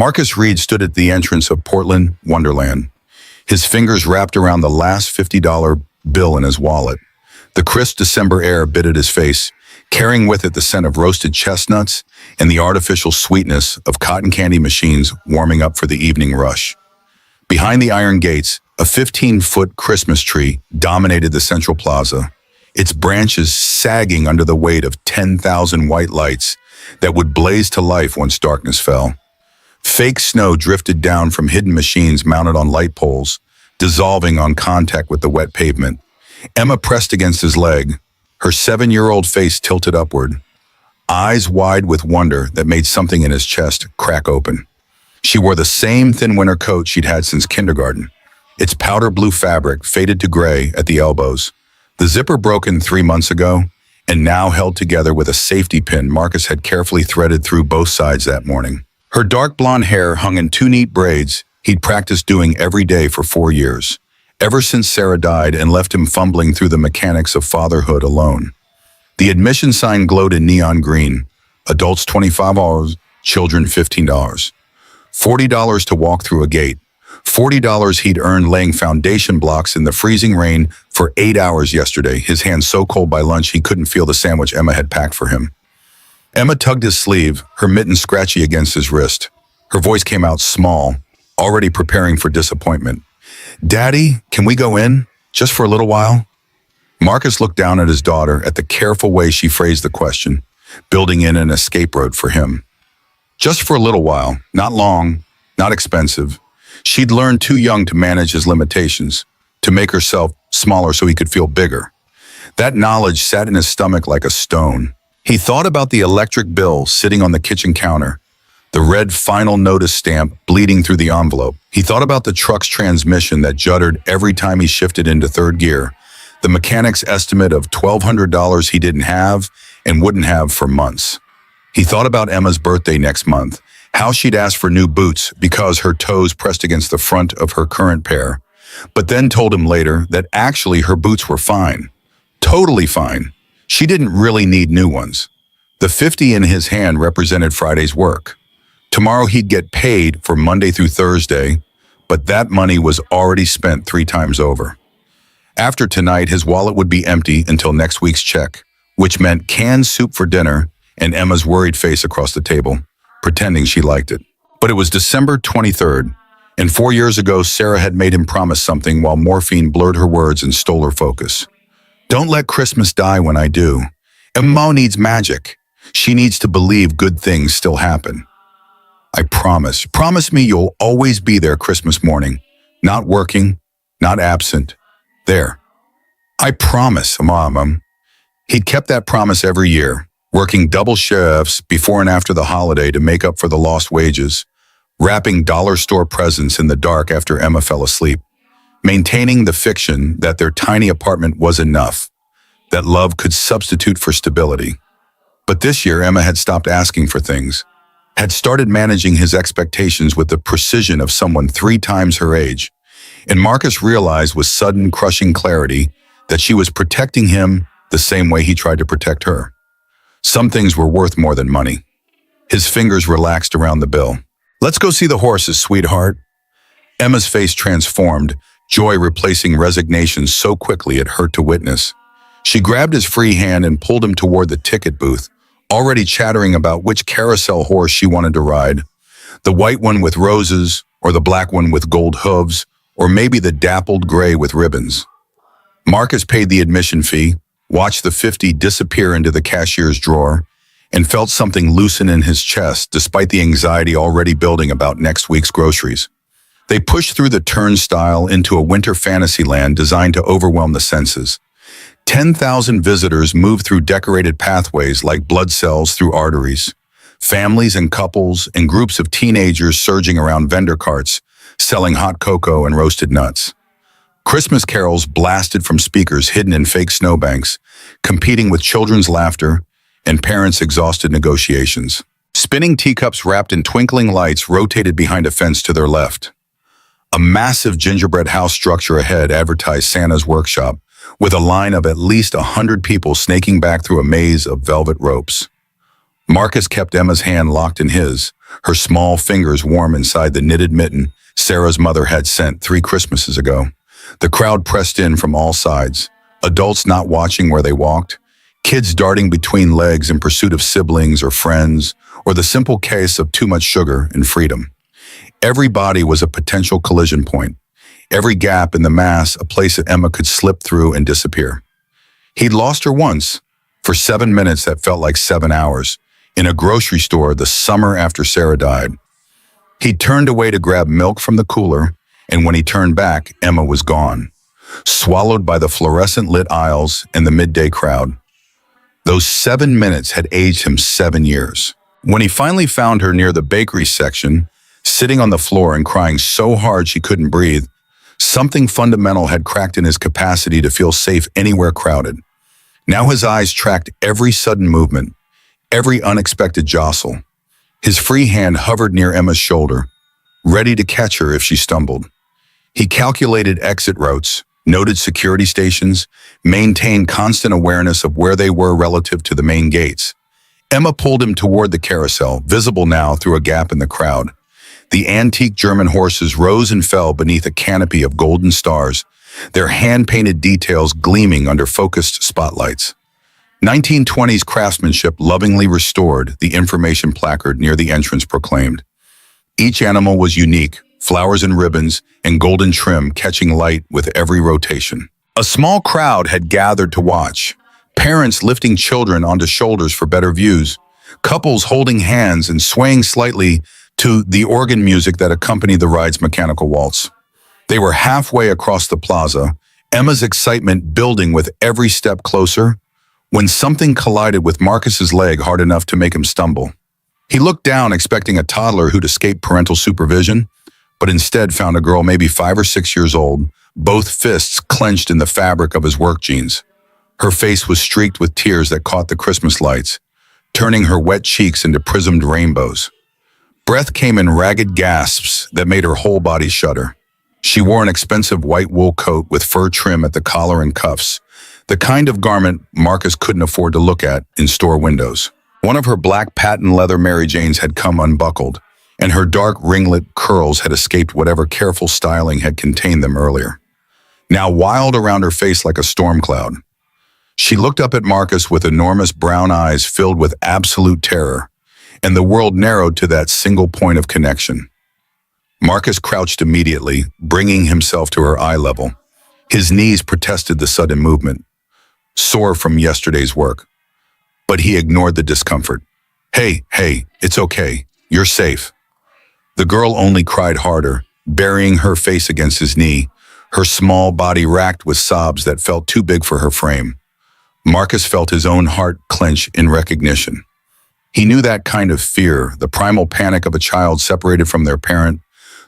Marcus Reed stood at the entrance of Portland Wonderland, his fingers wrapped around the last $50 bill in his wallet. The crisp December air bit at his face, carrying with it the scent of roasted chestnuts and the artificial sweetness of cotton candy machines warming up for the evening rush. Behind the iron gates, a 15-foot Christmas tree dominated the central plaza, its branches sagging under the weight of 10,000 white lights that would blaze to life once darkness fell. Fake snow drifted down from hidden machines mounted on light poles, dissolving on contact with the wet pavement. Emma pressed against his leg, her 7-year-old face tilted upward, eyes wide with wonder that made something in his chest crack open. She wore the same thin winter coat she'd had since kindergarten, its powder blue fabric faded to gray at the elbows, the zipper broken 3 months ago, and now held together with a safety pin Marcus had carefully threaded through both sides that morning. Her dark blonde hair hung in 2 neat braids he'd practiced doing every day for 4 years, ever since Sarah died and left him fumbling through the mechanics of fatherhood alone. The admission sign glowed in neon green, adults $25, children $15. $40 to walk through a gate, $40 he'd earned laying foundation blocks in the freezing rain for 8 hours yesterday, his hands so cold by lunch he couldn't feel the sandwich Emma had packed for him. Emma tugged his sleeve, her mitten scratchy against his wrist. Her voice came out small, already preparing for disappointment. "Daddy, can we go in? Just for a little while?" Marcus looked down at his daughter at the careful way she phrased the question, building in an escape road for him. Just for a little while, not long, not expensive. She'd learned too young to manage his limitations, to make herself smaller so he could feel bigger. That knowledge sat in his stomach like a stone. He thought about the electric bill sitting on the kitchen counter, the red final notice stamp bleeding through the envelope. He thought about the truck's transmission that juddered every time he shifted into third gear, the mechanic's estimate of $1,200 he didn't have and wouldn't have for months. He thought about Emma's birthday next month, how she'd asked for new boots because her toes pressed against the front of her current pair, but then told him later that actually her boots were fine. Totally fine. She didn't really need new ones. The 50 in his hand represented Friday's work. Tomorrow he'd get paid for Monday through Thursday, but that money was already spent 3 times over. After tonight, his wallet would be empty until next week's check, which meant canned soup for dinner and Emma's worried face across the table, pretending she liked it. But it was December 23rd, and 4 years ago, Sarah had made him promise something while morphine blurred her words and stole her focus. "Don't let Christmas die when I do. Emma needs magic. She needs to believe good things still happen. I promise. Promise me you'll always be there Christmas morning. Not working, not absent. There. I promise, Mom." He'd kept that promise every year, working double shifts before and after the holiday to make up for the lost wages, wrapping dollar store presents in the dark after Emma fell asleep, maintaining the fiction that their tiny apartment was enough, that love could substitute for stability. But this year, Emma had stopped asking for things, had started managing his expectations with the precision of someone 3 times her age, and Marcus realized with sudden, crushing clarity that she was protecting him the same way he tried to protect her. Some things were worth more than money. His fingers relaxed around the bill. "Let's go see the horses, sweetheart." Emma's face transformed, joy replacing resignation so quickly it hurt to witness. She grabbed his free hand and pulled him toward the ticket booth, already chattering about which carousel horse she wanted to ride. The white one with roses, or the black one with gold hooves, or maybe the dappled gray with ribbons. Marcus paid the admission fee, watched the 50 disappear into the cashier's drawer, and felt something loosen in his chest despite the anxiety already building about next week's groceries. They pushed through the turnstile into a winter fantasy land designed to overwhelm the senses. 10,000 visitors moved through decorated pathways like blood cells through arteries. Families and couples and groups of teenagers surging around vendor carts, selling hot cocoa and roasted nuts. Christmas carols blasted from speakers hidden in fake snowbanks, competing with children's laughter and parents' exhausted negotiations. Spinning teacups wrapped in twinkling lights rotated behind a fence to their left. A massive gingerbread house structure ahead advertised Santa's workshop, with a line of at least 100 people snaking back through a maze of velvet ropes. Marcus kept Emma's hand locked in his, her small fingers warm inside the knitted mitten Sarah's mother had sent 3 Christmases ago. The crowd pressed in from all sides, adults not watching where they walked, kids darting between legs in pursuit of siblings or friends, or the simple case of too much sugar and freedom. Every body was a potential collision point. Every gap in the mass a place that Emma could slip through and disappear. He'd lost her once, for 7 minutes that felt like 7 hours, in a grocery store the summer after Sarah died. He turned away to grab milk from the cooler, and when he turned back, Emma was gone, swallowed by the fluorescent-lit aisles and the midday crowd. Those 7 minutes had aged him 7 years. When he finally found her near the bakery section, sitting on the floor and crying so hard she couldn't breathe, something fundamental had cracked in his capacity to feel safe anywhere crowded. Now his eyes tracked every sudden movement, every unexpected jostle. His free hand hovered near Emma's shoulder, ready to catch her if she stumbled. He calculated exit routes, noted security stations, maintained constant awareness of where they were relative to the main gates. Emma pulled him toward the carousel, visible now through a gap in the crowd. The antique German horses rose and fell beneath a canopy of golden stars, their hand-painted details gleaming under focused spotlights. 1920s craftsmanship lovingly restored, the information placard near the entrance proclaimed. Each animal was unique, flowers and ribbons and golden trim catching light with every rotation. A small crowd had gathered to watch, parents lifting children onto shoulders for better views, couples holding hands and swaying slightly to the organ music that accompanied the ride's mechanical waltz. They were halfway across the plaza, Emma's excitement building with every step closer, when something collided with Marcus's leg hard enough to make him stumble. He looked down expecting a toddler who'd escaped parental supervision, but instead found a girl maybe 5 or 6 years old, both fists clenched in the fabric of his work jeans. Her face was streaked with tears that caught the Christmas lights, turning her wet cheeks into prismed rainbows. Breath came in ragged gasps that made her whole body shudder. She wore an expensive white wool coat with fur trim at the collar and cuffs, the kind of garment Marcus couldn't afford to look at in store windows. One of her black patent leather Mary Janes had come unbuckled, and her dark ringlet curls had escaped whatever careful styling had contained them earlier. Now wild around her face like a storm cloud. She looked up at Marcus with enormous brown eyes filled with absolute terror, and the world narrowed to that single point of connection. Marcus crouched immediately, bringing himself to her eye level. His knees protested the sudden movement, sore from yesterday's work. But he ignored the discomfort. Hey, it's okay. You're safe." The girl only cried harder, burying her face against his knee, her small body racked with sobs that felt too big for her frame. Marcus felt his own heart clench in recognition. He knew that kind of fear, the primal panic of a child separated from their parent,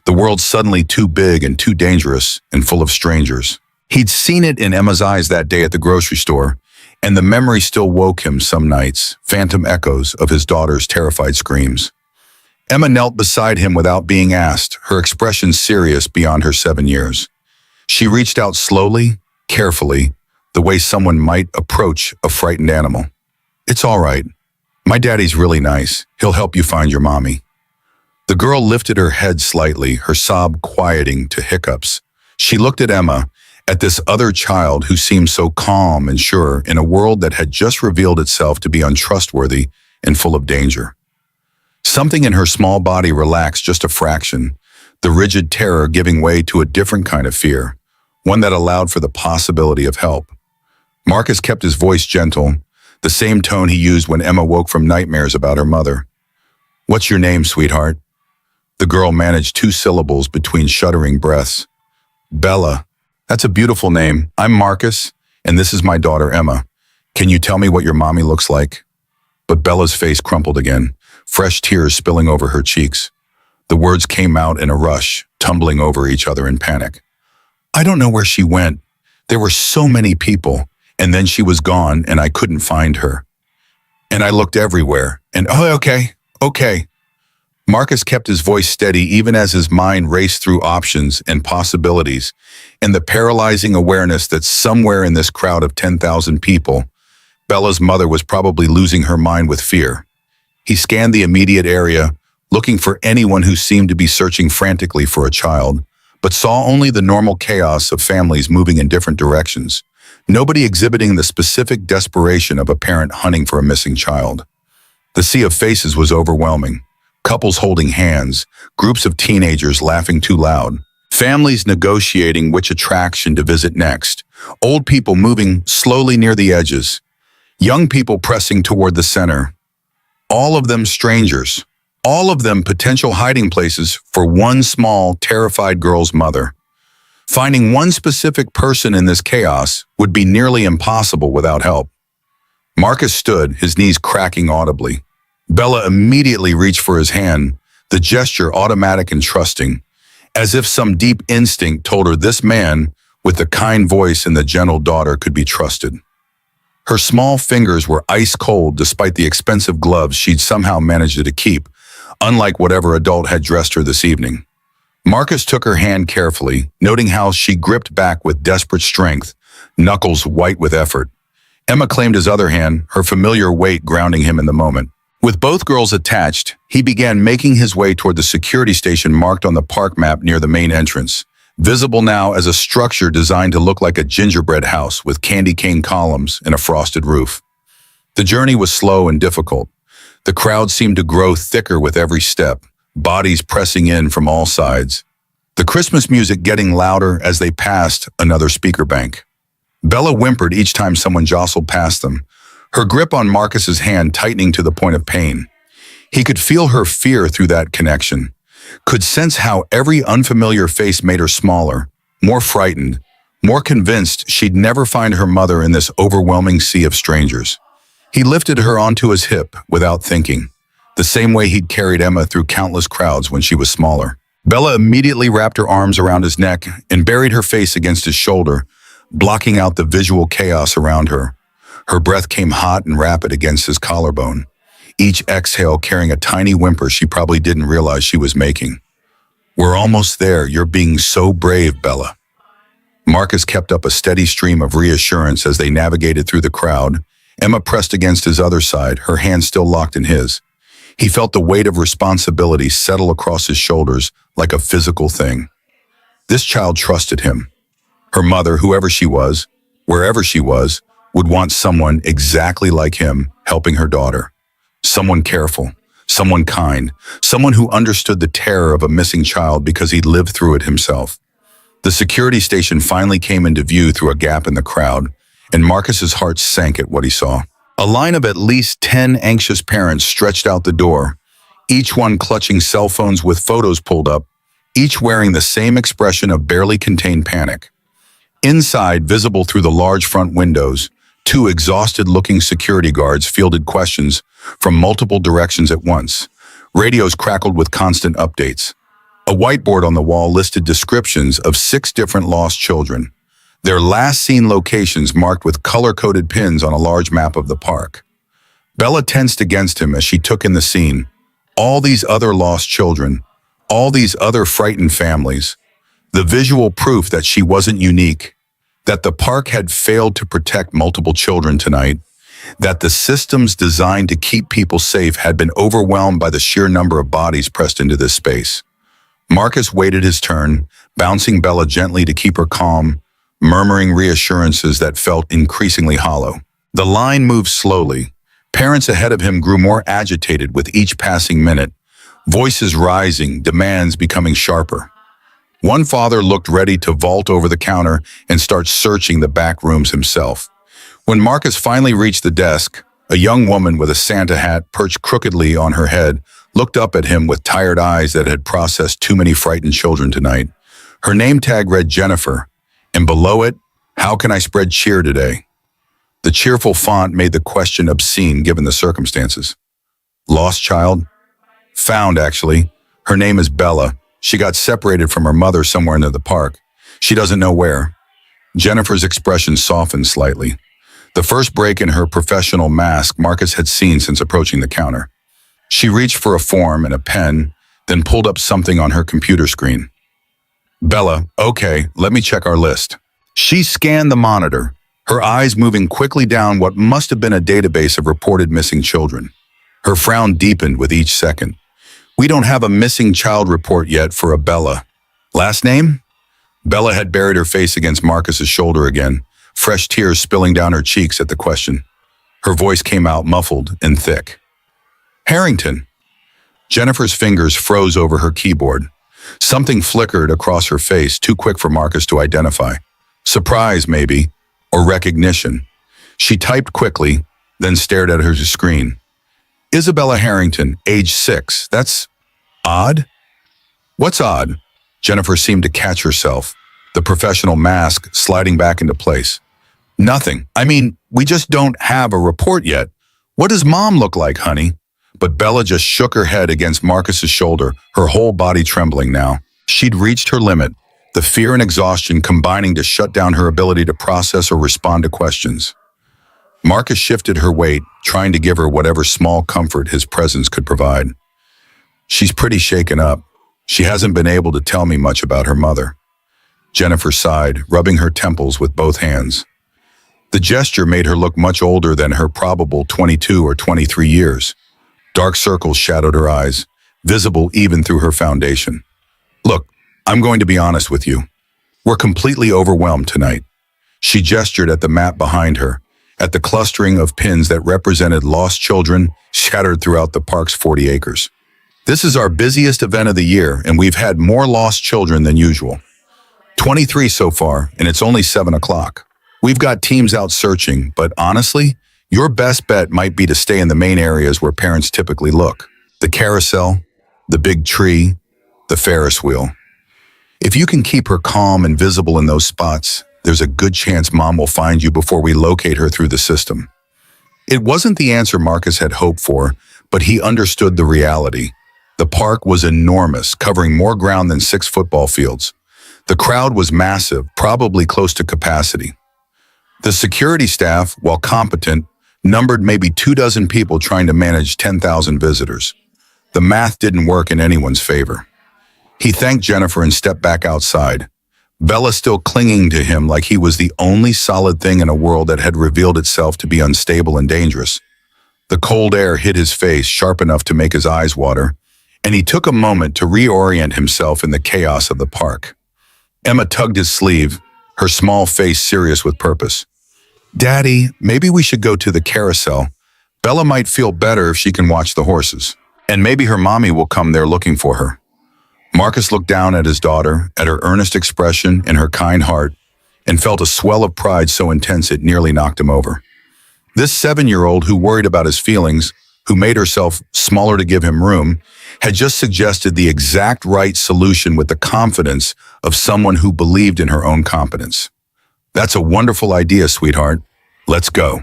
the world suddenly too big and too dangerous and full of strangers. He'd seen it in Emma's eyes that day at the grocery store, and the memory still woke him some nights, phantom echoes of his daughter's terrified screams. Emma knelt beside him without being asked, her expression serious beyond her 7 years. She reached out slowly, carefully, the way someone might approach a frightened animal. "It's all right. My daddy's really nice. He'll help you find your mommy." The girl lifted her head slightly, her sob quieting to hiccups. She looked at Emma, at this other child who seemed so calm and sure in a world that had just revealed itself to be untrustworthy and full of danger. Something in her small body relaxed just a fraction, the rigid terror giving way to a different kind of fear, one that allowed for the possibility of help. Marcus kept his voice gentle, the same tone he used when Emma woke from nightmares about her mother. "What's your name, sweetheart?" The girl managed 2 syllables between shuddering breaths. "Bella. That's a beautiful name. I'm Marcus, and this is my daughter, Emma. Can you tell me what your mommy looks like?" But Bella's face crumpled again, fresh tears spilling over her cheeks. The words came out in a rush, tumbling over each other in panic. "I don't know where she went. There were so many people, and then she was gone, and I couldn't find her. And I looked everywhere, and okay. Marcus kept his voice steady even as his mind raced through options and possibilities, and the paralyzing awareness that somewhere in this crowd of 10,000 people, Bella's mother was probably losing her mind with fear. He scanned the immediate area, looking for anyone who seemed to be searching frantically for a child, but saw only the normal chaos of families moving in different directions, nobody exhibiting the specific desperation of a parent hunting for a missing child. The sea of faces was overwhelming. Couples holding hands, groups of teenagers laughing too loud, families negotiating which attraction to visit next, old people moving slowly near the edges, young people pressing toward the center. All of them strangers, all of them potential hiding places for one small, terrified girl's mother. Finding one specific person in this chaos would be nearly impossible without help. Marcus stood, his knees cracking audibly. Bella immediately reached for his hand, the gesture automatic and trusting, as if some deep instinct told her this man, with the kind voice and the gentle daughter, could be trusted. Her small fingers were ice cold despite the expensive gloves she'd somehow managed to keep, unlike whatever adult had dressed her this evening. Marcus took her hand carefully, noting how she gripped back with desperate strength, knuckles white with effort. Emma claimed his other hand, her familiar weight grounding him in the moment. With both girls attached, he began making his way toward the security station marked on the park map near the main entrance, visible now as a structure designed to look like a gingerbread house with candy cane columns and a frosted roof. The journey was slow and difficult. The crowd seemed to grow thicker with every step, bodies pressing in from all sides. The Christmas music getting louder as they passed another speaker bank. Bella whimpered each time someone jostled past them, her grip on Marcus's hand tightening to the point of pain. He could feel her fear through that connection, could sense how every unfamiliar face made her smaller, more frightened, more convinced she'd never find her mother in this overwhelming sea of strangers. He lifted her onto his hip without thinking, the same way he'd carried Emma through countless crowds when she was smaller. Bella immediately wrapped her arms around his neck and buried her face against his shoulder, blocking out the visual chaos around her. Her breath came hot and rapid against his collarbone, each exhale carrying a tiny whimper she probably didn't realize she was making. "We're almost there. You're being so brave, Bella." Marcus kept up a steady stream of reassurance as they navigated through the crowd. Emma pressed against his other side, her hand still locked in his. He felt the weight of responsibility settle across his shoulders like a physical thing. This child trusted him. Her mother, whoever she was, wherever she was, would want someone exactly like him helping her daughter. Someone careful, someone kind, someone who understood the terror of a missing child because he'd lived through it himself. The security station finally came into view through a gap in the crowd, and Marcus's heart sank at what he saw. A line of at least 10 anxious parents stretched out the door, each one clutching cell phones with photos pulled up, each wearing the same expression of barely contained panic. Inside, visible through the large front windows, two exhausted-looking security guards fielded questions from multiple directions at once. Radios crackled with constant updates. A whiteboard on the wall listed descriptions of 6 different lost children, their last seen locations marked with color-coded pins on a large map of the park. Bella tensed against him as she took in the scene. All these other lost children, all these other frightened families, the visual proof that she wasn't unique, that the park had failed to protect multiple children tonight, that the systems designed to keep people safe had been overwhelmed by the sheer number of bodies pressed into this space. Marcus waited his turn, bouncing Bella gently to keep her calm, murmuring reassurances that felt increasingly hollow. The line moved slowly. Parents ahead of him grew more agitated with each passing minute, voices rising, demands becoming sharper. One father looked ready to vault over the counter and start searching the back rooms himself. When Marcus finally reached the desk, a young woman with a Santa hat perched crookedly on her head looked up at him with tired eyes that had processed too many frightened children tonight. Her name tag read Jennifer, and below it, "How can I spread cheer today?" The cheerful font made the question obscene given the circumstances. Lost child? Found, actually. Her name is Bella. She got separated from her mother somewhere near the park. She doesn't know where. Jennifer's expression softened slightly. The first break in her professional mask Marcus had seen since approaching the counter. She reached for a form and a pen, then pulled up something on her computer screen. "Bella, okay, let me check our list." She scanned the monitor, her eyes moving quickly down what must have been a database of reported missing children. Her frown deepened with each second. We don't have a missing child report yet for a Bella. Last name? Bella had buried her face against Marcus's shoulder again, fresh tears spilling down her cheeks at the question. Her voice came out muffled and thick. Harrington. Jennifer's fingers froze over her keyboard. Something flickered across her face, too quick for Marcus to identify. Surprise, maybe, or recognition. She typed quickly, then stared at her screen. Isabella Harrington, age 6. That's odd? What's odd? Jennifer seemed to catch herself, the professional mask sliding back into place. Nothing. I mean, we just don't have a report yet. What does Mom look like, honey? But Bella just shook her head against Marcus's shoulder, her whole body trembling now. She'd reached her limit, the fear and exhaustion combining to shut down her ability to process or respond to questions. Marcus shifted her weight, trying to give her whatever small comfort his presence could provide. She's pretty shaken up. She hasn't been able to tell me much about her mother. Jennifer sighed, rubbing her temples with both hands. The gesture made her look much older than her probable 22 or 23 years. Dark circles shadowed her eyes, visible even through her foundation. Look, I'm going to be honest with you. We're completely overwhelmed tonight. She gestured at the map behind her, at the clustering of pins that represented lost children scattered throughout the park's 40 acres. This is our busiest event of the year, and we've had more lost children than usual. 23 so far, and it's only 7 o'clock. We've got teams out searching, but honestly, your best bet might be to stay in the main areas where parents typically look. The carousel, the big tree, the Ferris wheel. If you can keep her calm and visible in those spots, there's a good chance Mom will find you before we locate her through the system. It wasn't the answer Marcus had hoped for, but he understood the reality. The park was enormous, covering more ground than 6 football fields. The crowd was massive, probably close to capacity. The security staff, while competent, numbered maybe 24 people trying to manage 10,000 visitors. The math didn't work in anyone's favor. He thanked Jennifer and stepped back outside, Bella still clinging to him like he was the only solid thing in a world that had revealed itself to be unstable and dangerous. The cold air hit his face sharp enough to make his eyes water, and he took a moment to reorient himself in the chaos of the park. Emma tugged his sleeve, her small face serious with purpose. Daddy, maybe we should go to the carousel. Bella might feel better if she can watch the horses, and maybe her mommy will come there looking for her. Marcus looked down at his daughter, at her earnest expression and her kind heart, and felt a swell of pride so intense it nearly knocked him over. This 7-year-old who worried about his feelings, who made herself smaller to give him room, had just suggested the exact right solution with the confidence of someone who believed in her own competence. That's a wonderful idea, sweetheart. Let's go.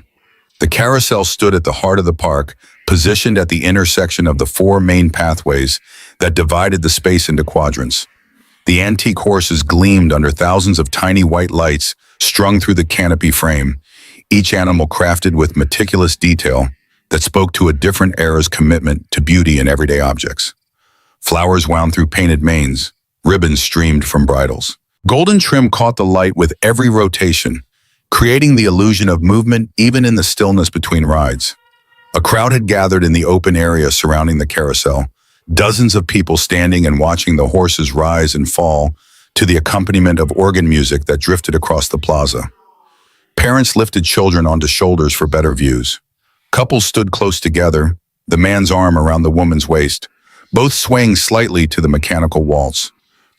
The carousel stood at the heart of the park, positioned at the intersection of the 4 main pathways that divided the space into quadrants. The antique horses gleamed under thousands of tiny white lights strung through the canopy frame, each animal crafted with meticulous detail that spoke to a different era's commitment to beauty in everyday objects. Flowers wound through painted manes, ribbons streamed from bridles. Golden trim caught the light with every rotation, creating the illusion of movement even in the stillness between rides. A crowd had gathered in the open area surrounding the carousel, dozens of people standing and watching the horses rise and fall to the accompaniment of organ music that drifted across the plaza. Parents lifted children onto shoulders for better views. Couples stood close together, the man's arm around the woman's waist, both swaying slightly to the mechanical waltz.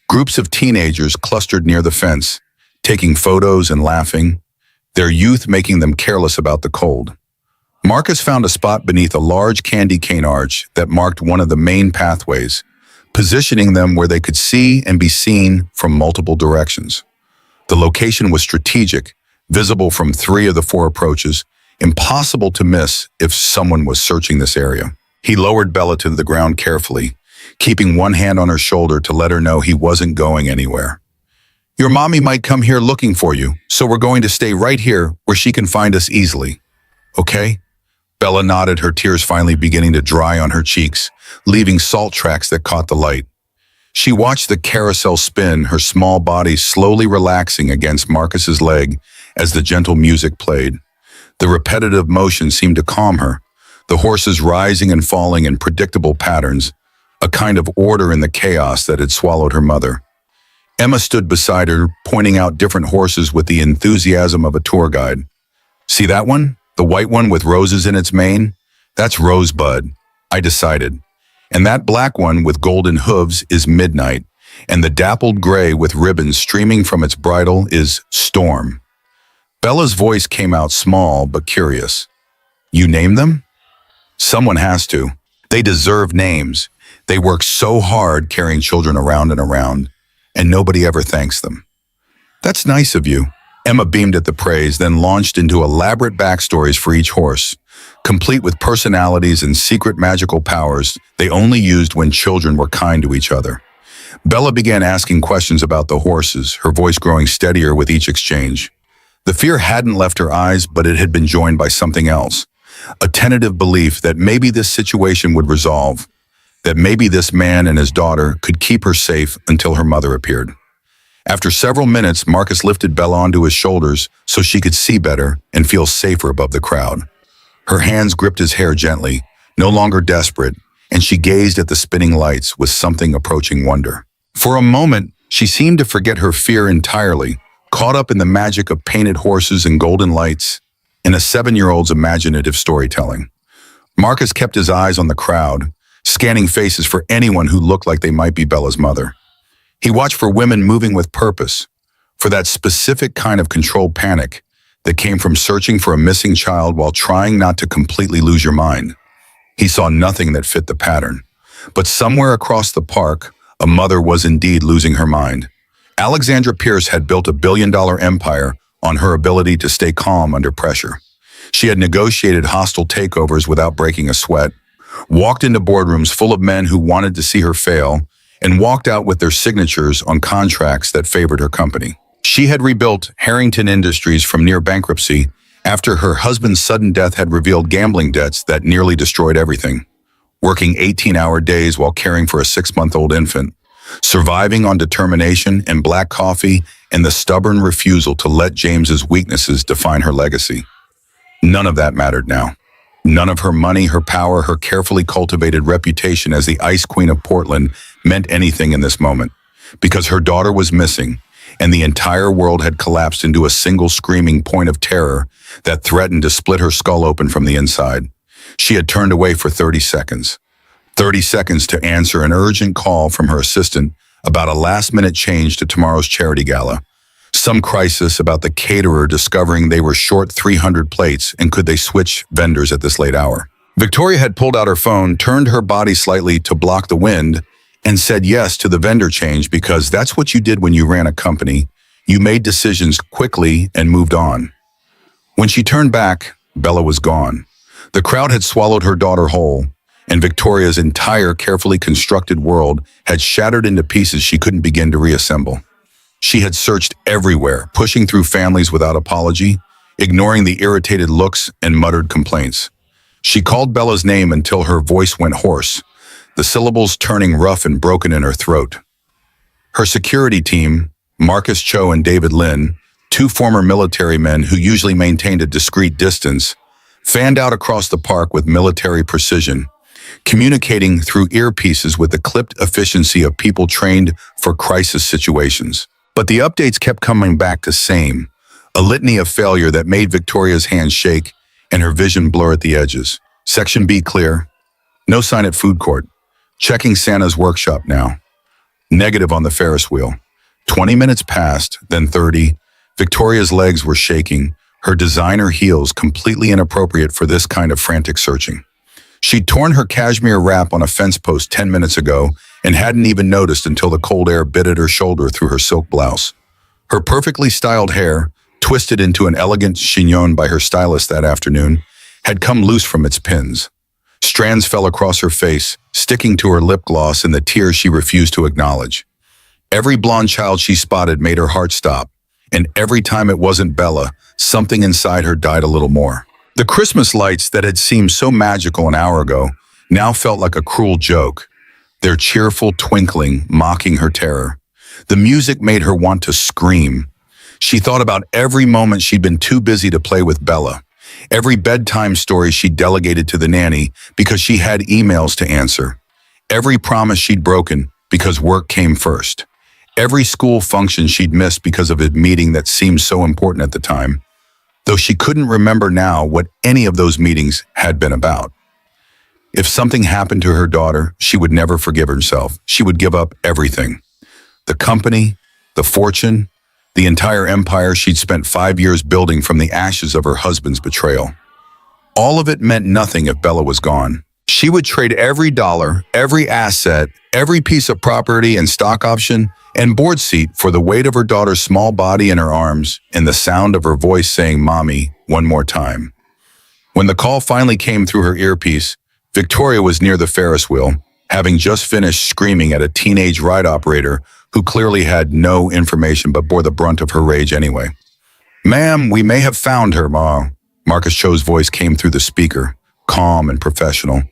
Groups of teenagers clustered near the fence, taking photos and laughing, their youth making them careless about the cold. Marcus found a spot beneath a large candy cane arch that marked one of the main pathways, positioning them where they could see and be seen from multiple directions. The location was strategic, visible from 3 of the 4 approaches, impossible to miss if someone was searching this area. He lowered Bella to the ground carefully, keeping one hand on her shoulder to let her know he wasn't going anywhere. Your mommy might come here looking for you, so we're going to stay right here where she can find us easily. Okay? Bella nodded, her tears finally beginning to dry on her cheeks, leaving salt tracks that caught the light. She watched the carousel spin, her small body slowly relaxing against Marcus's leg as the gentle music played. The repetitive motion seemed to calm her, the horses rising and falling in predictable patterns, a kind of order in the chaos that had swallowed her mother. Emma stood beside her, pointing out different horses with the enthusiasm of a tour guide. See that one? The white one with roses in its mane? That's Rosebud, I decided. And that black one with golden hooves is Midnight, and the dappled gray with ribbons streaming from its bridle is Storm. Bella's voice came out small but curious. You name them? Someone has to. They deserve names. They work so hard carrying children around and around, and nobody ever thanks them. That's nice of you. Emma beamed at the praise, then launched into elaborate backstories for each horse, complete with personalities and secret magical powers they only used when children were kind to each other. Bella began asking questions about the horses, her voice growing steadier with each exchange. The fear hadn't left her eyes, but it had been joined by something else, a tentative belief that maybe this situation would resolve, that maybe this man and his daughter could keep her safe until her mother appeared. After several minutes, Marcus lifted Bella onto his shoulders so she could see better and feel safer above the crowd. Her hands gripped his hair gently, no longer desperate, and she gazed at the spinning lights with something approaching wonder. For a moment, she seemed to forget her fear entirely, caught up in the magic of painted horses and golden lights, and a 7-year-old's imaginative storytelling. Marcus kept his eyes on the crowd, scanning faces for anyone who looked like they might be Bella's mother. He watched for women moving with purpose, for that specific kind of controlled panic that came from searching for a missing child while trying not to completely lose your mind. He saw nothing that fit the pattern. But somewhere across the park, a mother was indeed losing her mind. Alexandra Pierce had built a billion-dollar empire on her ability to stay calm under pressure. She had negotiated hostile takeovers without breaking a sweat, walked into boardrooms full of men who wanted to see her fail, and walked out with their signatures on contracts that favored her company. She had rebuilt Harrington Industries from near bankruptcy after her husband's sudden death had revealed gambling debts that nearly destroyed everything. Working 18-hour days while caring for a 6-month-old infant, surviving on determination and black coffee, and the stubborn refusal to let James's weaknesses define her legacy. None of that mattered now. None of her money, her power, her carefully cultivated reputation as the Ice Queen of Portland meant anything in this moment, because her daughter was missing, and the entire world had collapsed into a single screaming point of terror that threatened to split her skull open from the inside. She had turned away for 30 seconds. 30 seconds to answer an urgent call from her assistant about a last-minute change to tomorrow's charity gala. Some crisis about the caterer discovering they were short 300 plates and could they switch vendors at this late hour. Victoria had pulled out her phone, turned her body slightly to block the wind, and said yes to the vendor change because that's what you did when you ran a company. You made decisions quickly and moved on. When she turned back, Bella was gone. The crowd had swallowed her daughter whole, and Victoria's entire carefully constructed world had shattered into pieces she couldn't begin to reassemble. She had searched everywhere, pushing through families without apology, ignoring the irritated looks and muttered complaints. She called Bella's name until her voice went hoarse, the syllables turning rough and broken in her throat. Her security team, Marcus Cho and David Lin, 2 former military men who usually maintained a discreet distance, fanned out across the park with military precision, communicating through earpieces with the clipped efficiency of people trained for crisis situations. But the updates kept coming back the same, a litany of failure that made Victoria's hands shake and her vision blur at the edges. Section B clear. No sign at food court. Checking Santa's workshop now. Negative on the Ferris wheel. 20 minutes passed, then 30. Victoria's legs were shaking, her designer heels completely inappropriate for this kind of frantic searching. She'd torn her cashmere wrap on a fence post 10 minutes ago and hadn't even noticed until the cold air bit at her shoulder through her silk blouse. Her perfectly styled hair, twisted into an elegant chignon by her stylist that afternoon, had come loose from its pins. Strands fell across her face, sticking to her lip gloss and the tears she refused to acknowledge. Every blonde child she spotted made her heart stop, and every time it wasn't Bella, something inside her died a little more. The Christmas lights that had seemed so magical an hour ago now felt like a cruel joke, their cheerful twinkling mocking her terror. The music made her want to scream. She thought about every moment she'd been too busy to play with Bella, every bedtime story she delegated to the nanny because she had emails to answer, Every promise she'd broken because work came first. Every school function she'd missed because of a meeting that seemed so important at the time, though she couldn't remember now what any of those meetings had been about. If something happened to her daughter, she would never forgive herself. She would give up everything. The company, the fortune, the entire empire she'd spent 5 years building from the ashes of her husband's betrayal. All of it meant nothing if Bella was gone. She would trade every dollar, every asset, every piece of property and stock option and board seat for the weight of her daughter's small body in her arms and the sound of her voice saying "Mommy" one more time. When the call finally came through her earpiece, Victoria was near the Ferris wheel, having just finished screaming at a teenage ride operator who clearly had no information but bore the brunt of her rage anyway. "Ma'am, we may have found her, Ma." Marcus Cho's voice came through the speaker, calm and professional,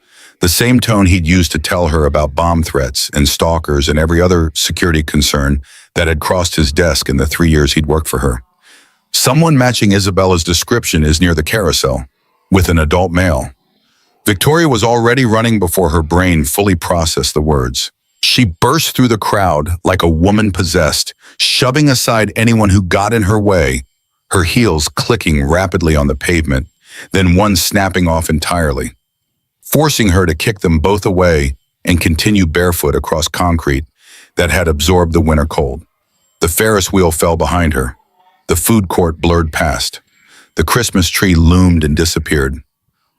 the same tone he'd used to tell her about bomb threats and stalkers and every other security concern that had crossed his desk in the 3 years he'd worked for her. "Someone matching Isabella's description is near the carousel, with an adult male." Victoria was already running before her brain fully processed the words. She burst through the crowd like a woman possessed, shoving aside anyone who got in her way, her heels clicking rapidly on the pavement, then one snapping off entirely, forcing her to kick them both away and continue barefoot across concrete that had absorbed the winter cold. The Ferris wheel fell behind her. The food court blurred past. The Christmas tree loomed and disappeared.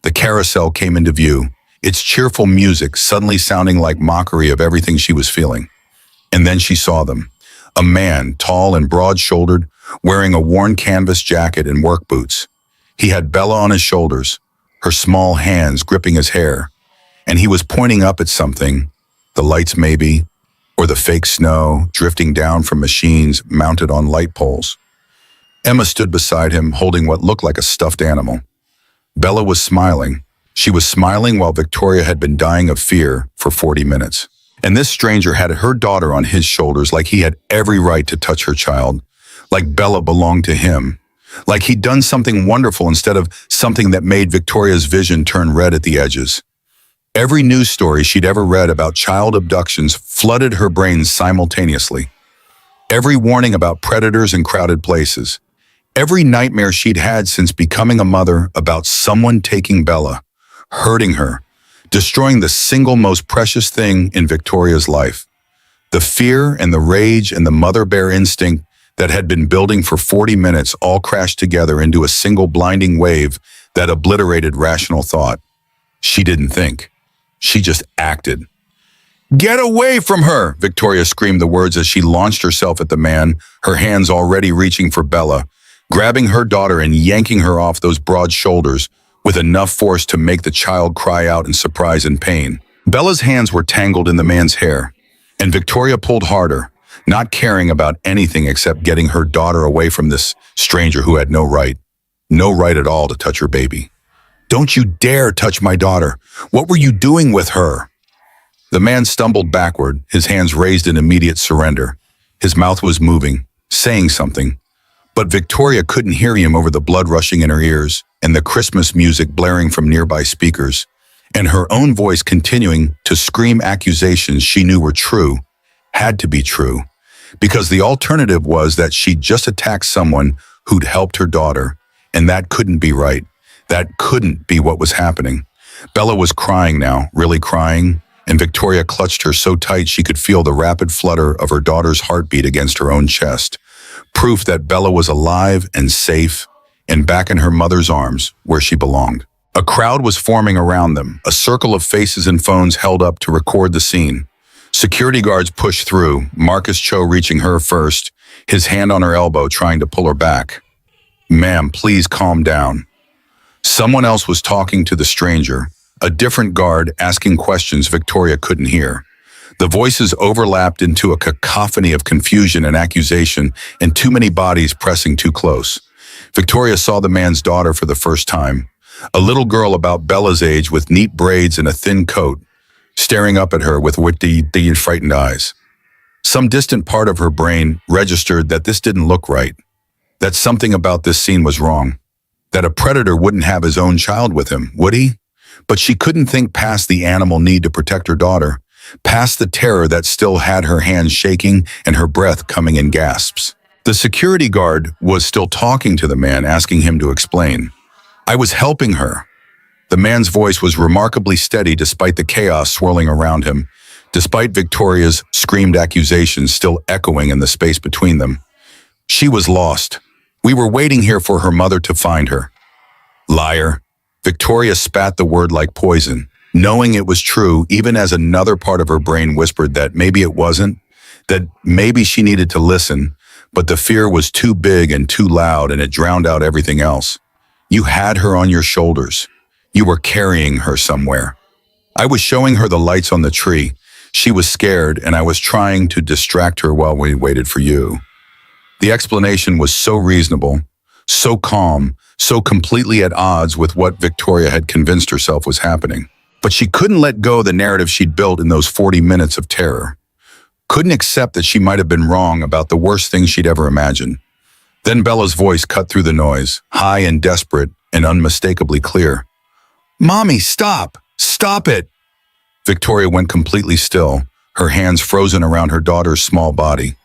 The carousel came into view, its cheerful music suddenly sounding like mockery of everything she was feeling. And then she saw them. A man, tall and broad-shouldered, wearing a worn canvas jacket and work boots. He had Bella on his shoulders, her small hands gripping his hair, and he was pointing up at something, the lights maybe, or the fake snow drifting down from machines mounted on light poles. Emma stood beside him, holding what looked like a stuffed animal. Bella was smiling. She was smiling while Victoria had been dying of fear for 40 minutes. And this stranger had her daughter on his shoulders like he had every right to touch her child, like Bella belonged to him, like he'd done something wonderful instead of something that made Victoria's vision turn red at the edges. Every news story she'd ever read about child abductions flooded her brain simultaneously. Every warning about predators in crowded places. Every nightmare she'd had since becoming a mother about someone taking Bella, hurting her, destroying the single most precious thing in Victoria's life. The fear and the rage and the mother bear instinct that had been building for 40 minutes all crashed together into a single blinding wave that obliterated rational thought. She didn't think. She just acted. "Get away from her!" Victoria screamed the words as she launched herself at the man, her hands already reaching for Bella, grabbing her daughter and yanking her off those broad shoulders with enough force to make the child cry out in surprise and pain. Bella's hands were tangled in the man's hair, and Victoria pulled harder, not caring about anything except getting her daughter away from this stranger who had no right at all to touch her baby. "Don't you dare touch my daughter! What were you doing with her?" The man stumbled backward, his hands raised in immediate surrender. His mouth was moving, saying something, but Victoria couldn't hear him over the blood rushing in her ears and the Christmas music blaring from nearby speakers, and her own voice continuing to scream accusations she knew were true, had to be true, because the alternative was that she'd just attacked someone who'd helped her daughter, and that couldn't be right. That couldn't be what was happening. Bella was crying now, really crying, and Victoria clutched her so tight she could feel the rapid flutter of her daughter's heartbeat against her own chest. Proof that Bella was alive and safe and back in her mother's arms where she belonged. A crowd was forming around them, a circle of faces and phones held up to record the scene. Security guards pushed through, Marcus Cho reaching her first, his hand on her elbow trying to pull her back. "Ma'am, please calm down." Someone else was talking to the stranger, a different guard asking questions Victoria couldn't hear. The voices overlapped into a cacophony of confusion and accusation, and too many bodies pressing too close. Victoria saw the man's daughter for the first time, a little girl about Bella's age with neat braids and a thin coat, staring up at her with witty, frightened eyes. Some distant part of her brain registered that this didn't look right, that something about this scene was wrong, that a predator wouldn't have his own child with him, would he? But she couldn't think past the animal need to protect her daughter, past the terror that still had her hands shaking and her breath coming in gasps. The security guard was still talking to the man, asking him to explain. I was helping her. The man's voice was remarkably steady despite the chaos swirling around him, despite Victoria's screamed accusations still echoing in the space between them. She was lost. We were waiting here for her mother to find her. Liar. Victoria spat the word like poison, knowing it was true even as another part of her brain whispered that maybe it wasn't, that maybe she needed to listen, but the fear was too big and too loud and it drowned out everything else. You had her on your shoulders. You were carrying her somewhere. I was showing her the lights on the tree. She was scared and I was trying to distract her while we waited for you. The explanation was so reasonable, so calm, so completely at odds with what Victoria had convinced herself was happening. But she couldn't let go of the narrative she'd built in those 40 minutes of terror. Couldn't accept that she might have been wrong about the worst thing she'd ever imagined. Then Bella's voice cut through the noise, high and desperate and unmistakably clear. Mommy, stop! Stop it! Victoria went completely still, her hands frozen around her daughter's small body.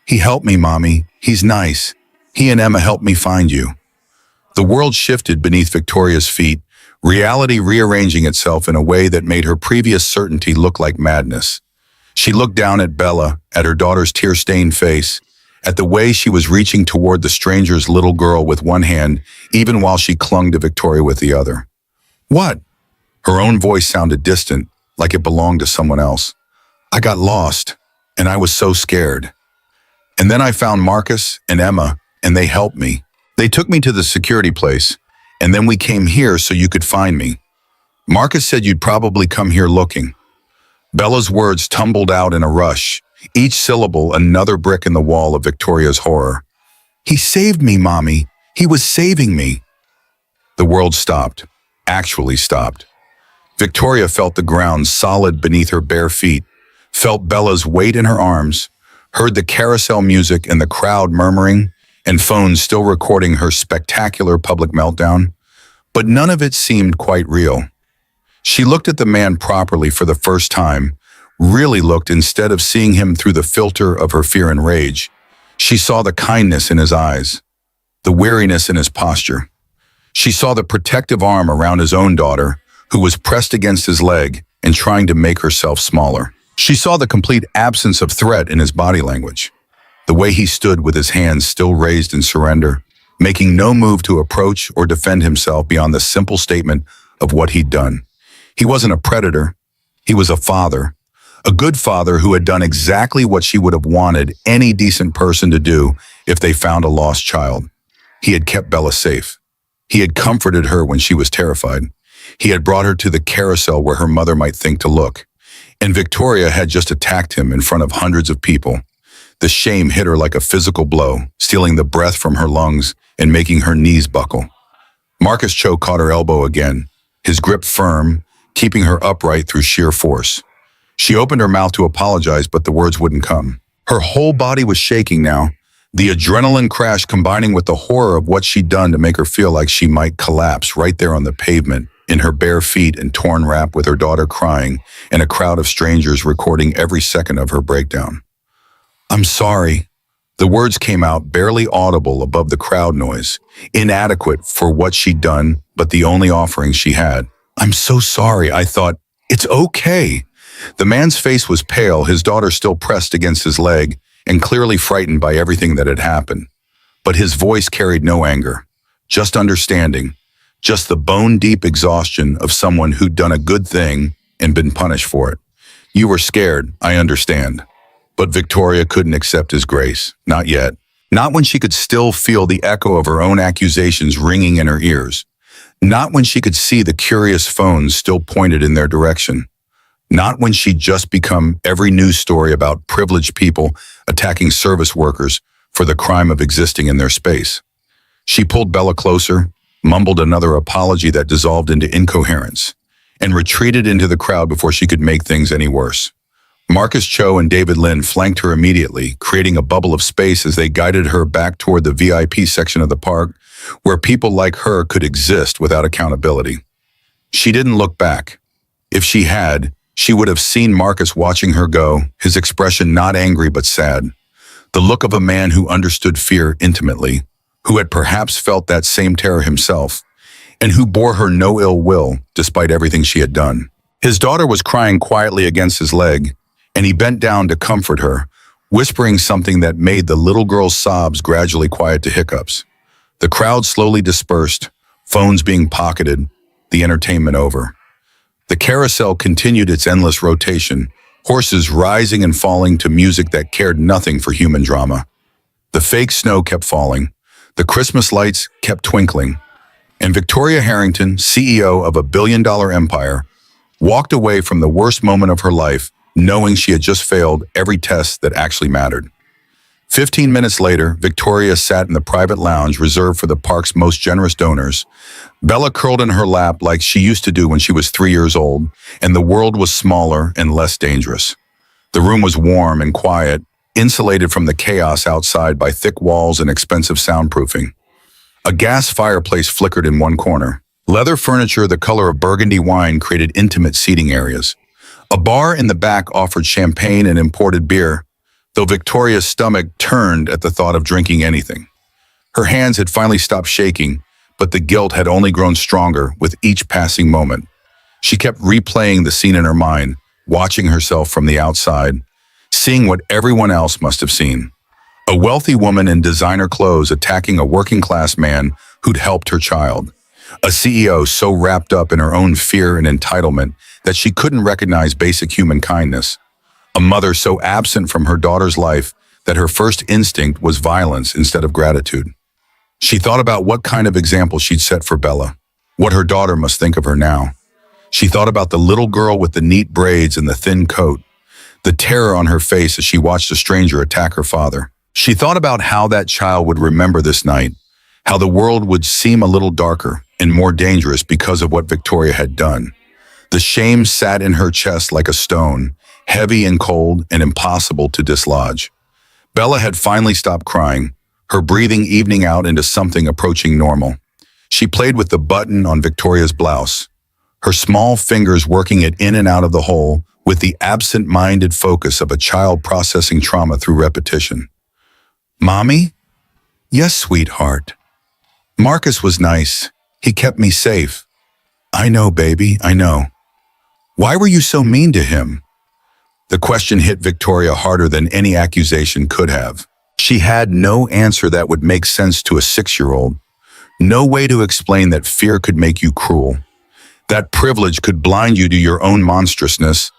He helped me, Mommy. He's nice. He and Emma helped me find you. The world shifted beneath Victoria's feet, reality rearranging itself in a way that made her previous certainty look like madness. She looked down at Bella, at her daughter's tear-stained face, at the way she was reaching toward the stranger's little girl with one hand, even while she clung to Victoria with the other. What? Her own voice sounded distant, like it belonged to someone else. I got lost, and I was so scared. And then I found Marcus and Emma, and they helped me. They took me to the security place, and then we came here so you could find me. Marcus said you'd probably come here looking. Bella's words tumbled out in a rush, each syllable another brick in the wall of Victoria's horror. He saved me, Mommy. He was saving me. The world stopped, actually stopped. Victoria felt the ground solid beneath her bare feet, felt Bella's weight in her arms, heard the carousel music and the crowd murmuring, and phones still recording her spectacular public meltdown. But none of it seemed quite real. She looked at the man properly for the first time, really looked instead of seeing him through the filter of her fear and rage. She saw the kindness in his eyes, the weariness in his posture. She saw the protective arm around his own daughter, who was pressed against his leg and trying to make herself smaller. She saw the complete absence of threat in his body language, the way he stood with his hands still raised in surrender, making no move to approach or defend himself beyond the simple statement of what he'd done. He wasn't a predator. He was a father, a good father who had done exactly what she would have wanted any decent person to do if they found a lost child. He had kept Bella safe. He had comforted her when she was terrified. He had brought her to the carousel where her mother might think to look. And Victoria had just attacked him in front of hundreds of people. The shame hit her like a physical blow, stealing the breath from her lungs and making her knees buckle. Marcus Cho caught her elbow again, his grip firm, keeping her upright through sheer force. She opened her mouth to apologize, but the words wouldn't come. Her whole body was shaking now, the adrenaline crash combining with the horror of what she'd done to make her feel like she might collapse right there on the pavement, in her bare feet and torn wrap with her daughter crying and a crowd of strangers recording every second of her breakdown. I'm sorry. The words came out barely audible above the crowd noise, inadequate for what she'd done, but the only offering she had. I'm so sorry, I thought. It's okay. The man's face was pale, his daughter still pressed against his leg, and clearly frightened by everything that had happened. But his voice carried no anger, just understanding, just the bone-deep exhaustion of someone who'd done a good thing and been punished for it. You were scared, I understand. But Victoria couldn't accept his grace, not yet. Not when she could still feel the echo of her own accusations ringing in her ears. Not when she could see the curious phones still pointed in their direction. Not when she'd just become every news story about privileged people attacking service workers for the crime of existing in their space. She pulled Bella closer, mumbled another apology that dissolved into incoherence, and retreated into the crowd before she could make things any worse. Marcus Cho and David Lin flanked her immediately, creating a bubble of space as they guided her back toward the VIP section of the park, where people like her could exist without accountability. She didn't look back. If she had, she would have seen Marcus watching her go, his expression not angry but sad. The look of a man who understood fear intimately, who had perhaps felt that same terror himself, and who bore her no ill will despite everything she had done. His daughter was crying quietly against his leg, and he bent down to comfort her, whispering something that made the little girl's sobs gradually quiet to hiccups. The crowd slowly dispersed, phones being pocketed, the entertainment over. The carousel continued its endless rotation, horses rising and falling to music that cared nothing for human drama. The fake snow kept falling, the Christmas lights kept twinkling, and Victoria Harrington, CEO of a billion-dollar empire, walked away from the worst moment of her life, knowing she had just failed every test that actually mattered. 15 minutes later, Victoria sat in the private lounge reserved for the park's most generous donors. Bella curled in her lap like she used to do when she was 3 years old, and the world was smaller and less dangerous. The room was warm and quiet, insulated from the chaos outside by thick walls and expensive soundproofing. A gas fireplace flickered in one corner. Leather furniture the color of burgundy wine created intimate seating areas. A bar in the back offered champagne and imported beer, though Victoria's stomach turned at the thought of drinking anything. Her hands had finally stopped shaking, but the guilt had only grown stronger with each passing moment. She kept replaying the scene in her mind, watching herself from the outside, seeing what everyone else must have seen. A wealthy woman in designer clothes attacking a working-class man who'd helped her child. A CEO so wrapped up in her own fear and entitlement that she couldn't recognize basic human kindness. A mother so absent from her daughter's life that her first instinct was violence instead of gratitude. She thought about what kind of example she'd set for Bella, what her daughter must think of her now. She thought about the little girl with the neat braids and the thin coat, the terror on her face as she watched a stranger attack her father. She thought about how that child would remember this night, how the world would seem a little darker and more dangerous because of what Victoria had done. The shame sat in her chest like a stone, heavy and cold and impossible to dislodge. Bella had finally stopped crying, her breathing evening out into something approaching normal. She played with the button on Victoria's blouse, her small fingers working it in and out of the hole with the absent-minded focus of a child processing trauma through repetition. "Mommy?" "Yes, sweetheart. Marcus was nice. He kept me safe." "I know, baby, I know." "Why were you so mean to him?" The question hit Victoria harder than any accusation could have. She had no answer that would make sense to a 6-year-old. No way to explain that fear could make you cruel, that privilege could blind you to your own monstrousness,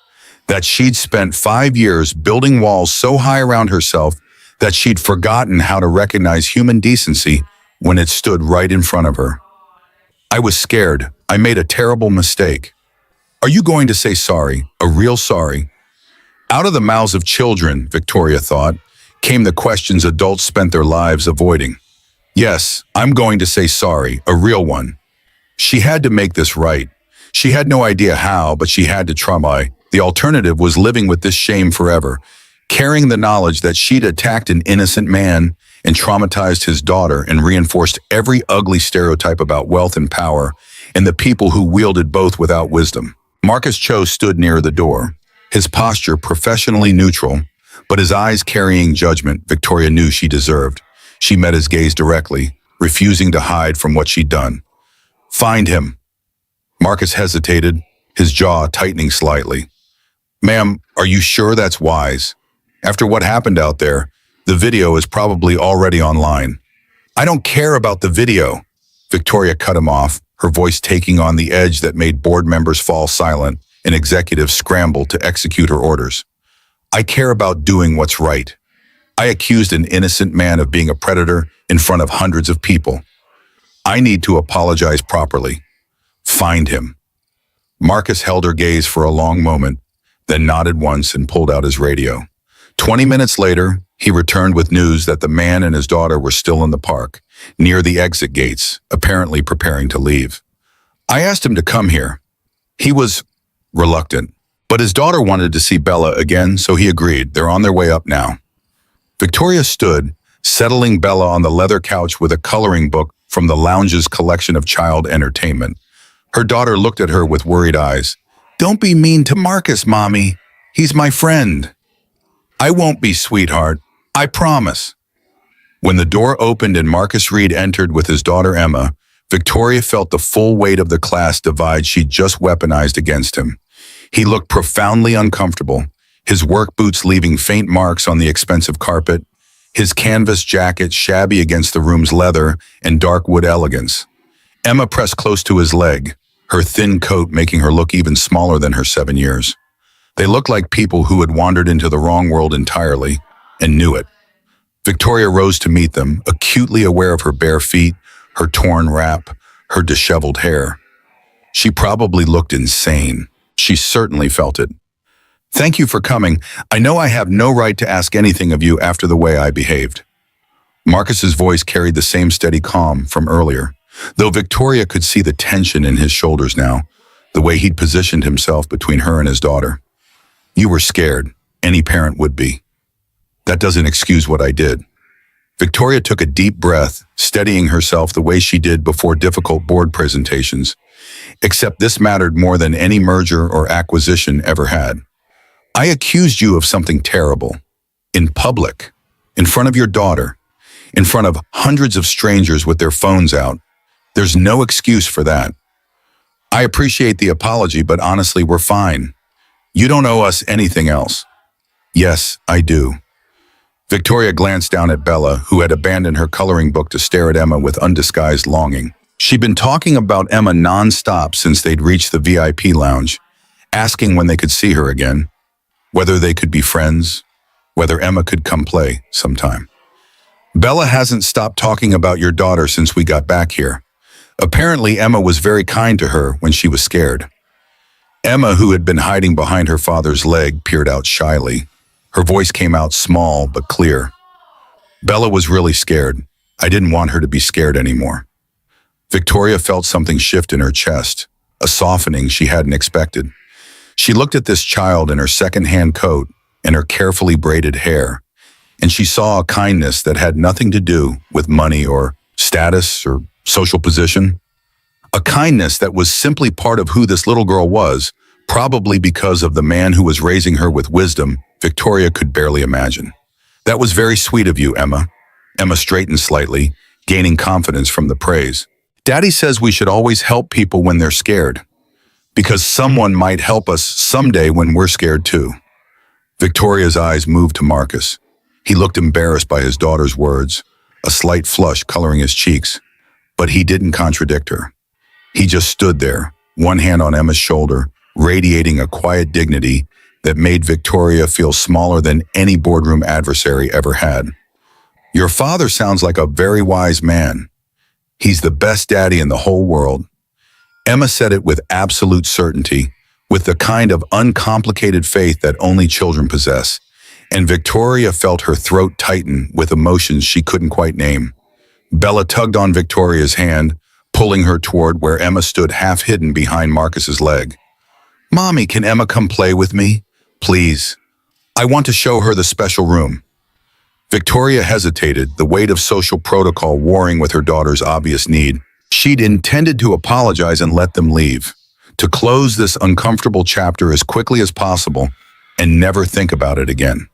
that she'd spent 5 years building walls so high around herself that she'd forgotten how to recognize human decency when it stood right in front of her. "I was scared. I made a terrible mistake." "Are you going to say sorry, a real sorry?" Out of the mouths of children, Victoria thought, came the questions adults spent their lives avoiding. "Yes, I'm going to say sorry, a real one." She had to make this right. She had no idea how, but she had to try. The alternative was living with this shame forever, carrying the knowledge that she'd attacked an innocent man and traumatized his daughter and reinforced every ugly stereotype about wealth and power and the people who wielded both without wisdom. Marcus Cho stood near the door, his posture professionally neutral, but his eyes carrying judgment Victoria knew she deserved. She met his gaze directly, refusing to hide from what she'd done. "Find him." Marcus hesitated, his jaw tightening slightly. "Ma'am, are you sure that's wise? After what happened out there, the video is probably already online." "I don't care about the video." Victoria cut him off, her voice taking on the edge that made board members fall silent and executives scramble to execute her orders. "I care about doing what's right. I accused an innocent man of being a predator in front of hundreds of people. I need to apologize properly. Find him." Marcus held her gaze for a long moment, then nodded once and pulled out his radio. 20 minutes later, he returned with news that the man and his daughter were still in the park, near the exit gates, apparently preparing to leave. "I asked him to come here. He was reluctant, but his daughter wanted to see Bella again, so he agreed. They're on their way up now." Victoria stood, settling Bella on the leather couch with a coloring book from the lounge's collection of child entertainment. Her daughter looked at her with worried eyes. Don't be mean to Marcus, Mommy. He's my friend. I won't be, sweetheart. I promise. When the door opened and Marcus Reed entered with his daughter Emma, Victoria felt the full weight of the class divide she'd just weaponized against him. He looked profoundly uncomfortable, his work boots leaving faint marks on the expensive carpet, his canvas jacket shabby against the room's leather and dark wood elegance. Emma pressed close to his leg, her thin coat making her look even smaller than her 7 years. They looked like people who had wandered into the wrong world entirely and knew it. Victoria rose to meet them, acutely aware of her bare feet, her torn wrap, her disheveled hair. She probably looked insane. She certainly felt it. Thank you for coming. I know I have no right to ask anything of you after the way I behaved. Marcus's voice carried the same steady calm from earlier, though Victoria could see the tension in his shoulders now, the way he'd positioned himself between her and his daughter. You were scared. Any parent would be. That doesn't excuse what I did. Victoria took a deep breath, steadying herself the way she did before difficult board presentations. Except this mattered more than any merger or acquisition ever had. I accused you of something terrible. In public. In front of your daughter. In front of hundreds of strangers with their phones out. There's no excuse for that. I appreciate the apology, but honestly, we're fine. You don't owe us anything else. Yes, I do. Victoria glanced down at Bella, who had abandoned her coloring book to stare at Emma with undisguised longing. She'd been talking about Emma non-stop since they'd reached the VIP lounge, asking when they could see her again, whether they could be friends, whether Emma could come play sometime. Bella hasn't stopped talking about your daughter since we got back here. Apparently, Emma was very kind to her when she was scared. Emma, who had been hiding behind her father's leg, peered out shyly. Her voice came out small but clear. Bella was really scared. I didn't want her to be scared anymore. Victoria felt something shift in her chest, a softening she hadn't expected. She looked at this child in her second-hand coat and her carefully braided hair, and she saw a kindness that had nothing to do with money or status or social position. A kindness that was simply part of who this little girl was, probably because of the man who was raising her with wisdom Victoria could barely imagine. That was very sweet of you, Emma. Emma straightened slightly, gaining confidence from the praise. Daddy says we should always help people when they're scared, because someone might help us someday when we're scared too. Victoria's eyes moved to Marcus. He looked embarrassed by his daughter's words, a slight flush coloring his cheeks, but he didn't contradict her. He just stood there, one hand on Emma's shoulder, radiating a quiet dignity that made Victoria feel smaller than any boardroom adversary ever had. Your father sounds like a very wise man. He's the best daddy in the whole world. Emma said it with absolute certainty, with the kind of uncomplicated faith that only children possess, and Victoria felt her throat tighten with emotions she couldn't quite name. Bella tugged on Victoria's hand, pulling her toward where Emma stood half hidden behind Marcus's leg. Mommy, can Emma come play with me? Please. I want to show her the special room. Victoria hesitated, the weight of social protocol warring with her daughter's obvious need. She'd intended to apologize and let them leave, to close this uncomfortable chapter as quickly as possible and never think about it again.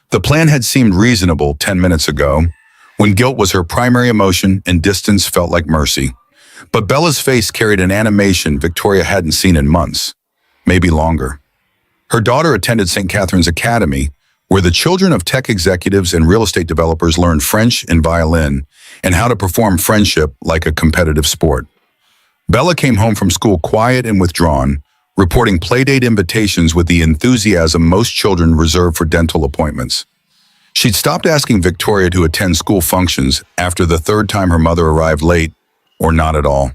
The plan had seemed reasonable 10 minutes ago, when guilt was her primary emotion and distance felt like mercy. But Bella's face carried an animation Victoria hadn't seen in months, maybe longer. Her daughter attended St. Catherine's Academy, where the children of tech executives and real estate developers learned French and violin and how to perform friendship like a competitive sport. Bella came home from school quiet and withdrawn, reporting playdate invitations with the enthusiasm most children reserve for dental appointments. She'd stopped asking Victoria to attend school functions after the third time her mother arrived late, or not at all.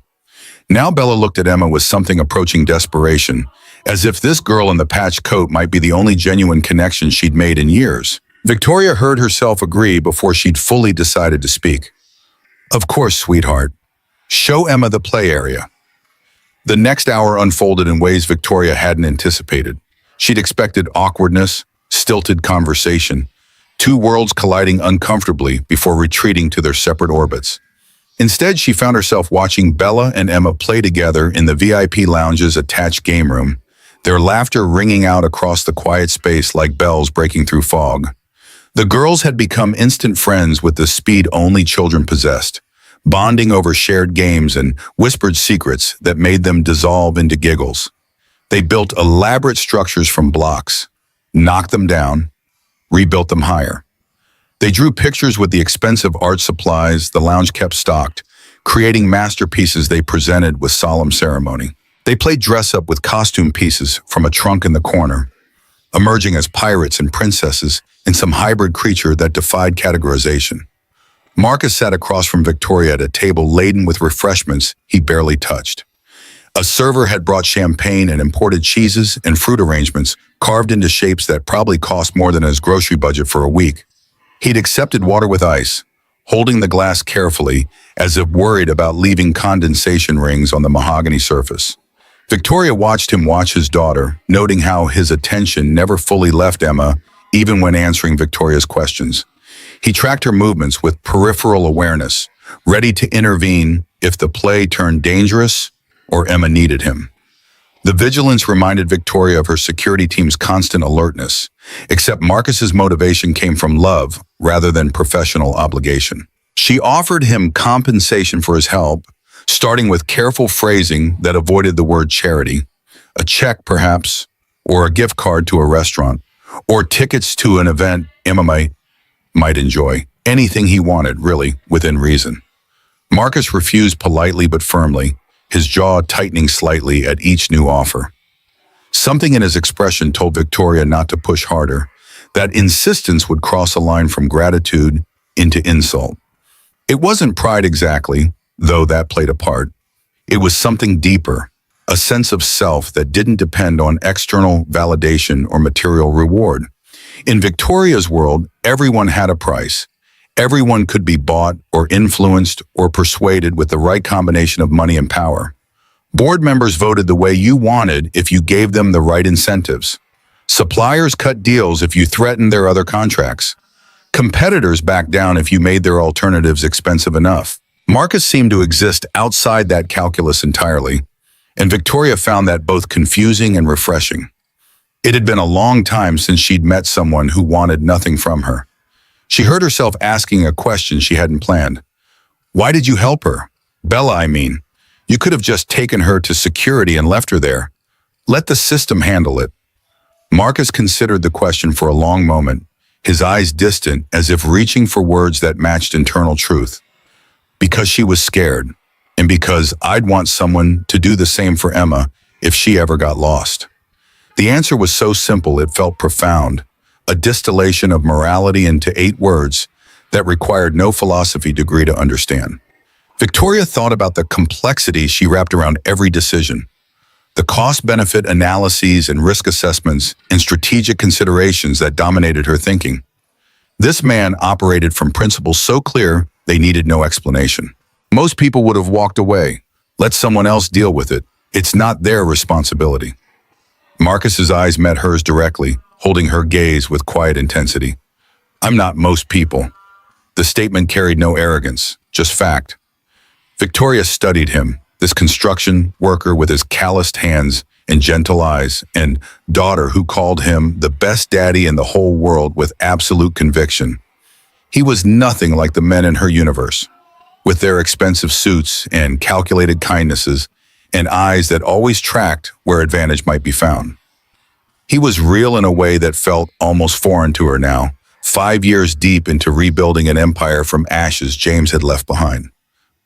Now Bella looked at Emma with something approaching desperation, as if this girl in the patched coat might be the only genuine connection she'd made in years. Victoria heard herself agree before she'd fully decided to speak. Of course, sweetheart. Show Emma the play area. The next hour unfolded in ways Victoria hadn't anticipated. She'd expected awkwardness, stilted conversation, two worlds colliding uncomfortably before retreating to their separate orbits. Instead, she found herself watching Bella and Emma play together in the VIP lounge's attached game room, their laughter ringing out across the quiet space like bells breaking through fog. The girls had become instant friends with the speed only children possessed, bonding over shared games and whispered secrets that made them dissolve into giggles. They built elaborate structures from blocks, knocked them down, rebuilt them higher. They drew pictures with the expensive art supplies the lounge kept stocked, creating masterpieces they presented with solemn ceremony. They played dress-up with costume pieces from a trunk in the corner, emerging as pirates and princesses in some hybrid creature that defied categorization. Marcus sat across from Victoria at a table laden with refreshments he barely touched. A server had brought champagne and imported cheeses and fruit arrangements carved into shapes that probably cost more than his grocery budget for a week. He'd accepted water with ice, holding the glass carefully as if worried about leaving condensation rings on the mahogany surface. Victoria watched him watch his daughter, noting how his attention never fully left Emma, even when answering Victoria's questions. He tracked her movements with peripheral awareness, ready to intervene if the play turned dangerous or Emma needed him. The vigilance reminded Victoria of her security team's constant alertness, except Marcus's motivation came from love rather than professional obligation. She offered him compensation for his help, starting with careful phrasing that avoided the word charity, a check perhaps, or a gift card to a restaurant, or tickets to an event Emma might enjoy. Anything he wanted, really, within reason. Marcus refused politely but firmly, his jaw tightening slightly at each new offer. Something in his expression told Victoria not to push harder, that insistence would cross a line from gratitude into insult. It wasn't pride exactly, though that played a part. It was something deeper, a sense of self that didn't depend on external validation or material reward. In Victoria's world, everyone had a price. Everyone could be bought or influenced or persuaded with the right combination of money and power. Board members voted the way you wanted if you gave them the right incentives. Suppliers cut deals if you threatened their other contracts. Competitors backed down if you made their alternatives expensive enough. Marcus seemed to exist outside that calculus entirely, and Victoria found that both confusing and refreshing. It had been a long time since she'd met someone who wanted nothing from her. She heard herself asking a question she hadn't planned. Why did you help her? Bella, I mean. You could have just taken her to security and left her there. Let the system handle it. Marcus considered the question for a long moment, his eyes distant as if reaching for words that matched internal truth. Because she was scared, and because I'd want someone to do the same for Emma if she ever got lost. The answer was so simple it felt profound, a distillation of morality into 8 words that required no philosophy degree to understand. Victoria thought about the complexity she wrapped around every decision, the cost-benefit analyses and risk assessments and strategic considerations that dominated her thinking. This man operated from principles so clear they needed no explanation. Most people would have walked away, let someone else deal with it. It's not their responsibility. Marcus's eyes met hers directly, holding her gaze with quiet intensity. I'm not most people. The statement carried no arrogance, just fact. Victoria studied him, this construction worker with his calloused hands and gentle eyes, and daughter who called him the best daddy in the whole world with absolute conviction. He was nothing like the men in her universe, with their expensive suits and calculated kindnesses and eyes that always tracked where advantage might be found. He was real in a way that felt almost foreign to her now, 5 years deep into rebuilding an empire from ashes James had left behind.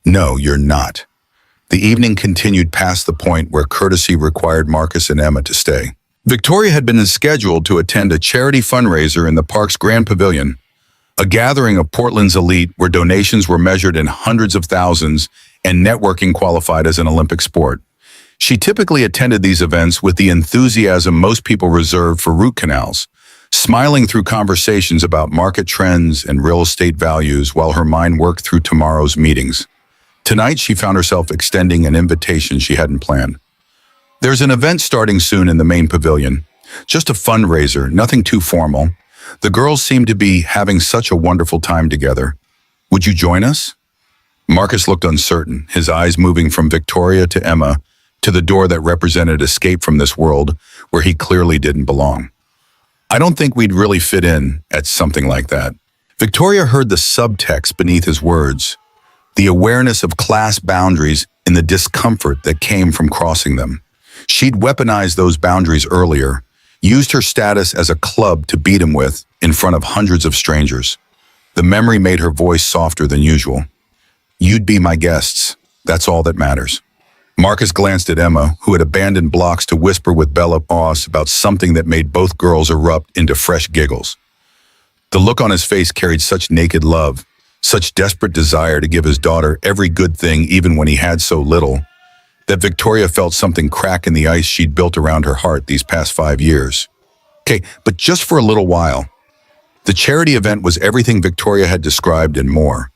No, you're not. The evening continued past the point where courtesy required Marcus and Emma to stay. Victoria had been scheduled to attend a charity fundraiser in the park's Grand Pavilion, a gathering of Portland's elite where donations were measured in hundreds of thousands and networking qualified as an Olympic sport. She typically attended these events with the enthusiasm most people reserve for root canals, smiling through conversations about market trends and real estate values while her mind worked through tomorrow's meetings. Tonight, she found herself extending an invitation she hadn't planned. There's an event starting soon in the main pavilion. Just a fundraiser, nothing too formal. The girls seem to be having such a wonderful time together. Would you join us? Marcus looked uncertain, his eyes moving from Victoria to Emma, to the door that represented escape from this world where he clearly didn't belong. I don't think we'd really fit in at something like that. Victoria heard the subtext beneath his words, the awareness of class boundaries and the discomfort that came from crossing them. She'd weaponized those boundaries earlier, used her status as a club to beat him with in front of hundreds of strangers. The memory made her voice softer than usual. You'd be my guests. That's all that matters. Marcus glanced at Emma, who had abandoned blocks to whisper with Bella Boss about something that made both girls erupt into fresh giggles. The look on his face carried such naked love, such desperate desire to give his daughter every good thing even when he had so little, that Victoria felt something crack in the ice she'd built around her heart these past 5 years. Okay, but just for a little while. The charity event was everything Victoria had described and more.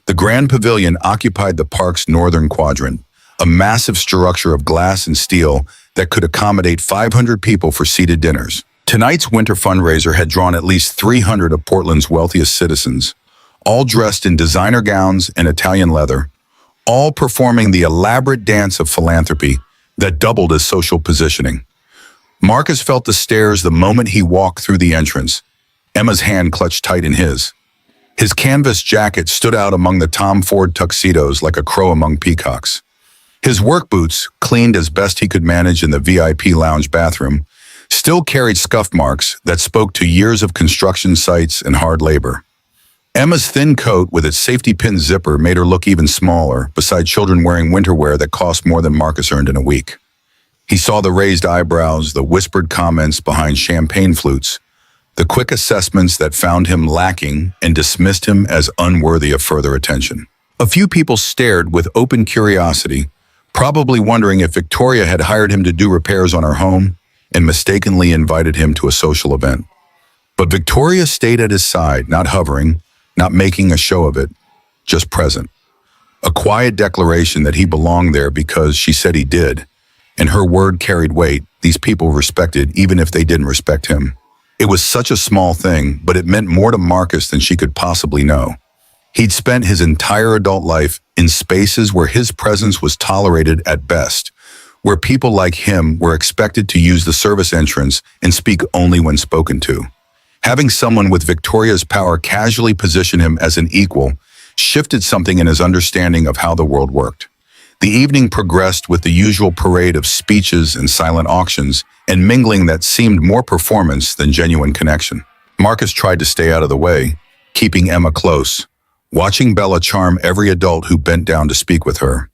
The Grand Pavilion occupied the park's northern quadrant, a massive structure of glass and steel that could accommodate 500 people for seated dinners. Tonight's winter fundraiser had drawn at least 300 of Portland's wealthiest citizens, all dressed in designer gowns and Italian leather, all performing the elaborate dance of philanthropy that doubled as social positioning. Marcus felt the stares the moment he walked through the entrance, Emma's hand clutched tight in his. His canvas jacket stood out among the Tom Ford tuxedos like a crow among peacocks. His work boots, cleaned as best he could manage in the VIP lounge bathroom, still carried scuff marks that spoke to years of construction sites and hard labor. Emma's thin coat with its safety pin zipper made her look even smaller, beside children wearing winter wear that cost more than Marcus earned in a week. He saw the raised eyebrows, the whispered comments behind champagne flutes, the quick assessments that found him lacking and dismissed him as unworthy of further attention. A few people stared with open curiosity, probably wondering if Victoria had hired him to do repairs on her home and mistakenly invited him to a social event. But Victoria stayed at his side, not hovering, not making a show of it, just present. A quiet declaration that he belonged there because she said he did, and her word carried weight these people respected even if they didn't respect him. It was such a small thing, but it meant more to Marcus than she could possibly know. He'd spent his entire adult life in spaces where his presence was tolerated at best, where people like him were expected to use the service entrance and speak only when spoken to. Having someone with Victoria's power casually position him as an equal shifted something in his understanding of how the world worked. The evening progressed with the usual parade of speeches and silent auctions and mingling that seemed more performance than genuine connection. Marcus tried to stay out of the way, keeping Emma close, watching Bella charm every adult who bent down to speak with her.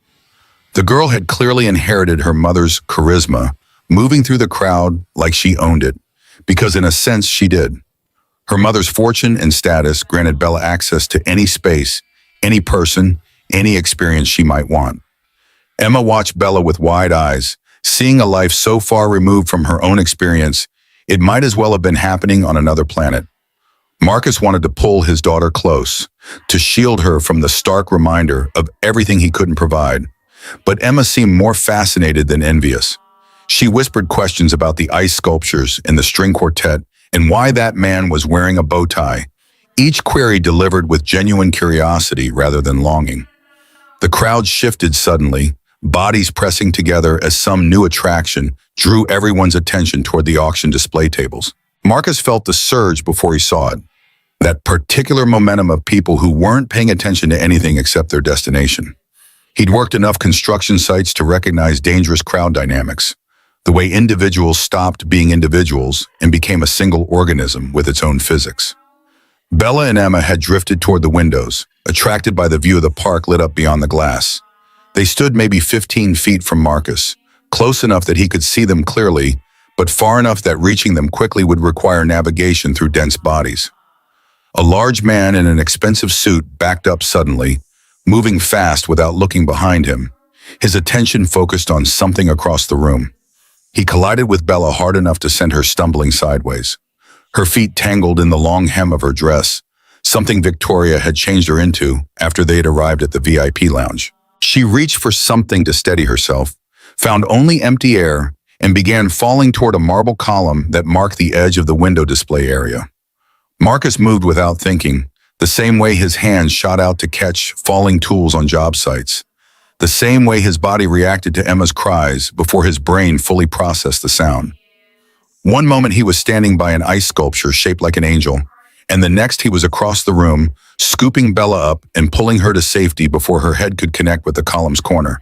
The girl had clearly inherited her mother's charisma, moving through the crowd like she owned it, because in a sense she did. Her mother's fortune and status granted Bella access to any space, any person, any experience she might want. Emma watched Bella with wide eyes, seeing a life so far removed from her own experience, it might as well have been happening on another planet. Marcus wanted to pull his daughter close, to shield her from the stark reminder of everything he couldn't provide. But Emma seemed more fascinated than envious. She whispered questions about the ice sculptures and the string quartet and why that man was wearing a bow tie, each query delivered with genuine curiosity rather than longing. The crowd shifted suddenly, bodies pressing together as some new attraction drew everyone's attention toward the auction display tables. Marcus felt the surge before he saw it, that particular momentum of people who weren't paying attention to anything except their destination. He'd worked enough construction sites to recognize dangerous crowd dynamics, the way individuals stopped being individuals and became a single organism with its own physics. Bella and Emma had drifted toward the windows, attracted by the view of the park lit up beyond the glass. They stood maybe 15 feet from Marcus, close enough that he could see them clearly, but far enough that reaching them quickly would require navigation through dense bodies. A large man in an expensive suit backed up suddenly, moving fast without looking behind him, his attention focused on something across the room. He collided with Bella hard enough to send her stumbling sideways. Her feet tangled in the long hem of her dress, something Victoria had changed her into after they had arrived at the VIP lounge. She reached for something to steady herself, found only empty air, and began falling toward a marble column that marked the edge of the window display area. Marcus moved without thinking, the same way his hands shot out to catch falling tools on job sites. the same way his body reacted to Emma's cries before his brain fully processed the sound. One moment he was standing by an ice sculpture shaped like an angel, and the next he was across the room, scooping Bella up and pulling her to safety before her head could connect with the column's corner.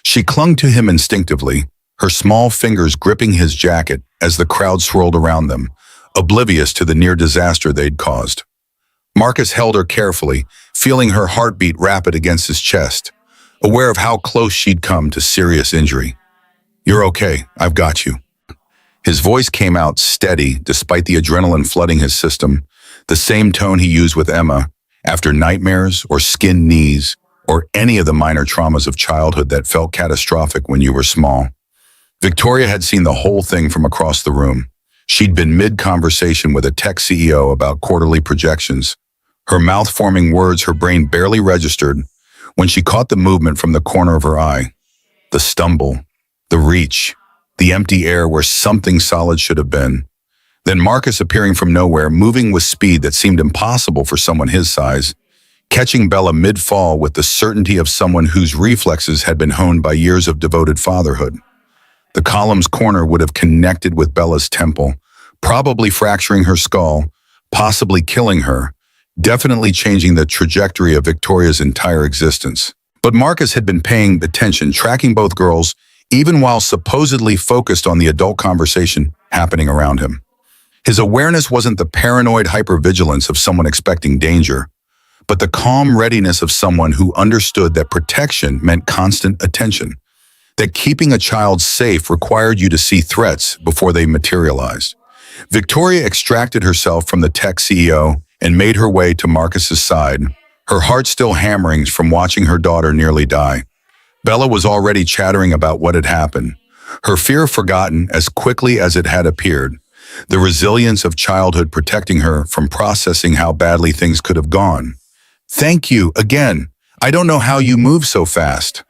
She clung to him instinctively, her small fingers gripping his jacket as the crowd swirled around them, oblivious to the near disaster they'd caused. Marcus held her carefully, feeling her heartbeat rapid against his chest, aware of how close she'd come to serious injury. "You're okay, I've got you." His voice came out steady despite the adrenaline flooding his system, the same tone he used with Emma after nightmares or skinned knees or any of the minor traumas of childhood that felt catastrophic when you were small. Victoria had seen the whole thing from across the room. She'd been mid-conversation with a tech CEO about quarterly projections, her mouth forming words her brain barely registered when she caught the movement from the corner of her eye. The stumble, the reach, the empty air where something solid should have been. Then Marcus appearing from nowhere, moving with speed that seemed impossible for someone his size, catching Bella mid-fall with the certainty of someone whose reflexes had been honed by years of devoted fatherhood. The column's corner would have connected with Bella's temple, probably fracturing her skull, possibly killing her, definitely changing the trajectory of Victoria's entire existence. But Marcus had been paying attention, tracking both girls, even while supposedly focused on the adult conversation happening around him. His awareness wasn't the paranoid hypervigilance of someone expecting danger, but the calm readiness of someone who understood that protection meant constant attention, that keeping a child safe required you to see threats before they materialized. Victoria extracted herself from the tech CEO and made her way to Marcus's side, her heart still hammering from watching her daughter nearly die. Bella was already chattering about what had happened, her fear forgotten as quickly as it had appeared, the resilience of childhood protecting her from processing how badly things could have gone. "Thank you, again. I don't know how you move so fast."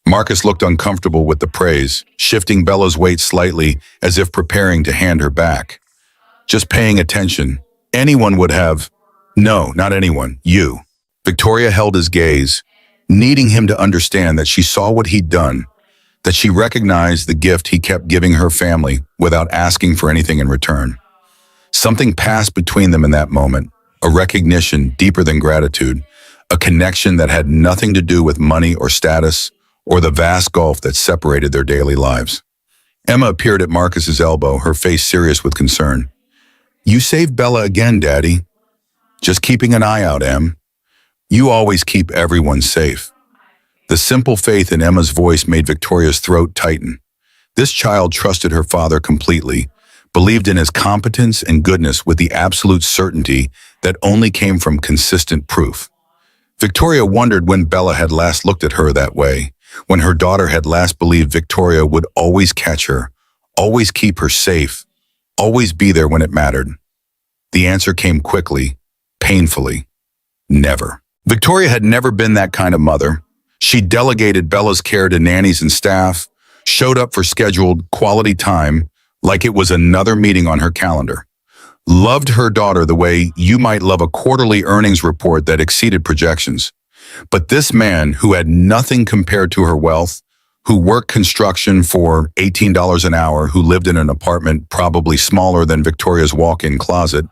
Marcus looked uncomfortable with the praise, shifting Bella's weight slightly as if preparing to hand her back. "Just paying attention. Anyone would have." "No, not anyone. You." Victoria held his gaze, needing him to understand that she saw what he'd done, that she recognized the gift he kept giving her family without asking for anything in return. Something passed between them in that moment, a recognition deeper than gratitude, a connection that had nothing to do with money or status, or the vast gulf that separated their daily lives. Emma appeared at Marcus's elbow, her face serious with concern. "You saved Bella again, Daddy." "Just keeping an eye out, Em. You always keep everyone safe." The simple faith in Emma's voice made Victoria's throat tighten. This child trusted her father completely, believed in his competence and goodness with the absolute certainty that only came from consistent proof. Victoria wondered when Bella had last looked at her that way, when her daughter had last believed Victoria would always catch her, always keep her safe, always be there when it mattered. The answer came quickly, painfully. Never. Victoria had never been that kind of mother. She delegated Bella's care to nannies and staff, showed up for scheduled quality time like it was another meeting on her calendar. Loved her daughter the way you might love a quarterly earnings report that exceeded projections. But this man, who had nothing compared to her wealth, who worked construction for $18 an hour, who lived in an apartment probably smaller than Victoria's walk-in closet,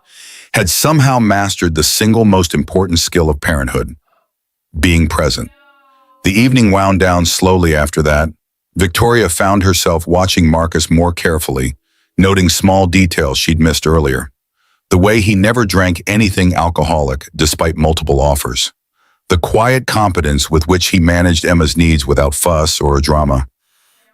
had somehow mastered the single most important skill of parenthood: being present. The evening wound down slowly after that. Victoria found herself watching Marcus more carefully, noting small details she'd missed earlier. The way he never drank anything alcoholic despite multiple offers. The quiet competence with which he managed Emma's needs without fuss or drama.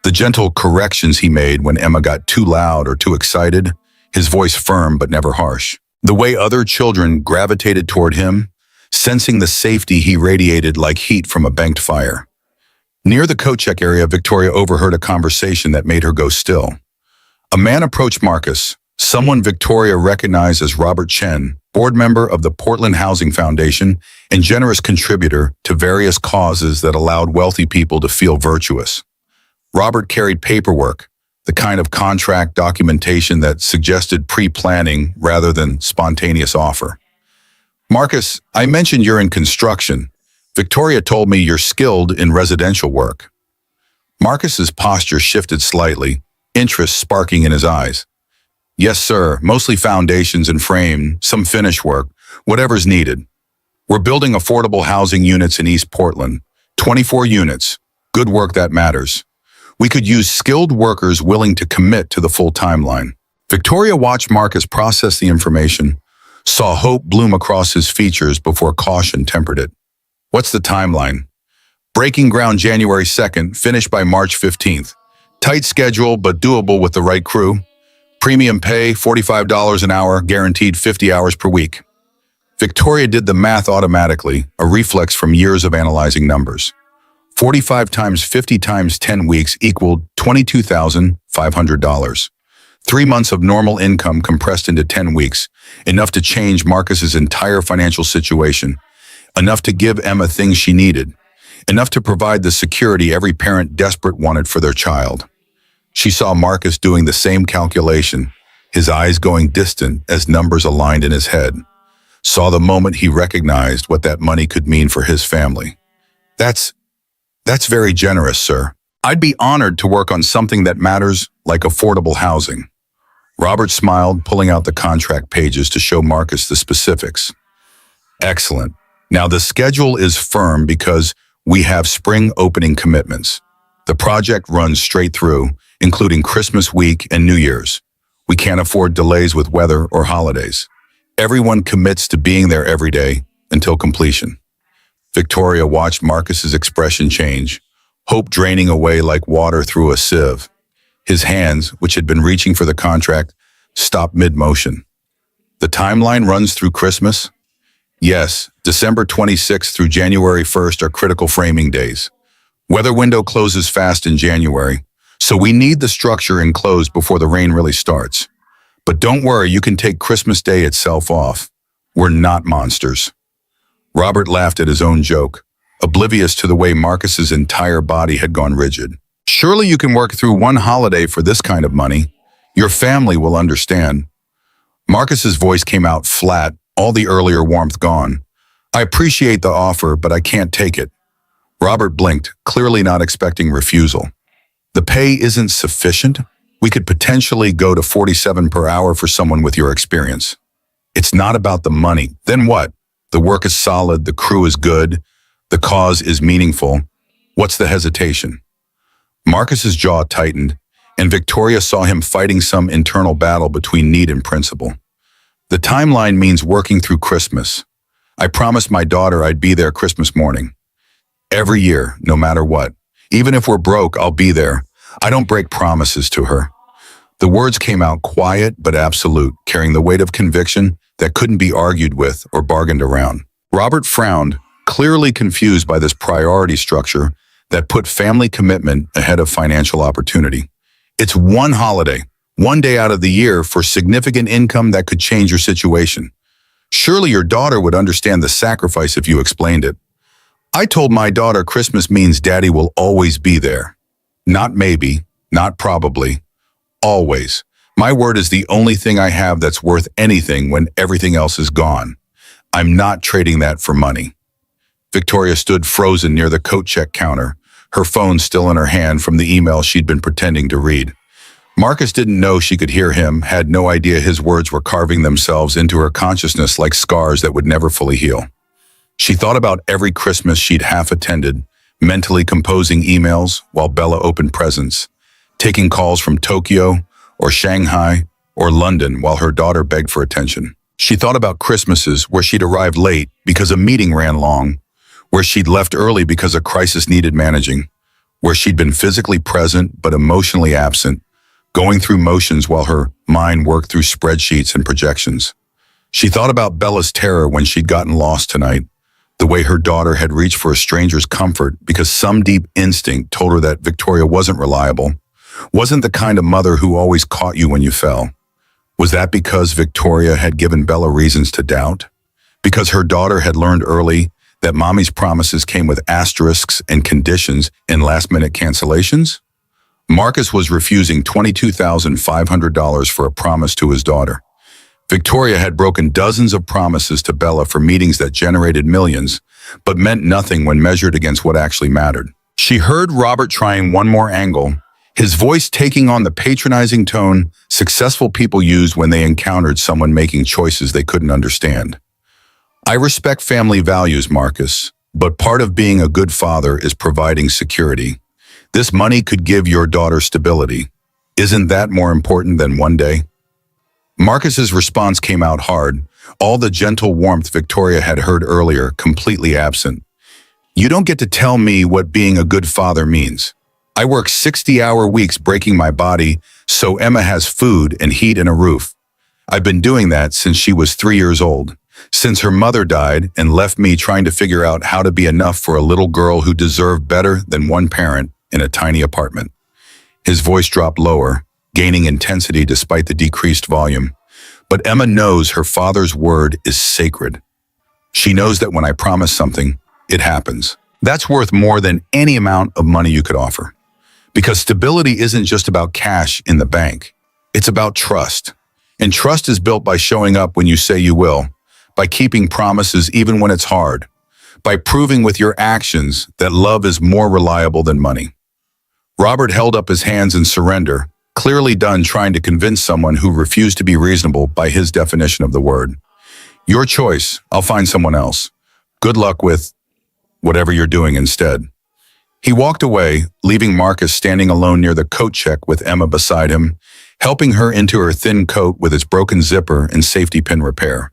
The gentle corrections he made when Emma got too loud or too excited, his voice firm but never harsh. The way other children gravitated toward him, sensing the safety he radiated like heat from a banked fire. Near the coat check area, Victoria overheard a conversation that made her go still. A man approached Marcus, someone Victoria recognized as Robert Chen, board member of the Portland Housing Foundation and generous contributor to various causes that allowed wealthy people to feel virtuous. Robert carried paperwork, the kind of contract documentation that suggested pre-planning rather than spontaneous offer. "Marcus, I mentioned you're in construction," Victoria told me you're skilled in residential work. Marcus's posture shifted slightly, interest sparking in his eyes. Yes, sir, mostly foundations and frame, some finish work, whatever's needed. We're building affordable housing units in East Portland, 24 units, good work that matters. We could use skilled workers willing to commit to the full timeline. Victoria watched Marcus process the information, saw hope bloom across his features before caution tempered it. What's the timeline? Breaking ground January 2nd, finished by March 15th. Tight schedule, but doable with the right crew. Premium pay, $45 an hour, guaranteed 50 hours per week. Victoria did the math automatically, a reflex from years of analyzing numbers. 45 times 50 times 10 weeks equaled $22,500. 3 months of normal income compressed into 10 weeks, enough to change Marcus's entire financial situation, enough to give Emma things she needed, enough to provide the security every parent desperate wanted for their child. She saw Marcus doing the same calculation, his eyes going distant as numbers aligned in his head. Saw the moment he recognized what that money could mean for his family. That's very generous, sir. I'd be honored to work on something that matters, like affordable housing. Robert smiled, pulling out the contract pages to show Marcus the specifics. Excellent. Now the schedule is firm because we have spring opening commitments. The project runs straight through, including Christmas week and New Year's. We can't afford delays with weather or holidays. Everyone commits to being there every day until completion. Victoria watched Marcus's expression change, hope draining away like water through a sieve. His hands, which had been reaching for the contract, stopped mid-motion. The timeline runs through Christmas? Yes, December 26th through January 1st are critical framing days. Weather window closes fast in January, so we need the structure enclosed before the rain really starts. But don't worry, you can take Christmas Day itself off. We're not monsters. Robert laughed at his own joke, oblivious to the way Marcus's entire body had gone rigid. Surely you can work through one holiday for this kind of money. Your family will understand. Marcus's voice came out flat, all the earlier warmth gone. I appreciate the offer, but I can't take it. Robert blinked, clearly not expecting refusal. The pay isn't sufficient. We could potentially go to 47 per hour for someone with your experience. It's not about the money. Then what? The work is solid, the crew is good, the cause is meaningful. What's the hesitation? Marcus's jaw tightened, and Victoria saw him fighting some internal battle between need and principle. The timeline means working through Christmas. I promised my daughter I'd be there Christmas morning. Every year, no matter what. Even if we're broke, I'll be there. I don't break promises to her. The words came out quiet but absolute, carrying the weight of conviction that couldn't be argued with or bargained around. Robert frowned, clearly confused by this priority structure that put family commitment ahead of financial opportunity. It's one holiday, one day out of the year for significant income that could change your situation. Surely your daughter would understand the sacrifice if you explained it. I told my daughter Christmas means Daddy will always be there. Not maybe, not probably, always. My word is the only thing I have that's worth anything when everything else is gone. I'm not trading that for money. Victoria stood frozen near the coat check counter, her phone still in her hand from the email she'd been pretending to read. Marcus didn't know she could hear him, had no idea his words were carving themselves into her consciousness like scars that would never fully heal. She thought about every Christmas she'd half attended, mentally composing emails while Bella opened presents, taking calls from Tokyo or Shanghai or London while her daughter begged for attention. She thought about Christmases where she'd arrived late because a meeting ran long, where she'd left early because a crisis needed managing, where she'd been physically present but emotionally absent, going through motions while her mind worked through spreadsheets and projections. She thought about Bella's terror when she'd gotten lost tonight, the way her daughter had reached for a stranger's comfort because some deep instinct told her that Victoria wasn't reliable, wasn't the kind of mother who always caught you when you fell. Was that because Victoria had given Bella reasons to doubt? Because her daughter had learned early that mommy's promises came with asterisks and conditions and last-minute cancellations? Marcus was refusing $22,500 for a promise to his daughter. Victoria had broken dozens of promises to Bella for meetings that generated millions, but meant nothing when measured against what actually mattered. She heard Robert trying one more angle, his voice taking on the patronizing tone successful people used when they encountered someone making choices they couldn't understand. I respect family values, Marcus, but part of being a good father is providing security. This money could give your daughter stability. Isn't that more important than one day? Marcus's response came out hard, all the gentle warmth Victoria had heard earlier completely absent. You don't get to tell me what being a good father means. I work 60-hour weeks breaking my body so Emma has food and heat and a roof. I've been doing that since she was 3 years old, since her mother died and left me trying to figure out how to be enough for a little girl who deserved better than one parent in a tiny apartment. His voice dropped lower, gaining intensity despite the decreased volume. But Emma knows her father's word is sacred. She knows that when I promise something, it happens. That's worth more than any amount of money you could offer. Because stability isn't just about cash in the bank. It's about trust. And trust is built by showing up when you say you will, by keeping promises even when it's hard, by proving with your actions that love is more reliable than money. Robert held up his hands in surrender, clearly done trying to convince someone who refused to be reasonable by his definition of the word. Your choice, I'll find someone else. Good luck with whatever you're doing instead. He walked away, leaving Marcus standing alone near the coat check with Emma beside him, helping her into her thin coat with its broken zipper and safety pin repair.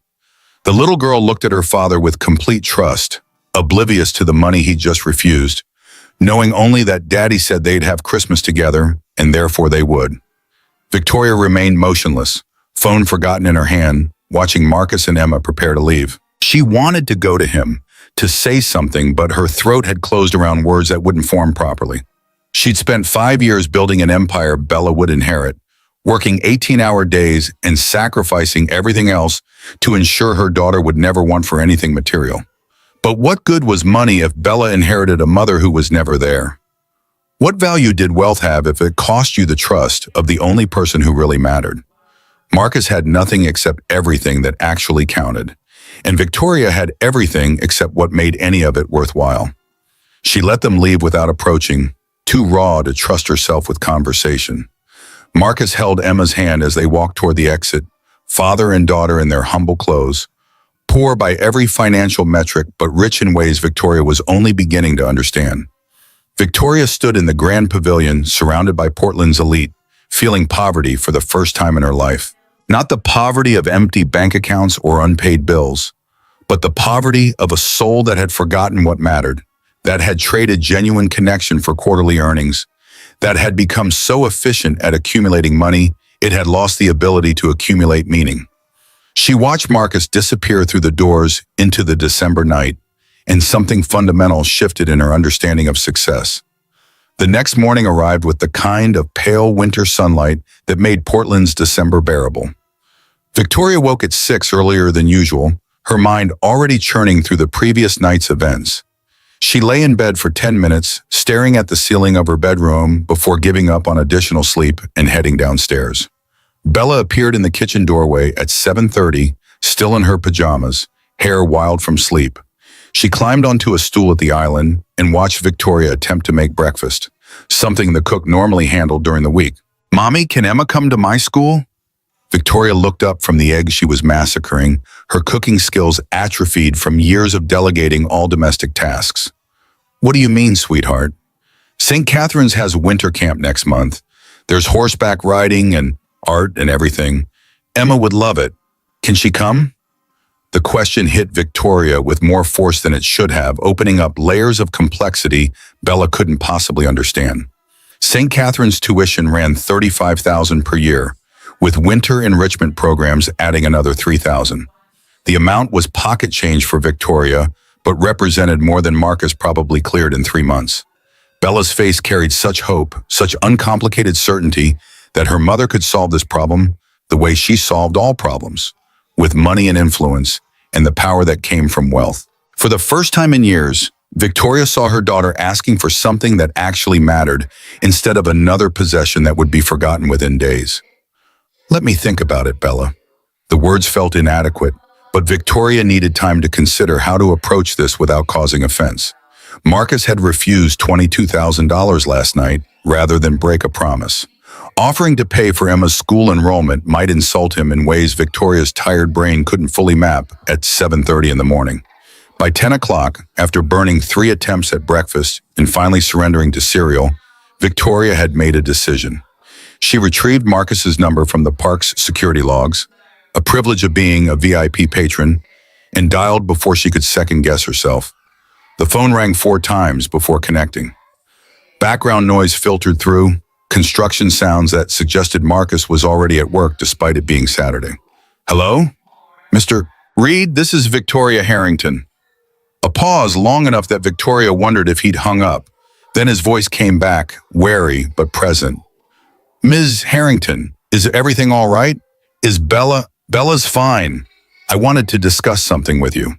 The little girl looked at her father with complete trust, oblivious to the money he just refused, knowing only that Daddy said they'd have Christmas together, and therefore they would. Victoria remained motionless, phone forgotten in her hand, watching Marcus and Emma prepare to leave. She wanted to go to him, to say something, but her throat had closed around words that wouldn't form properly. She'd spent 5 years building an empire Bella would inherit, working 18-hour days and sacrificing everything else to ensure her daughter would never want for anything material. But what good was money if Bella inherited a mother who was never there? What value did wealth have if it cost you the trust of the only person who really mattered? Marcus had nothing except everything that actually counted, and Victoria had everything except what made any of it worthwhile. She let them leave without approaching, too raw to trust herself with conversation. Marcus held Emma's hand as they walked toward the exit, father and daughter in their humble clothes, poor by every financial metric but rich in ways Victoria was only beginning to understand. Victoria stood in the grand pavilion surrounded by Portland's elite, feeling poverty for the first time in her life. Not the poverty of empty bank accounts or unpaid bills, but the poverty of a soul that had forgotten what mattered, that had traded genuine connection for quarterly earnings, that had become so efficient at accumulating money, it had lost the ability to accumulate meaning. She watched Marcus disappear through the doors into the December night, and something fundamental shifted in her understanding of success. The next morning arrived with the kind of pale winter sunlight that made Portland's December bearable. Victoria woke at 6 earlier than usual, her mind already churning through the previous night's events. She lay in bed for 10 minutes, staring at the ceiling of her bedroom before giving up on additional sleep and heading downstairs. Bella appeared in the kitchen doorway at 7:30, still in her pajamas, hair wild from sleep. She climbed onto a stool at the island and watched Victoria attempt to make breakfast, something the cook normally handled during the week. "Mommy, can Emma come to my school?" Victoria looked up from the eggs she was massacring, her cooking skills atrophied from years of delegating all domestic tasks. "What do you mean, sweetheart?" "St. Catherine's has winter camp next month. There's horseback riding and art and everything. Emma would love it. Can she come?" The question hit Victoria with more force than it should have, opening up layers of complexity Bella couldn't possibly understand. St. Catherine's tuition ran $35,000 per year, with winter enrichment programs adding another $3,000. The amount was pocket change for Victoria, but represented more than Marcus probably cleared in 3 months. Bella's face carried such hope, such uncomplicated certainty that her mother could solve this problem the way she solved all problems, with money and influence, and the power that came from wealth. For the first time in years, Victoria saw her daughter asking for something that actually mattered instead of another possession that would be forgotten within days. "Let me think about it, Bella." The words felt inadequate, But Victoria needed time to consider how to approach this without causing offense. Marcus had refused $22,000 last night rather than break a promise. Offering to pay for Emma's school enrollment might insult him in ways Victoria's tired brain couldn't fully map at 7:30 in the morning. By 10 o'clock, after burning 3 attempts at breakfast and finally surrendering to cereal, Victoria had made a decision. She retrieved Marcus's number from the park's security logs, a privilege of being a VIP patron, and dialed before she could second-guess herself. The phone rang 4 times before connecting. Background noise filtered through, construction sounds that suggested Marcus was already at work despite it being Saturday. "Hello? Mr. Reed, this is Victoria Harrington." A pause long enough that Victoria wondered if he'd hung up. Then his voice came back, wary but present. "Ms. Harrington, is everything all right? Is Bella's fine. I wanted to discuss something with you."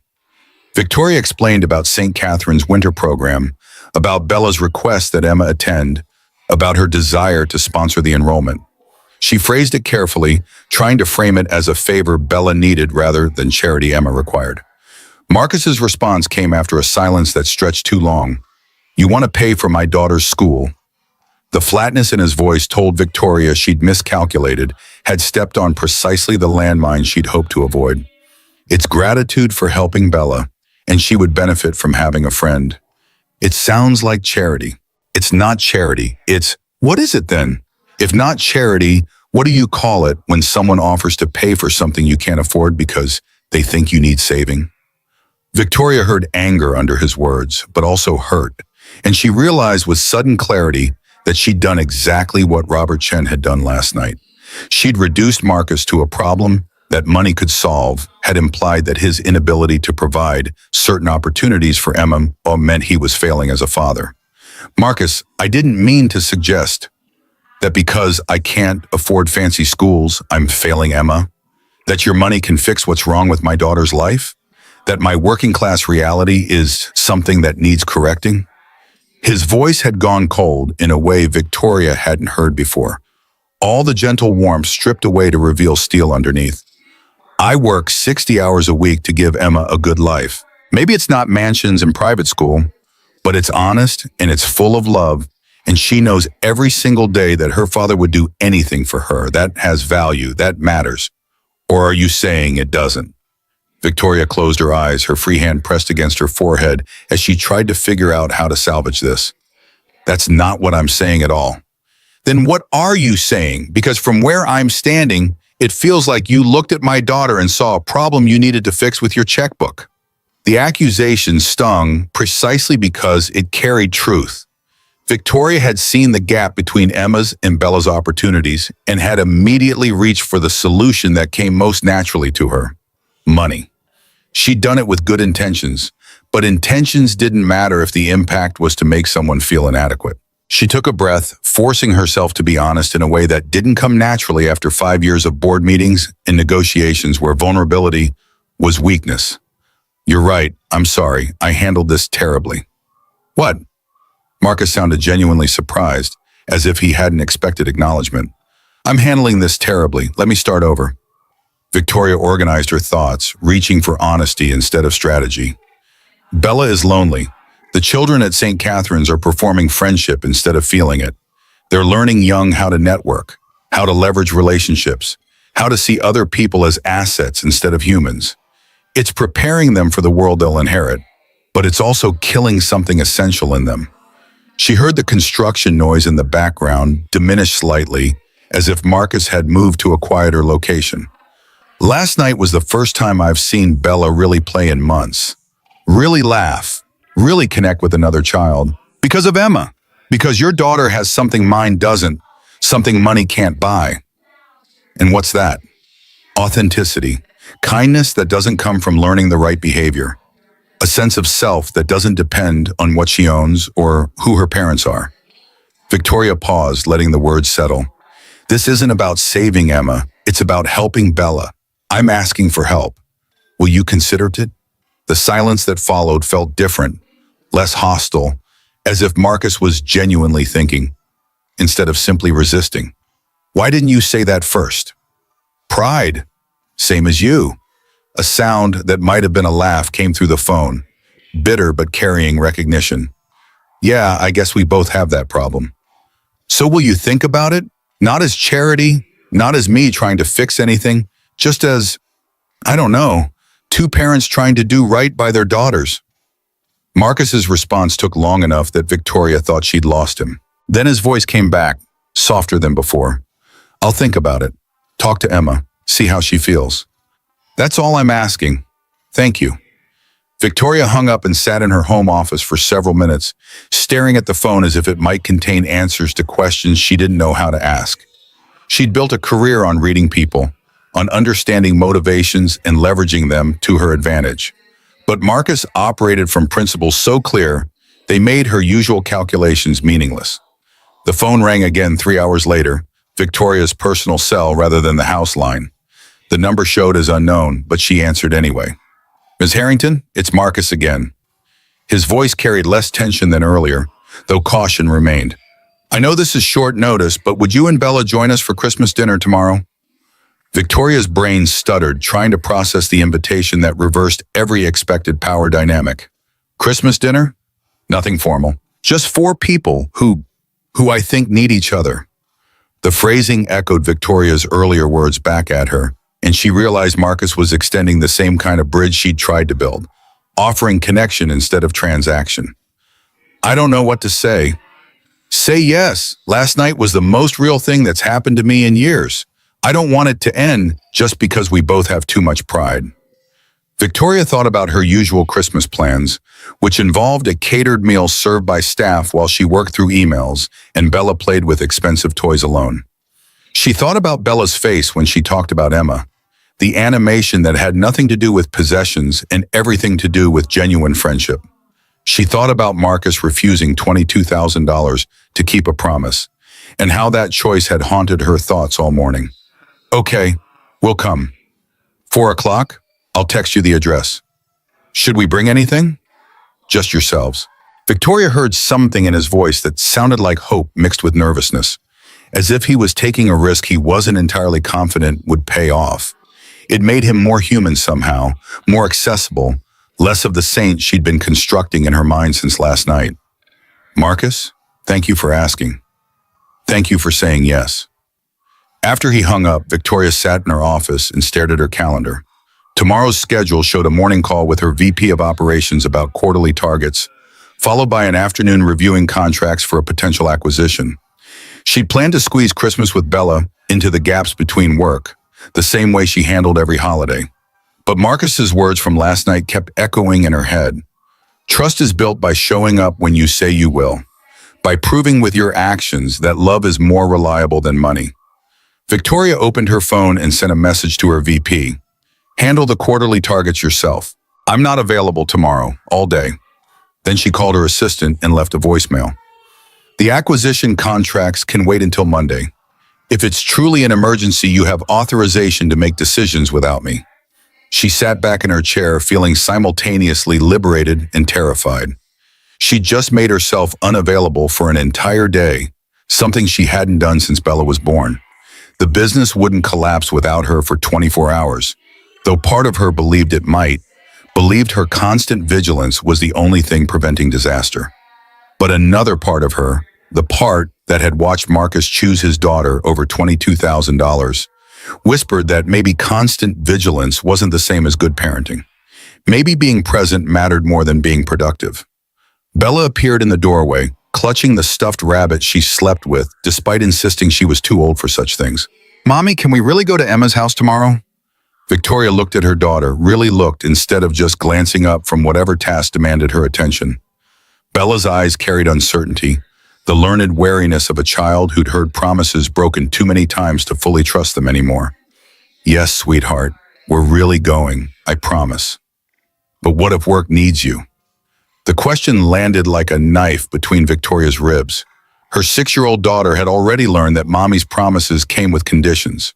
Victoria explained about St. Catherine's winter program, about Bella's request that Emma attend, about her desire to sponsor the enrollment. She phrased it carefully, trying to frame it as a favor Bella needed rather than charity Emma required. Marcus's response came after a silence that stretched too long. "You want to pay for my daughter's school?" The flatness in his voice told Victoria she'd miscalculated, had stepped on precisely the landmine she'd hoped to avoid. It's gratitude for helping Bella, and she would benefit from having a friend. It sounds like charity. It's not charity. What is it then? If not charity, what do you call it when someone offers to pay for something you can't afford because they think you need saving? Victoria heard anger under his words, but also hurt, and she realized with sudden clarity that she'd done exactly what Robert Chen had done last night. She'd reduced Marcus to a problem that money could solve, had implied that his inability to provide certain opportunities for Emma meant he was failing as a father. "Marcus, I didn't mean to suggest that because I can't afford fancy schools, I'm failing Emma, that your money can fix what's wrong with my daughter's life, that my working class reality is something that needs correcting." His voice had gone cold in a way Victoria hadn't heard before. All the gentle warmth stripped away to reveal steel underneath. "I work 60 hours a week to give Emma a good life. Maybe it's not mansions and private school, but it's honest and it's full of love, and she knows every single day that her father would do anything for her. That has value, that matters. Or are you saying it doesn't?" Victoria closed her eyes, her free hand pressed against her forehead as she tried to figure out how to salvage this. "That's not what I'm saying at all." "Then what are you saying? Because from where I'm standing, it feels like you looked at my daughter and saw a problem you needed to fix with your checkbook." The accusation stung precisely because it carried truth. Victoria had seen the gap between Emma's and Bella's opportunities and had immediately reached for the solution that came most naturally to her: money. She'd done it with good intentions, but intentions didn't matter if the impact was to make someone feel inadequate. She took a breath, forcing herself to be honest in a way that didn't come naturally after 5 years of board meetings and negotiations where vulnerability was weakness. "You're right. I'm sorry. I handled this terribly." "What?" Marcus sounded genuinely surprised, as if he hadn't expected acknowledgement. "I'm handling this terribly. Let me start over." Victoria organized her thoughts, reaching for honesty instead of strategy. "Bella is lonely. The children at St. Catherine's are performing friendship instead of feeling it. They're learning young how to network, how to leverage relationships, how to see other people as assets instead of humans. It's preparing them for the world they'll inherit, but it's also killing something essential in them." She heard the construction noise in the background diminish slightly, as if Marcus had moved to a quieter location. "Last night was the first time I've seen Bella really play in months. Really laugh, really connect with another child. Because of Emma. Because your daughter has something mine doesn't, something money can't buy." "And what's that?" "Authenticity. Kindness that doesn't come from learning the right behavior. A sense of self that doesn't depend on what she owns or who her parents are." Victoria paused, letting the words settle. "This isn't about saving Emma. It's about helping Bella. I'm asking for help. Will you consider it?" The silence that followed felt different, less hostile, as if Marcus was genuinely thinking, instead of simply resisting. "Why didn't you say that first?" "Pride. Same as you." A sound that might have been a laugh came through the phone, bitter but carrying recognition. Yeah, I guess we both have that problem. So will you think about it? Not as charity, not as me trying to fix anything, just as, I don't know, two parents trying to do right by their daughters. Marcus's response took long enough that Victoria thought she'd lost him. Then his voice came back, softer than before. I'll think about it. Talk to Emma, see how she feels. That's all I'm asking. Thank you. Victoria hung up and sat in her home office for several minutes, staring at the phone as if it might contain answers to questions she didn't know how to ask. She'd built a career on reading people, on understanding motivations and leveraging them to her advantage. But Marcus operated from principles so clear, they made her usual calculations meaningless. The phone rang again 3 hours later, Victoria's personal cell rather than the house line. The number showed as unknown, but she answered anyway. Ms. Harrington, it's Marcus again. His voice carried less tension than earlier, though caution remained. I know this is short notice, but would you and Bella join us for Christmas dinner tomorrow? Victoria's brain stuttered, trying to process the invitation that reversed every expected power dynamic. Christmas dinner? Nothing formal. Just 4 people who I think need each other. The phrasing echoed Victoria's earlier words back at her, and she realized Marcus was extending the same kind of bridge she'd tried to build, offering connection instead of transaction. I don't know what to say. Say yes. Last night was the most real thing that's happened to me in years. I don't want it to end just because we both have too much pride. Victoria thought about her usual Christmas plans, which involved a catered meal served by staff while she worked through emails and Bella played with expensive toys alone. She thought about Bella's face when she talked about Emma, the animation that had nothing to do with possessions and everything to do with genuine friendship. She thought about Marcus refusing $22,000 to keep a promise, and how that choice had haunted her thoughts all morning. Okay, we'll come. 4 o'clock? I'll text you the address. Should we bring anything? Just yourselves. Victoria heard something in his voice that sounded like hope mixed with nervousness, as if he was taking a risk he wasn't entirely confident would pay off. It made him more human somehow, more accessible, less of the saint she'd been constructing in her mind since last night. Marcus, thank you for asking. Thank you for saying yes. After he hung up, Victoria sat in her office and stared at her calendar. Tomorrow's schedule showed a morning call with her VP of Operations about quarterly targets, followed by an afternoon reviewing contracts for a potential acquisition. She'd planned to squeeze Christmas with Bella into the gaps between work, the same way she handled every holiday. But Marcus's words from last night kept echoing in her head. Trust is built by showing up when you say you will, by proving with your actions that love is more reliable than money. Victoria opened her phone and sent a message to her VP. Handle the quarterly targets yourself. I'm not available tomorrow, all day. Then she called her assistant and left a voicemail. The acquisition contracts can wait until Monday. If it's truly an emergency, you have authorization to make decisions without me. She sat back in her chair, feeling simultaneously liberated and terrified. She'd just made herself unavailable for an entire day, something she hadn't done since Bella was born. The business wouldn't collapse without her for 24 hours. Though part of her believed it might, believed her constant vigilance was the only thing preventing disaster. But another part of her, the part that had watched Marcus choose his daughter over $22,000, whispered that maybe constant vigilance wasn't the same as good parenting. Maybe being present mattered more than being productive. Bella appeared in the doorway, clutching the stuffed rabbit she slept with, despite insisting she was too old for such things. Mommy, can we really go to Emma's house tomorrow? Victoria looked at her daughter, really looked, instead of just glancing up from whatever task demanded her attention. Bella's eyes carried uncertainty, the learned wariness of a child who'd heard promises broken too many times to fully trust them anymore. Yes, sweetheart, we're really going, I promise. But what if work needs you? The question landed like a knife between Victoria's ribs. Her 6-year-old daughter had already learned that mommy's promises came with conditions,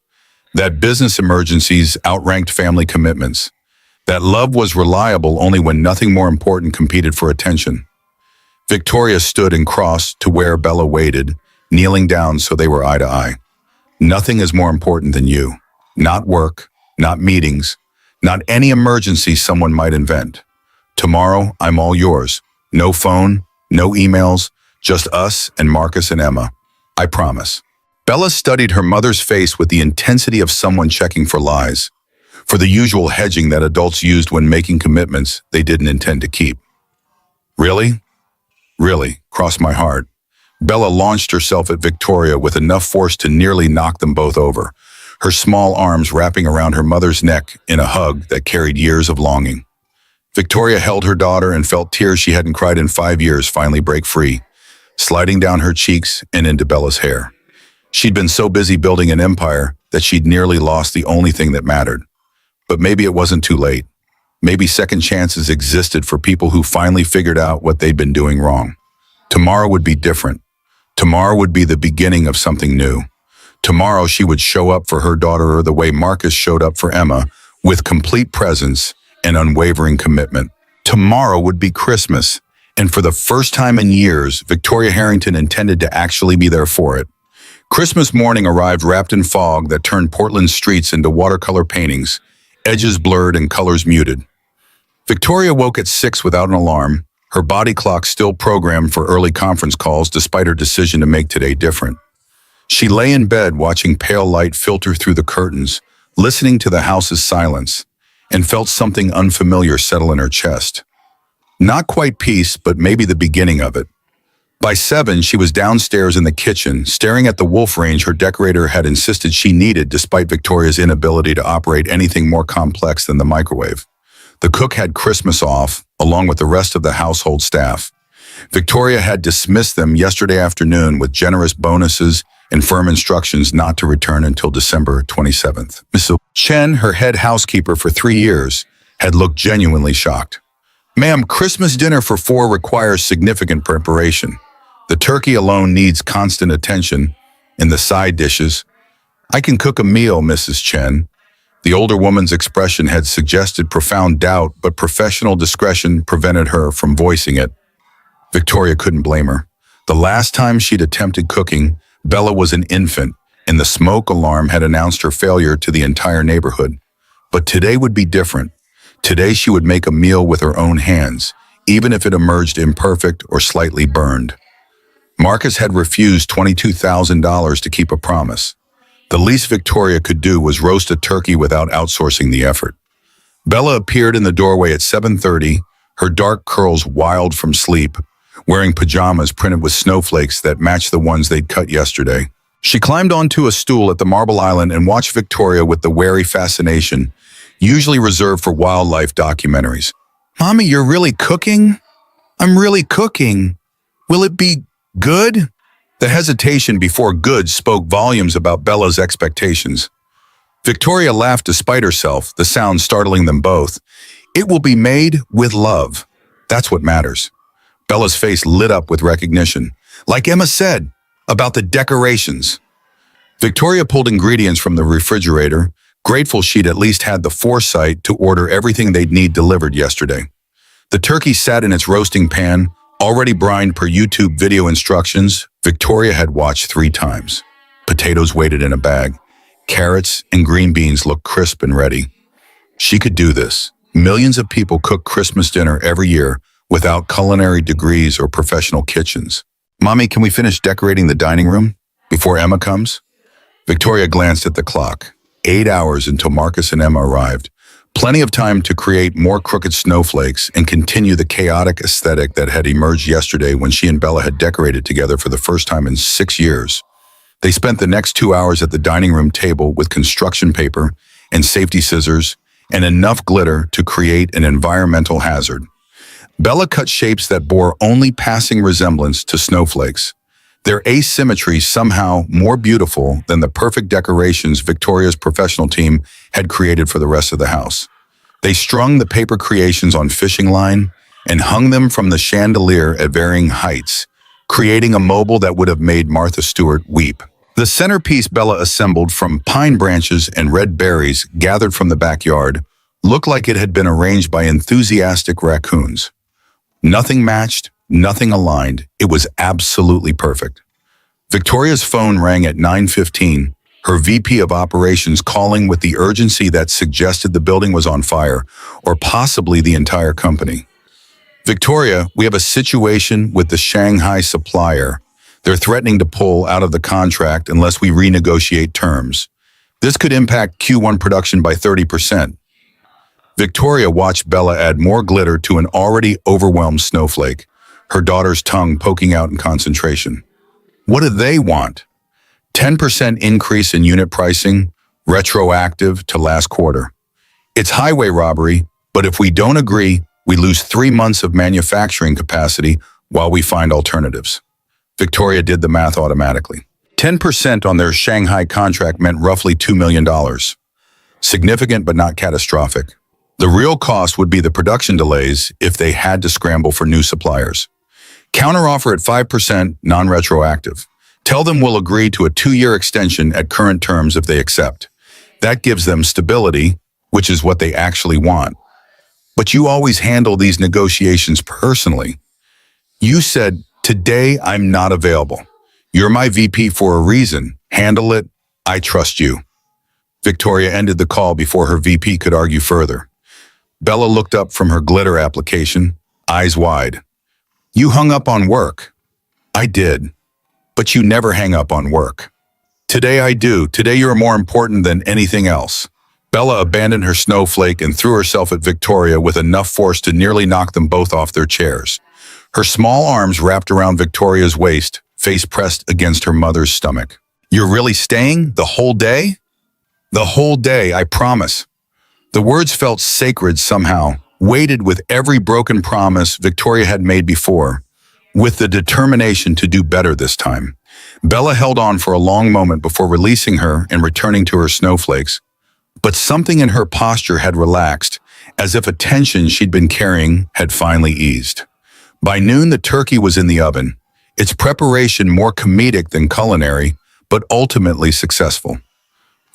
that business emergencies outranked family commitments, that love was reliable only when nothing more important competed for attention. Victoria stood and crossed to where Bella waited, kneeling down so they were eye to eye. Nothing is more important than you. Not work, not meetings, Not any emergency someone might invent. Tomorrow, I'm all yours. No phone, no emails, just us and Marcus and Emma. I promise. Bella studied her mother's face with the intensity of someone checking for lies, for the usual hedging that adults used when making commitments they didn't intend to keep. Really? Really, crossed my heart. Bella launched herself at Victoria with enough force to nearly knock them both over, her small arms wrapping around her mother's neck in a hug that carried years of longing. Victoria held her daughter and felt tears she hadn't cried in 5 years finally break free, sliding down her cheeks and into Bella's hair. She'd been so busy building an empire that she'd nearly lost the only thing that mattered. But maybe it wasn't too late. Maybe second chances existed for people who finally figured out what they'd been doing wrong. Tomorrow would be different. Tomorrow would be the beginning of something new. Tomorrow she would show up for her daughter the way Marcus showed up for Emma, with complete presence and unwavering commitment. Tomorrow would be Christmas, and for the first time in years, Victoria Harrington intended to actually be there for it. Christmas morning arrived wrapped in fog that turned Portland's streets into watercolor paintings, edges blurred and colors muted. Victoria woke at 6 without an alarm, her body clock still programmed for early conference calls despite her decision to make today different. She lay in bed watching pale light filter through the curtains, listening to the house's silence, and felt something unfamiliar settle in her chest. Not quite peace, but maybe the beginning of it. By 7, she was downstairs in the kitchen, staring at the wolf range her decorator had insisted she needed despite Victoria's inability to operate anything more complex than the microwave. The cook had Christmas off, along with the rest of the household staff. Victoria had dismissed them yesterday afternoon with generous bonuses and firm instructions not to return until December 27th. Mrs. Chen, her head housekeeper for 3 years, had looked genuinely shocked. "Ma'am, Christmas dinner for 4 requires significant preparation. The turkey alone needs constant attention, and the side dishes. I can cook a meal, Mrs. Chen." The older woman's expression had suggested profound doubt, but professional discretion prevented her from voicing it. Victoria couldn't blame her. The last time she'd attempted cooking, Bella was an infant, and the smoke alarm had announced her failure to the entire neighborhood. But today would be different. Today she would make a meal with her own hands, even if it emerged imperfect or slightly burned. Marcus had refused $22,000 to keep a promise. The least Victoria could do was roast a turkey without outsourcing the effort. Bella appeared in the doorway at 7:30, her dark curls wild from sleep, wearing pajamas printed with snowflakes that matched the ones they'd cut yesterday. She climbed onto a stool at the Marble Island and watched Victoria with the wary fascination, usually reserved for wildlife documentaries. "Mommy, you're really cooking?" "I'm really cooking. Will it be good?" The hesitation before good spoke volumes about Bella's expectations. Victoria laughed despite herself, the sound startling them both. "It will be made with love. That's what matters." Bella's face lit up with recognition. "Like Emma said, about the decorations." Victoria pulled ingredients from the refrigerator, grateful she'd at least had the foresight to order everything they'd need delivered yesterday. The turkey sat in its roasting pan, already brined per YouTube video instructions Victoria had watched 3 times. Potatoes waited in a bag. Carrots and green beans looked crisp and ready. She could do this. Millions of people cook Christmas dinner every year without culinary degrees or professional kitchens. "Mommy, can we finish decorating the dining room before Emma comes?" Victoria glanced at the clock. 8 hours until Marcus and Emma arrived. Plenty of time to create more crooked snowflakes and continue the chaotic aesthetic that had emerged yesterday when she and Bella had decorated together for the first time in 6 years. They spent the next 2 hours at the dining room table with construction paper and safety scissors and enough glitter to create an environmental hazard. Bella cut shapes that bore only passing resemblance to snowflakes, their asymmetry somehow more beautiful than the perfect decorations Victoria's professional team had created for the rest of the house. They strung the paper creations on fishing line and hung them from the chandelier at varying heights, creating a mobile that would have made Martha Stewart weep. The centerpiece Bella assembled from pine branches and red berries gathered from the backyard looked like it had been arranged by enthusiastic raccoons. Nothing matched, nothing aligned. It was absolutely perfect. Victoria's phone rang at 9:15, her VP of operations calling with the urgency that suggested the building was on fire, or possibly the entire company. Victoria, we have a situation with the Shanghai supplier. They're threatening to pull out of the contract unless we renegotiate terms. This could impact Q1 production by 30%. Victoria watched Bella add more glitter to an already overwhelmed snowflake, her daughter's tongue poking out in concentration. What do they want? 10% increase in unit pricing, retroactive to last quarter. It's highway robbery, but if we don't agree, we lose 3 months of manufacturing capacity while we find alternatives. Victoria did the math automatically. 10% on their Shanghai contract meant roughly $2 million. Significant but not catastrophic. The real cost would be the production delays if they had to scramble for new suppliers. Counteroffer at 5%, non-retroactive. Tell them we'll agree to a 2-year extension at current terms if they accept. That gives them stability, which is what they actually want. But you always handle these negotiations personally. You said, "Today I'm not available. You're my VP for a reason. Handle it. I trust you." Victoria ended the call before her VP could argue further. Bella looked up from her glitter application, eyes wide. "You hung up on work." "I did. But you never hang up on work." "Today I do. Today you're more important than anything else." Bella abandoned her snowflake and threw herself at Victoria with enough force to nearly knock them both off their chairs. Her small arms wrapped around Victoria's waist, face pressed against her mother's stomach. "You're really staying? The whole day?" "The whole day, I promise." The words felt sacred somehow, weighted with every broken promise Victoria had made before, with the determination to do better this time. Bella held on for a long moment before releasing her and returning to her snowflakes. But something in her posture had relaxed, as if a tension she'd been carrying had finally eased. By noon, the turkey was in the oven, its preparation more comedic than culinary, but ultimately successful.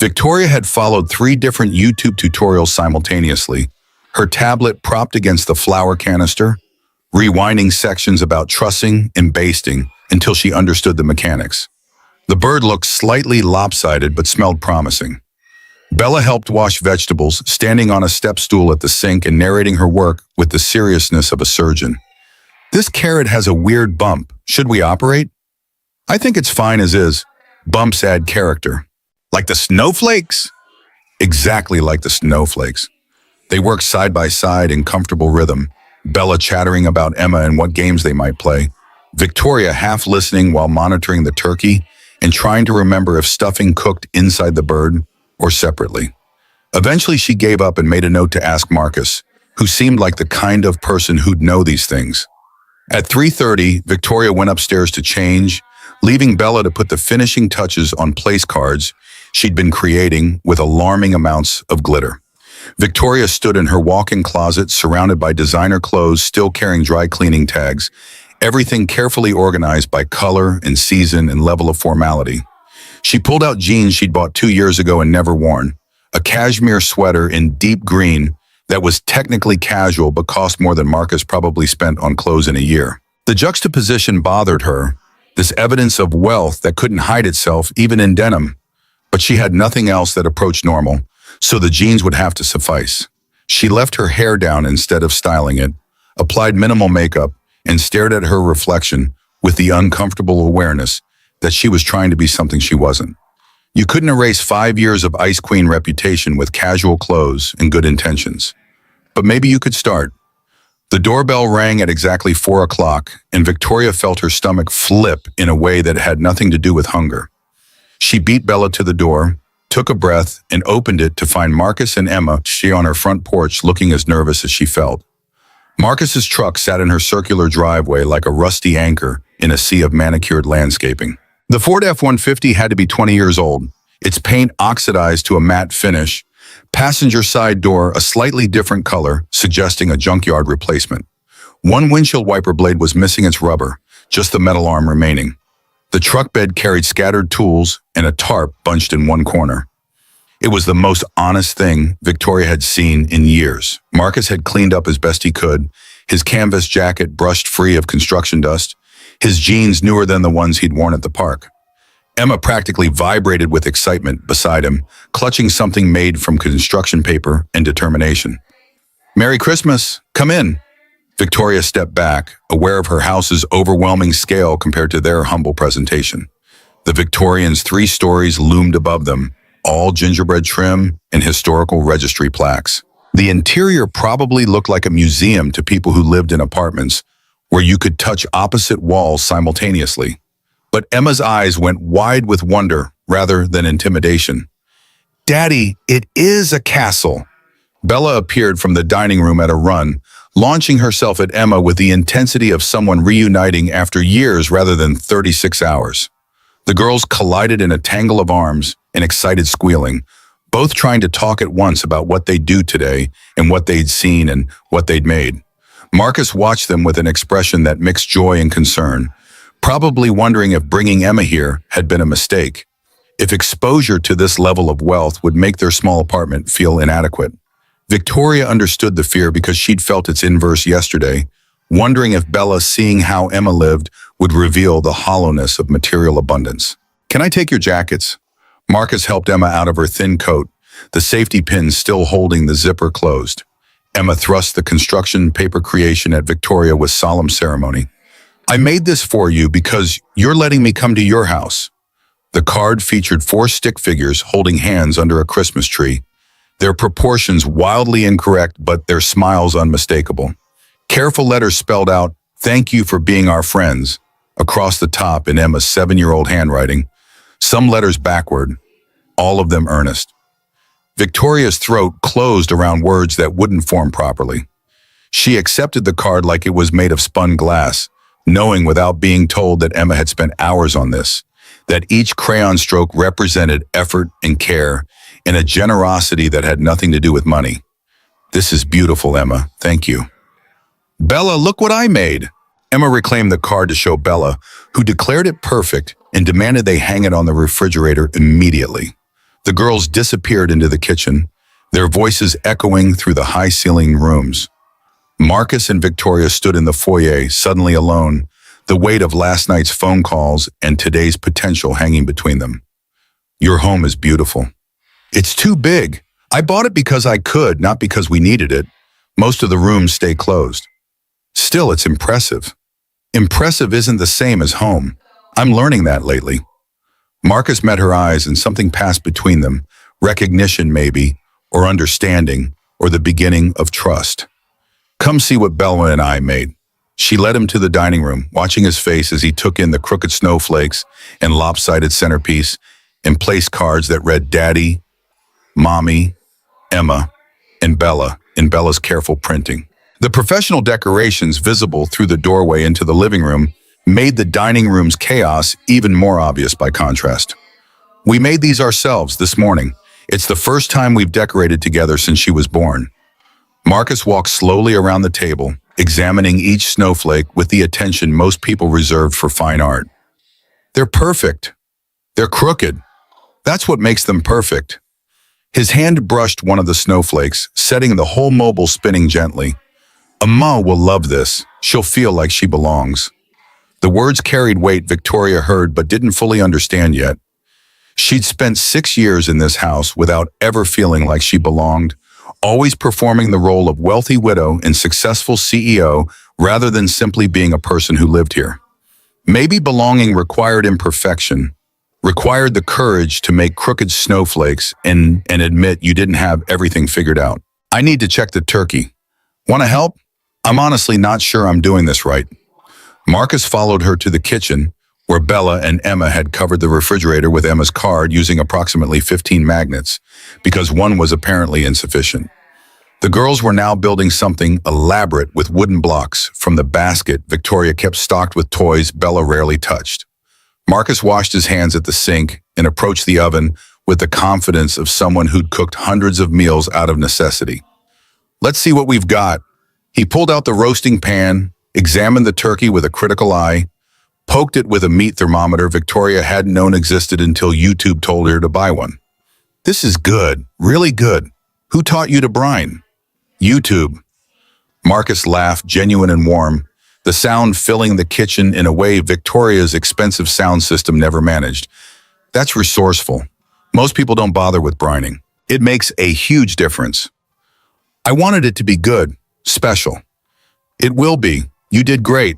Victoria had followed 3 different YouTube tutorials simultaneously, her tablet propped against the flour canister, rewinding sections about trussing and basting until she understood the mechanics. The bird looked slightly lopsided but smelled promising. Bella helped wash vegetables, standing on a step stool at the sink and narrating her work with the seriousness of a surgeon. "This carrot has a weird bump. Should we operate?" "I think it's fine as is. Bumps add character." "Like the snowflakes?" Exactly like the snowflakes. They worked side by side in comfortable rhythm, Bella chattering about Emma and what games they might play, Victoria half listening while monitoring the turkey and trying to remember if stuffing cooked inside the bird or separately. Eventually she gave up and made a note to ask Marcus, who seemed like the kind of person who'd know these things. At 3:30, Victoria went upstairs to change, leaving Bella to put the finishing touches on place cards she'd been creating with alarming amounts of glitter. Victoria stood in her walk-in closet surrounded by designer clothes still carrying dry cleaning tags, everything carefully organized by color and season and level of formality. She pulled out jeans she'd bought 2 years ago and never worn, a cashmere sweater in deep green that was technically casual but cost more than Marcus probably spent on clothes in a year. The juxtaposition bothered her, this evidence of wealth that couldn't hide itself even in denim. But she had nothing else that approached normal, so the jeans would have to suffice. She left her hair down instead of styling it, applied minimal makeup, and stared at her reflection with the uncomfortable awareness that she was trying to be something she wasn't. You couldn't erase 5 years of Ice Queen reputation with casual clothes and good intentions. But maybe you could start. The doorbell rang at exactly 4 o'clock, and Victoria felt her stomach flip in a way that had nothing to do with hunger. She beat Bella to the door, took a breath, and opened it to find Marcus and Emma on her front porch looking as nervous as she felt. Marcus's truck sat in her circular driveway like a rusty anchor in a sea of manicured landscaping. The Ford F-150 had to be 20 years old, its paint oxidized to a matte finish, passenger side door a slightly different color, suggesting a junkyard replacement. One windshield wiper blade was missing its rubber, just the metal arm remaining. The truck bed carried scattered tools and a tarp bunched in one corner. It was the most honest thing Victoria had seen in years. Marcus had cleaned up as best he could, his canvas jacket brushed free of construction dust, his jeans newer than the ones he'd worn at the park. Emma practically vibrated with excitement beside him, clutching something made from construction paper and determination. "Merry Christmas! Come in!" Victoria stepped back, aware of her house's overwhelming scale compared to their humble presentation. The Victorians' 3 stories loomed above them, all gingerbread trim and historical registry plaques. The interior probably looked like a museum to people who lived in apartments, where you could touch opposite walls simultaneously. But Emma's eyes went wide with wonder rather than intimidation. "Daddy, it is a castle!" Bella appeared from the dining room at a run, launching herself at Emma with the intensity of someone reuniting after years rather than 36 hours. The girls collided in a tangle of arms and excited squealing, both trying to talk at once about what they'd do today and what they'd seen and what they'd made. Marcus watched them with an expression that mixed joy and concern, probably wondering if bringing Emma here had been a mistake, if exposure to this level of wealth would make their small apartment feel inadequate. Victoria understood the fear because she'd felt its inverse yesterday, wondering if Bella, seeing how Emma lived, would reveal the hollowness of material abundance. "Can I take your jackets?" Marcus helped Emma out of her thin coat, the safety pins still holding the zipper closed. Emma thrust the construction paper creation at Victoria with solemn ceremony. "I made this for you because you're letting me come to your house." The card featured 4 stick figures holding hands under a Christmas tree, their proportions wildly incorrect but their smiles unmistakable. Careful letters spelled out, "Thank you for being our friends," across the top in Emma's 7-year-old handwriting, some letters backward, all of them earnest. Victoria's throat closed around words that wouldn't form properly. She accepted the card like it was made of spun glass, knowing without being told that Emma had spent hours on this, that each crayon stroke represented effort and care, and a generosity that had nothing to do with money. "This is beautiful, Emma. Thank you." "Bella, look what I made!" Emma reclaimed the card to show Bella, who declared it perfect and demanded they hang it on the refrigerator immediately. The girls disappeared into the kitchen, their voices echoing through the high-ceilinged rooms. Marcus and Victoria stood in the foyer, suddenly alone, the weight of last night's phone calls and today's potential hanging between them. "Your home is beautiful." "It's too big. I bought it because I could, not because we needed it. Most of the rooms stay closed." "Still, it's impressive." "Impressive isn't the same as home. I'm learning that lately." Marcus met her eyes and something passed between them, recognition maybe, or understanding, or the beginning of trust. "Come see what Bella and I made." She led him to the dining room, watching his face as he took in the crooked snowflakes and lopsided centerpiece and placed cards that read Daddy, Mommy, Emma, and Bella in Bella's careful printing. The professional decorations visible through the doorway into the living room made the dining room's chaos even more obvious by contrast. "We made these ourselves this morning. It's the first time we've decorated together since she was born." Marcus walked slowly around the table, examining each snowflake with the attention most people reserve for fine art. "They're perfect. They're crooked. That's what makes them perfect." His hand brushed one of the snowflakes, setting the whole mobile spinning gently. "Amma will love this. She'll feel like she belongs." The words carried weight Victoria heard but didn't fully understand yet. She'd spent 6 years in this house without ever feeling like she belonged, always performing the role of wealthy widow and successful CEO rather than simply being a person who lived here. Maybe belonging required imperfection, required the courage to make crooked snowflakes and admit you didn't have everything figured out. "I need to check the turkey. Want to help? I'm honestly not sure I'm doing this right." Marcus followed her to the kitchen, where Bella and Emma had covered the refrigerator with Emma's card using approximately 15 magnets, because one was apparently insufficient. The girls were now building something elaborate with wooden blocks from the basket Victoria kept stocked with toys Bella rarely touched. Marcus washed his hands at the sink and approached the oven with the confidence of someone who'd cooked hundreds of meals out of necessity. "Let's see what we've got." He pulled out the roasting pan, examined the turkey with a critical eye, poked it with a meat thermometer Victoria hadn't known existed until YouTube told her to buy one. "This is good, really good. Who taught you to brine?" "YouTube." Marcus laughed, genuine and warm, the sound filling the kitchen in a way Victoria's expensive sound system never managed. That's resourceful. Most people don't bother with brining. It makes a huge difference. I wanted it to be good, special. It will be. You did great.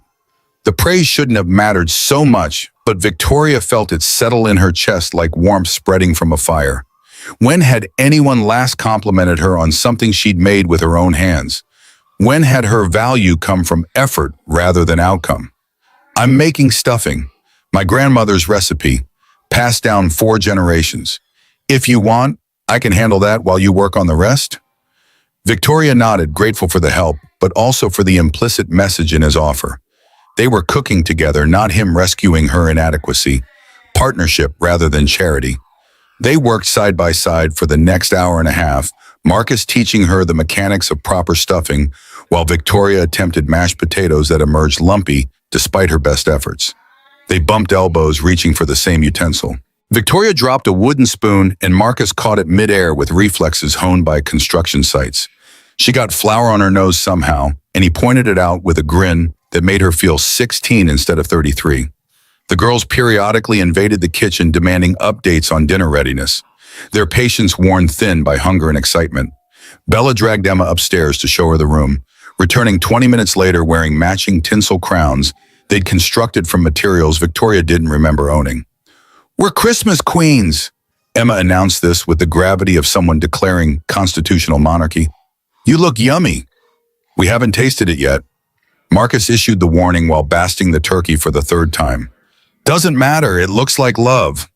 The praise shouldn't have mattered so much, but Victoria felt it settle in her chest like warmth spreading from a fire. When had anyone last complimented her on something she'd made with her own hands? When had her value come from effort rather than outcome? I'm making stuffing. My grandmother's recipe, passed down 4 generations. If you want, I can handle that while you work on the rest. Victoria nodded, grateful for the help, but also for the implicit message in his offer. They were cooking together, not him rescuing her inadequacy. Partnership rather than charity. They worked side by side for the next hour and a half, Marcus teaching her the mechanics of proper stuffing, while Victoria attempted mashed potatoes that emerged lumpy despite her best efforts. They bumped elbows, reaching for the same utensil. Victoria dropped a wooden spoon, and Marcus caught it midair with reflexes honed by construction sites. She got flour on her nose somehow, and he pointed it out with a grin that made her feel 16 instead of 33. The girls periodically invaded the kitchen, demanding updates on dinner readiness, their patience worn thin by hunger and excitement. Bella dragged Emma upstairs to show her the room, returning 20 minutes later wearing matching tinsel crowns they'd constructed from materials Victoria didn't remember owning. "We're Christmas queens," Emma announced this with the gravity of someone declaring constitutional monarchy. "You look yummy." "We haven't tasted it yet." Marcus issued the warning while basting the turkey for the 3rd time. "Doesn't matter, it looks like love."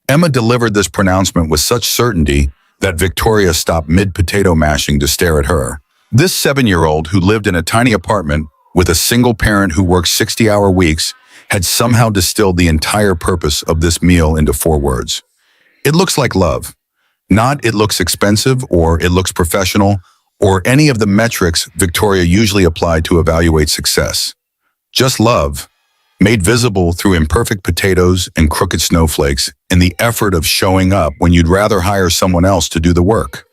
Emma delivered this pronouncement with such certainty that Victoria stopped mid-potato mashing to stare at her. This 7-year-old who lived in a tiny apartment with a single parent who worked 60-hour weeks had somehow distilled the entire purpose of this meal into 4 words. It looks like love. Not it looks expensive or it looks professional or any of the metrics Victoria usually applied to evaluate success. Just love, made visible through imperfect potatoes and crooked snowflakes in the effort of showing up when you'd rather hire someone else to do the work.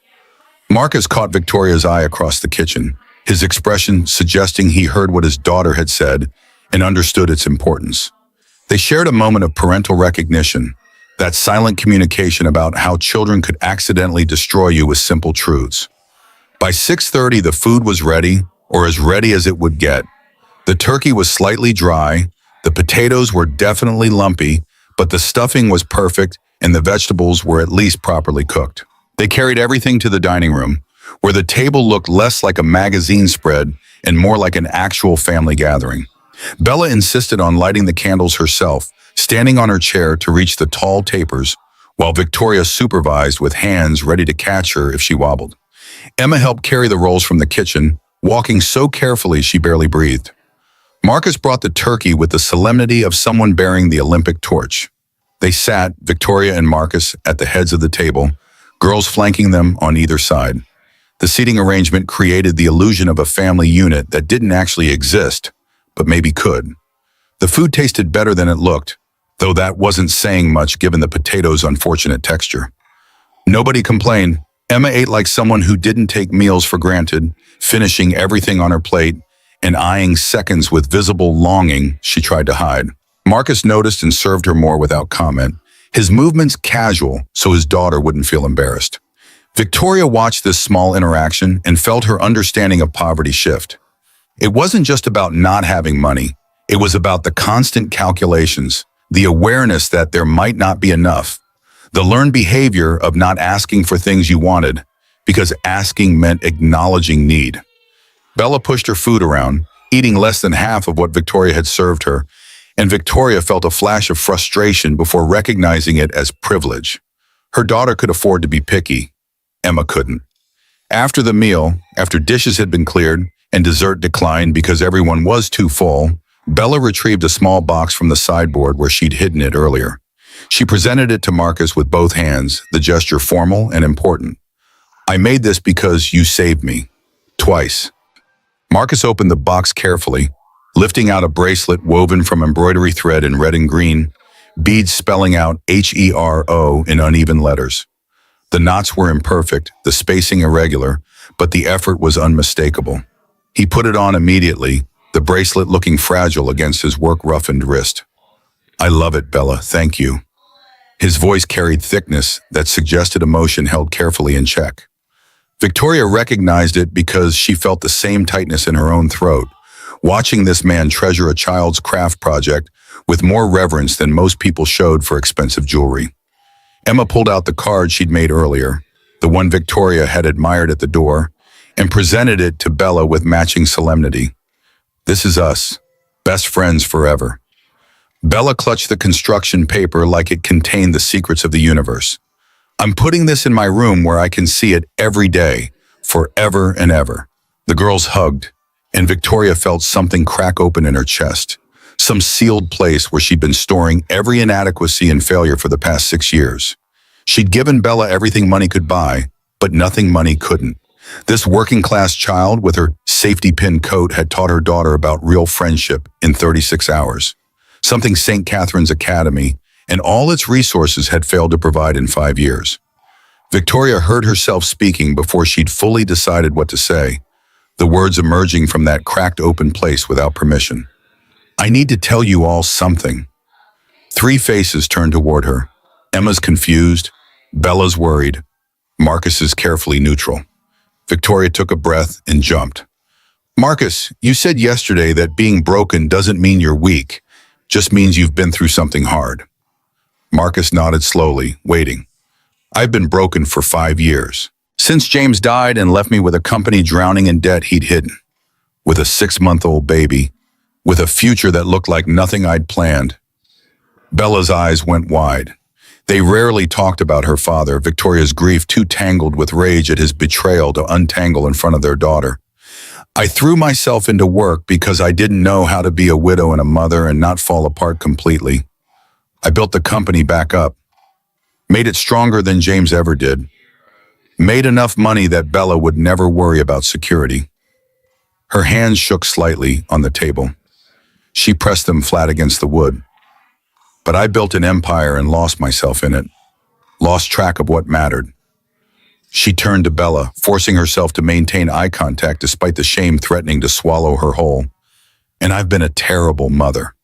Marcus caught Victoria's eye across the kitchen, his expression suggesting he heard what his daughter had said and understood its importance. They shared a moment of parental recognition, that silent communication about how children could accidentally destroy you with simple truths. By 6:30, the food was ready, or as ready as it would get. The turkey was slightly dry, the potatoes were definitely lumpy, but the stuffing was perfect and the vegetables were at least properly cooked. They carried everything to the dining room, where the table looked less like a magazine spread and more like an actual family gathering. Bella insisted on lighting the candles herself, standing on her chair to reach the tall tapers, while Victoria supervised with hands ready to catch her if she wobbled. Emma helped carry the rolls from the kitchen, walking so carefully she barely breathed. Marcus brought the turkey with the solemnity of someone bearing the Olympic torch. They sat, Victoria and Marcus, at the heads of the table, girls flanking them on either side. The seating arrangement created the illusion of a family unit that didn't actually exist, but maybe could. The food tasted better than it looked, though that wasn't saying much given the potatoes' unfortunate texture. Nobody complained. Emma ate like someone who didn't take meals for granted, finishing everything on her plate and eyeing seconds with visible longing she tried to hide. Marcus noticed and served her more without comment, his movements casual so his daughter wouldn't feel embarrassed. Victoria watched this small interaction and felt her understanding of poverty shift. It wasn't just about not having money, it was about the constant calculations, the awareness that there might not be enough, the learned behavior of not asking for things you wanted, because asking meant acknowledging need. Bella pushed her food around, eating less than half of what Victoria had served her, and Victoria felt a flash of frustration before recognizing it as privilege. Her daughter could afford to be picky. Emma couldn't. After the meal, after dishes had been cleared and dessert declined because everyone was too full, Bella retrieved a small box from the sideboard where she'd hidden it earlier. She presented it to Marcus with both hands, the gesture formal and important. "I made this because you saved me. Twice." Marcus opened the box carefully, lifting out a bracelet woven from embroidery thread in red and green, beads spelling out HERO in uneven letters. The knots were imperfect, the spacing irregular, but the effort was unmistakable. He put it on immediately, the bracelet looking fragile against his work-roughened wrist. "I love it, Bella, thank you." His voice carried thickness that suggested emotion held carefully in check. Victoria recognized it because she felt the same tightness in her own throat, watching this man treasure a child's craft project with more reverence than most people showed for expensive jewelry. Emma pulled out the card she'd made earlier, the one Victoria had admired at the door, and presented it to Bella with matching solemnity. "This is us, best friends forever." Bella clutched the construction paper like it contained the secrets of the universe. "I'm putting this in my room where I can see it every day, forever and ever." The girls hugged, and Victoria felt something crack open in her chest, some sealed place where she'd been storing every inadequacy and failure for the past 6 years. She'd given Bella everything money could buy, but nothing money couldn't. This working-class child with her safety pin coat had taught her daughter about real friendship in 36 hours, something St. Catherine's Academy and all its resources had failed to provide in 5 years. Victoria heard herself speaking before she'd fully decided what to say, the words emerging from that cracked open place without permission. "I need to tell you all something." 3 faces turned toward her. Emma's confused, Bella's worried, Marcus's carefully neutral. Victoria took a breath and jumped. "Marcus, you said yesterday that being broken doesn't mean you're weak, just means you've been through something hard." Marcus nodded slowly, waiting. "I've been broken for 5 years. Since James died and left me with a company drowning in debt he'd hidden, with a 6-month-old baby, with a future that looked like nothing I'd planned." Bella's eyes went wide. They rarely talked about her father, Victoria's grief too tangled with rage at his betrayal to untangle in front of their daughter. "I threw myself into work because I didn't know how to be a widow and a mother and not fall apart completely. I built the company back up, made it stronger than James ever did, made enough money that Bella would never worry about security." Her hands shook slightly on the table. She pressed them flat against the wood. "But I built an empire and lost myself in it, lost track of what mattered." She turned to Bella, forcing herself to maintain eye contact despite the shame threatening to swallow her whole. "And I've been a terrible mother."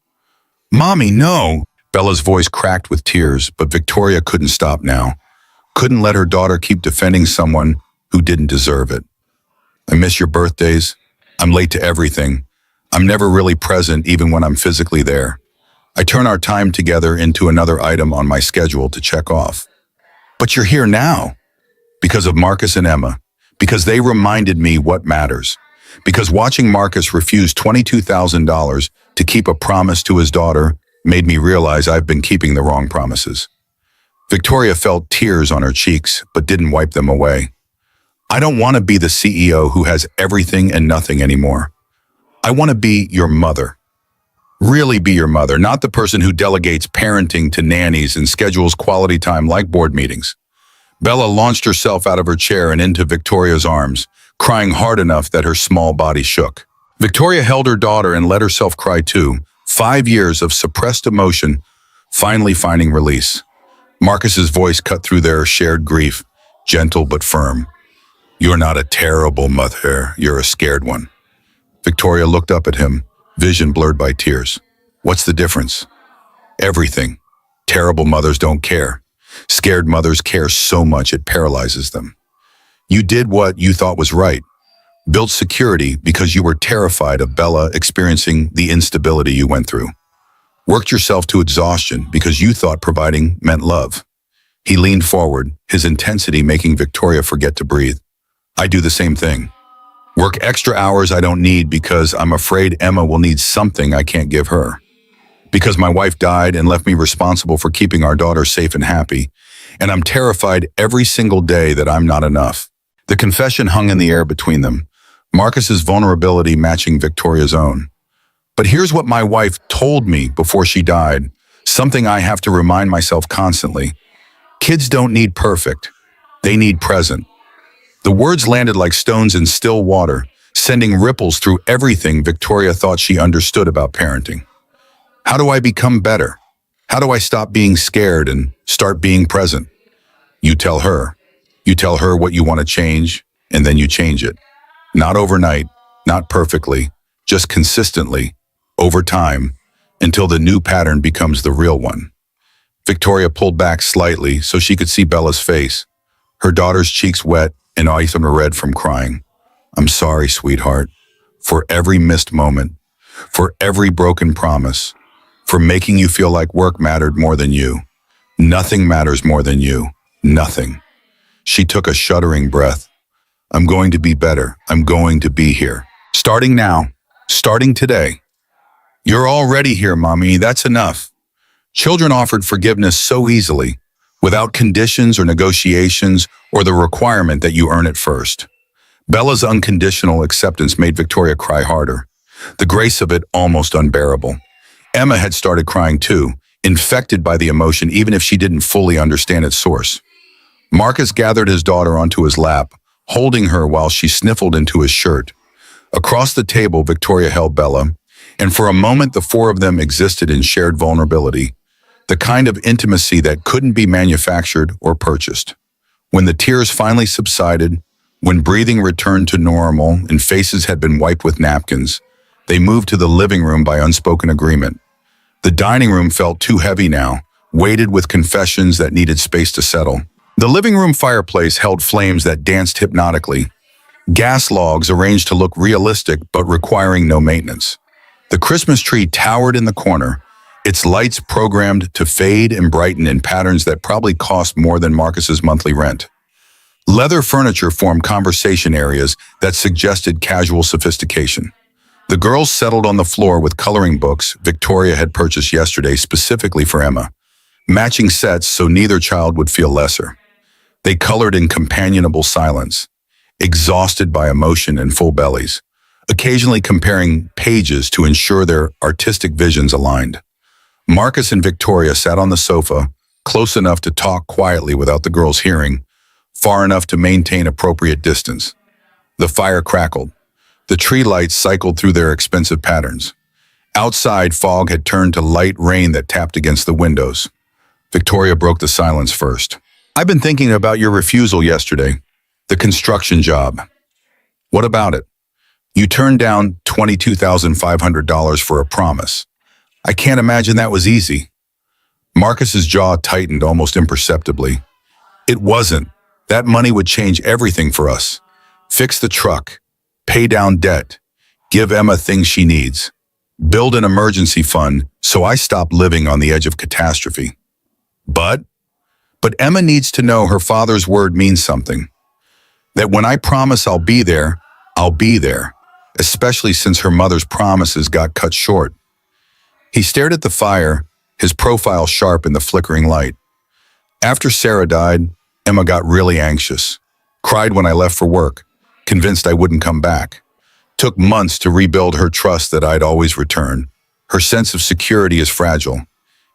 "Mommy, no!" Bella's voice cracked with tears, but Victoria couldn't stop now. Couldn't let her daughter keep defending someone who didn't deserve it. "I miss your birthdays. I'm late to everything. I'm never really present even when I'm physically there. I turn our time together into another item on my schedule to check off. But you're here now." "Because of Marcus and Emma. Because they reminded me what matters. Because watching Marcus refuse $22,000 to keep a promise to his daughter made me realize I've been keeping the wrong promises." Victoria felt tears on her cheeks, but didn't wipe them away. "I don't want to be the CEO who has everything and nothing anymore. I want to be your mother. Really be your mother, not the person who delegates parenting to nannies and schedules quality time like board meetings." Bella launched herself out of her chair and into Victoria's arms, crying hard enough that her small body shook. Victoria held her daughter and let herself cry too, 5 years of suppressed emotion finally finding release. Marcus's voice cut through their shared grief, gentle but firm. "You're not a terrible mother, you're a scared one." Victoria looked up at him, vision blurred by tears. "What's the difference?" "Everything. Terrible mothers don't care. Scared mothers care so much it paralyzes them. You did what you thought was right. Built security because you were terrified of Bella experiencing the instability you went through. Worked yourself to exhaustion because you thought providing meant love." He leaned forward, his intensity making Victoria forget to breathe. "I do the same thing. Work extra hours I don't need because I'm afraid Emma will need something I can't give her. Because my wife died and left me responsible for keeping our daughter safe and happy, and I'm terrified every single day that I'm not enough." The confession hung in the air between them, Marcus's vulnerability matching Victoria's own. "But here's what my wife told me before she died, something I have to remind myself constantly. Kids don't need perfect. They need present." The words landed like stones in still water, sending ripples through everything Victoria thought she understood about parenting. How do I become better? How do I stop being scared and start being present? You tell her. You tell her what you want to change, and then you change it. Not overnight, not perfectly, just consistently, over time, until the new pattern becomes the real one. Victoria pulled back slightly so she could see Bella's face, her daughter's cheeks wet and eyes red from crying. I'm sorry, sweetheart, for every missed moment, for every broken promise, for making you feel like work mattered more than you. Nothing matters more than you. Nothing. She took a shuddering breath. I'm going to be better. I'm going to be here. Starting now. Starting today. You're already here, Mommy. That's enough. Children offered forgiveness so easily, without conditions or negotiations or the requirement that you earn it first. Bella's unconditional acceptance made Victoria cry harder, the grace of it almost unbearable. Emma had started crying too, infected by the emotion even if she didn't fully understand its source. Marcus gathered his daughter onto his lap, holding her while she sniffled into his shirt. Across the table, Victoria held Bella, and for a moment the four of them existed in shared vulnerability, the kind of intimacy that couldn't be manufactured or purchased. When the tears finally subsided, when breathing returned to normal and faces had been wiped with napkins, they moved to the living room by unspoken agreement. The dining room felt too heavy now, weighted with confessions that needed space to settle. The living room fireplace held flames that danced hypnotically, gas logs arranged to look realistic but requiring no maintenance. The Christmas tree towered in the corner, its lights programmed to fade and brighten in patterns that probably cost more than Marcus's monthly rent. Leather furniture formed conversation areas that suggested casual sophistication. The girls settled on the floor with coloring books Victoria had purchased yesterday specifically for Emma, matching sets so neither child would feel lesser. They colored in companionable silence, exhausted by emotion and full bellies, occasionally comparing pages to ensure their artistic visions aligned. Marcus and Victoria sat on the sofa, close enough to talk quietly without the girls hearing, far enough to maintain appropriate distance. The fire crackled. The tree lights cycled through their expensive patterns. Outside, fog had turned to light rain that tapped against the windows. Victoria broke the silence first. I've been thinking about your refusal yesterday. The construction job. What about it? You turned down $22,500 for a promise. I can't imagine that was easy. Marcus's jaw tightened almost imperceptibly. It wasn't. That money would change everything for us. Fix the truck, pay down debt, give Emma things she needs, build an emergency fund so I stop living on the edge of catastrophe. But Emma needs to know her father's word means something. That when I promise I'll be there, especially since her mother's promises got cut short. He stared at the fire, his profile sharp in the flickering light. After Sarah died, Emma got really anxious, cried when I left for work, convinced I wouldn't come back. Took months to rebuild her trust that I'd always return. Her sense of security is fragile.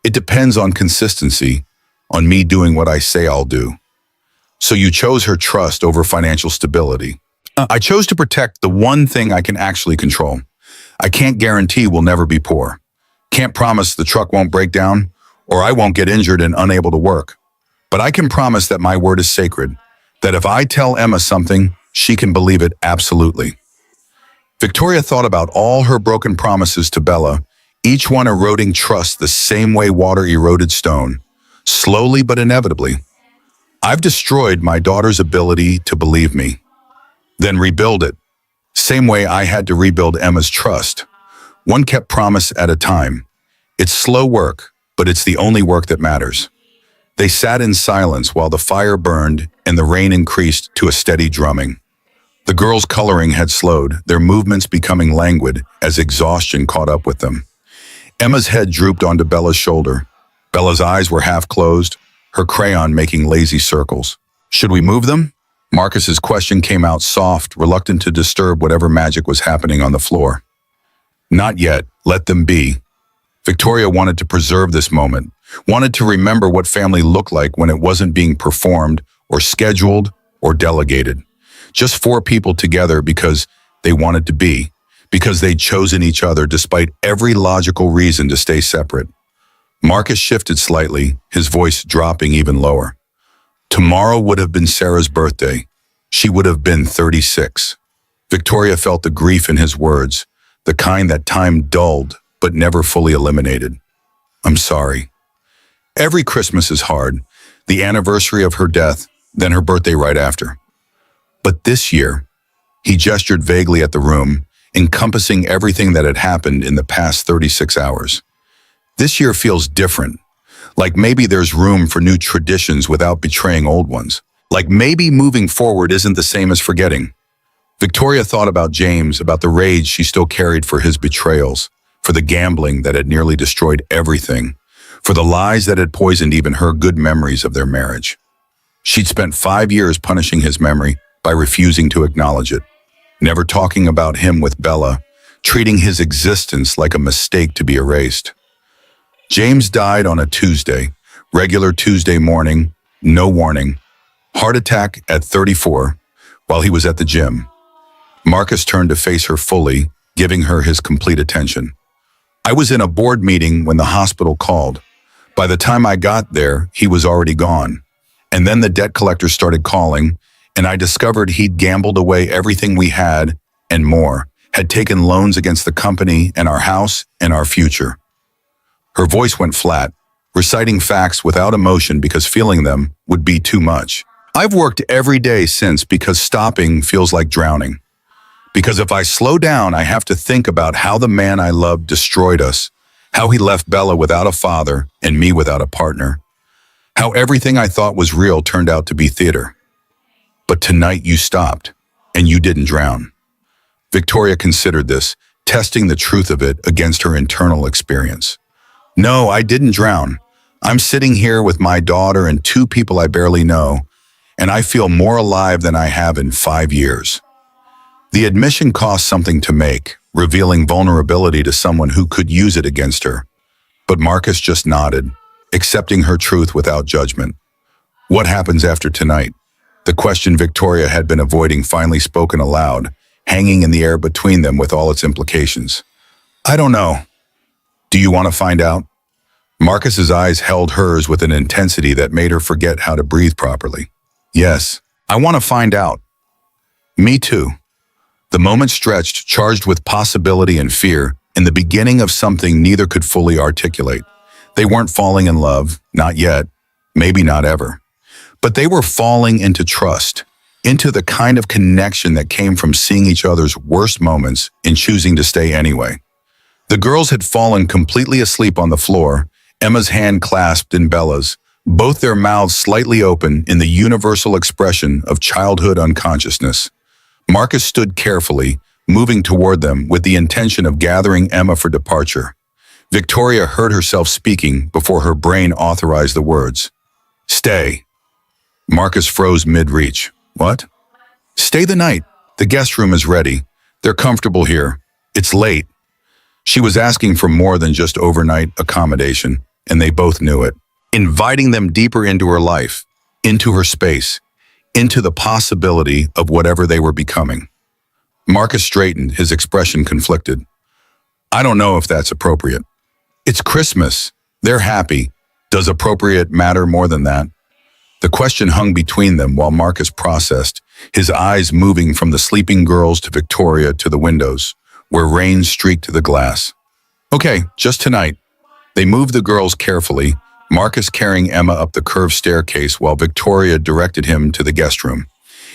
It depends on consistency, on me doing what I say I'll do. So you chose her trust over financial stability. I chose to protect the one thing I can actually control. I can't guarantee we'll never be poor. Can't promise the truck won't break down, or I won't get injured and unable to work. But I can promise that my word is sacred, that if I tell Emma something, she can believe it absolutely. Victoria thought about all her broken promises to Bella, each one eroding trust the same way water eroded stone, slowly but inevitably. I've destroyed my daughter's ability to believe me, then rebuild it, same way I had to rebuild Emma's trust. One kept promise at a time. It's slow work, but it's the only work that matters. They sat in silence while the fire burned and the rain increased to a steady drumming. The girls' coloring had slowed, their movements becoming languid as exhaustion caught up with them. Emma's head drooped onto Bella's shoulder. Bella's eyes were half closed, her crayon making lazy circles. Should we move them? Marcus's question came out soft, reluctant to disturb whatever magic was happening on the floor. Not yet. Let them be. Victoria wanted to preserve this moment, wanted to remember what family looked like when it wasn't being performed or scheduled or delegated. Just four people together because they wanted to be, because they'd chosen each other despite every logical reason to stay separate. Marcus shifted slightly, his voice dropping even lower. Tomorrow would have been Sarah's birthday. She would have been 36. Victoria felt the grief in his words, the kind that time dulled but never fully eliminated. I'm sorry. Every Christmas is hard, the anniversary of her death, then her birthday right after. But this year, he gestured vaguely at the room, encompassing everything that had happened in the past 36 hours. This year feels different, like maybe there's room for new traditions without betraying old ones. Like maybe moving forward isn't the same as forgetting. Victoria thought about James, about the rage she still carried for his betrayals, for the gambling that had nearly destroyed everything, for the lies that had poisoned even her good memories of their marriage. She'd spent 5 years punishing his memory by refusing to acknowledge it, never talking about him with Bella, treating his existence like a mistake to be erased. James died on a Tuesday, regular Tuesday morning, no warning. Heart attack at 34, while he was at the gym. Marcus turned to face her fully, giving her his complete attention. I was in a board meeting when the hospital called. By the time I got there, he was already gone. And then the debt collector started calling, and I discovered he'd gambled away everything we had and more, had taken loans against the company and our house and our future. Her voice went flat, reciting facts without emotion because feeling them would be too much. I've worked every day since because stopping feels like drowning. Because if I slow down, I have to think about how the man I loved destroyed us, how he left Bella without a father and me without a partner, how everything I thought was real turned out to be theater. But tonight you stopped, and you didn't drown. Victoria considered this, testing the truth of it against her internal experience. No, I didn't drown. I'm sitting here with my daughter and 2 people I barely know, and I feel more alive than I have in 5 years. The admission cost something to make, revealing vulnerability to someone who could use it against her. But Marcus just nodded, accepting her truth without judgment. What happens after tonight? The question Victoria had been avoiding finally spoken aloud, hanging in the air between them with all its implications. I don't know. Do you want to find out? Marcus's eyes held hers with an intensity that made her forget how to breathe properly. Yes, I want to find out. Me too. The moment stretched, charged with possibility and fear, in the beginning of something neither could fully articulate. They weren't falling in love, not yet, maybe not ever. But they were falling into trust, into the kind of connection that came from seeing each other's worst moments and choosing to stay anyway. The girls had fallen completely asleep on the floor, Emma's hand clasped in Bella's, both their mouths slightly open in the universal expression of childhood unconsciousness. Marcus stood carefully, moving toward them with the intention of gathering Emma for departure. Victoria heard herself speaking before her brain authorized the words. Stay. Marcus froze mid-reach. What? Stay the night. The guest room is ready. They're comfortable here. It's late. She was asking for more than just overnight accommodation, and they both knew it. Inviting them deeper into her life, into her space, into the possibility of whatever they were becoming. Marcus straightened, his expression conflicted. I don't know if that's appropriate. It's Christmas. They're happy. Does appropriate matter more than that? The question hung between them while Marcus processed, his eyes moving from the sleeping girls to Victoria to the windows, where rain streaked the glass. Okay, just tonight. They moved the girls carefully, Marcus carrying Emma up the curved staircase while Victoria directed him to the guest room.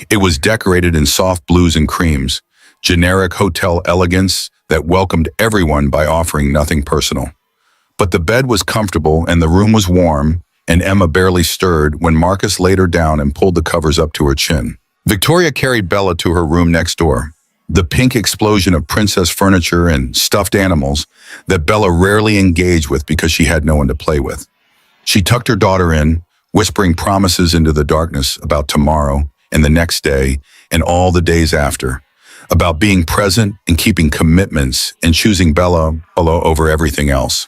It was decorated in soft blues and creams, generic hotel elegance that welcomed everyone by offering nothing personal. But the bed was comfortable and the room was warm, and Emma barely stirred when Marcus laid her down and pulled the covers up to her chin. Victoria carried Bella to her room next door, the pink explosion of princess furniture and stuffed animals that Bella rarely engaged with because she had no one to play with. She tucked her daughter in, whispering promises into the darkness about tomorrow and the next day and all the days after, about being present and keeping commitments and choosing Bella over everything else.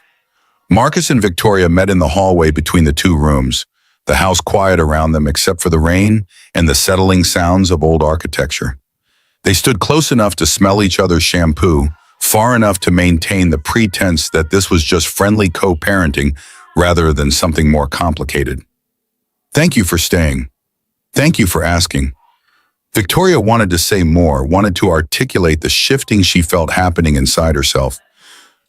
Marcus and Victoria met in the hallway between the 2 rooms, the house quiet around them except for the rain and the settling sounds of old architecture. They stood close enough to smell each other's shampoo, far enough to maintain the pretense that this was just friendly co-parenting rather than something more complicated. Thank you for staying. Thank you for asking. Victoria wanted to say more, wanted to articulate the shifting she felt happening inside herself.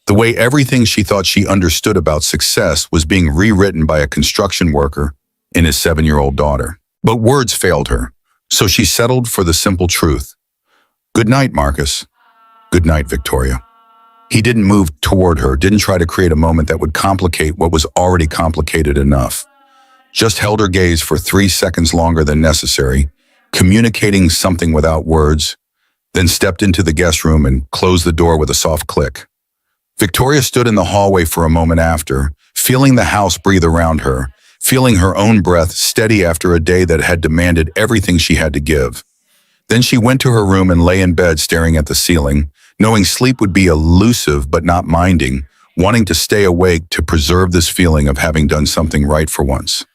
The way everything she thought she understood about success was being rewritten by a construction worker in his 7-year-old daughter. But words failed her, so she settled for the simple truth. Good night, Marcus. Good night, Victoria. He didn't move toward her, didn't try to create a moment that would complicate what was already complicated enough. Just held her gaze for 3 seconds longer than necessary, communicating something without words, then stepped into the guest room and closed the door with a soft click. Victoria stood in the hallway for a moment after, feeling the house breathe around her, feeling her own breath steady after a day that had demanded everything she had to give. Then she went to her room and lay in bed staring at the ceiling, knowing sleep would be elusive but not minding, wanting to stay awake to preserve this feeling of having done something right for once.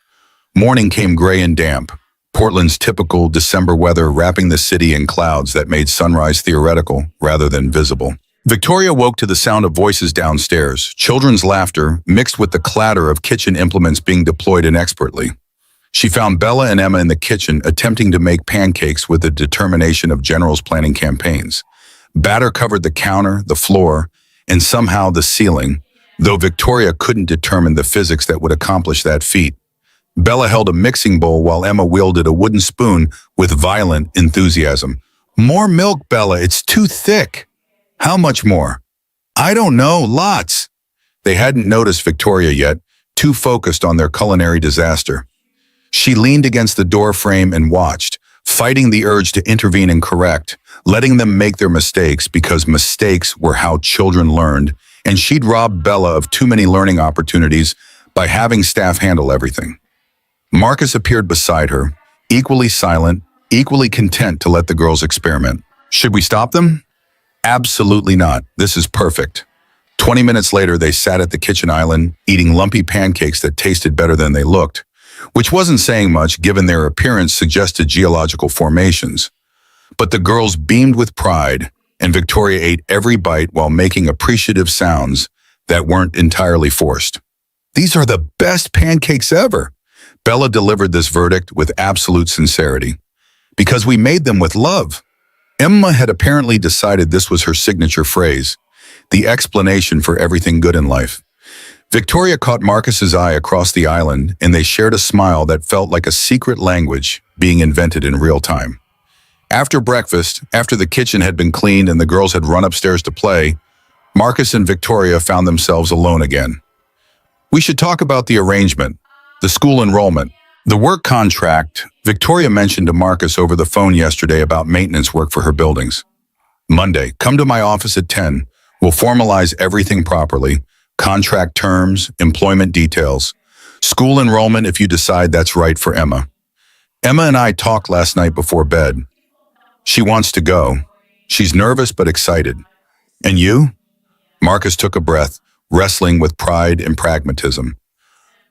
Morning came gray and damp, Portland's typical December weather wrapping the city in clouds that made sunrise theoretical rather than visible. Victoria woke to the sound of voices downstairs, children's laughter mixed with the clatter of kitchen implements being deployed inexpertly. She found Bella and Emma in the kitchen attempting to make pancakes with the determination of generals planning campaigns. Batter covered the counter, the floor, and somehow the ceiling, though Victoria couldn't determine the physics that would accomplish that feat. Bella held a mixing bowl while Emma wielded a wooden spoon with violent enthusiasm. "More milk, Bella, it's too thick." "How much more?" "I don't know, lots." They hadn't noticed Victoria yet, too focused on their culinary disaster. She leaned against the door frame and watched, fighting the urge to intervene and correct, letting them make their mistakes because mistakes were how children learned, and she'd robbed Bella of too many learning opportunities by having staff handle everything. Marcus appeared beside her, equally silent, equally content to let the girls experiment. "Should we stop them?" "Absolutely not. This is perfect." 20 minutes later, they sat at the kitchen island, eating lumpy pancakes that tasted better than they looked, which wasn't saying much given their appearance suggested geological formations. But the girls beamed with pride, and Victoria ate every bite while making appreciative sounds that weren't entirely forced. "These are the best pancakes ever." Bella delivered this verdict with absolute sincerity. "Because we made them with love." Emma had apparently decided this was her signature phrase, the explanation for everything good in life. Victoria caught Marcus's eye across the island, and they shared a smile that felt like a secret language being invented in real time. After breakfast, after the kitchen had been cleaned and the girls had run upstairs to play, Marcus and Victoria found themselves alone again. "We should talk about the arrangement, the school enrollment, the work contract." Victoria mentioned to Marcus over the phone yesterday about maintenance work for her buildings. "Monday, come to my office at 10. We'll formalize everything properly. Contract terms, employment details. School enrollment if you decide that's right for Emma." "Emma and I talked last night before bed. She wants to go. She's nervous but excited." "And you?" Marcus took a breath, wrestling with pride and pragmatism.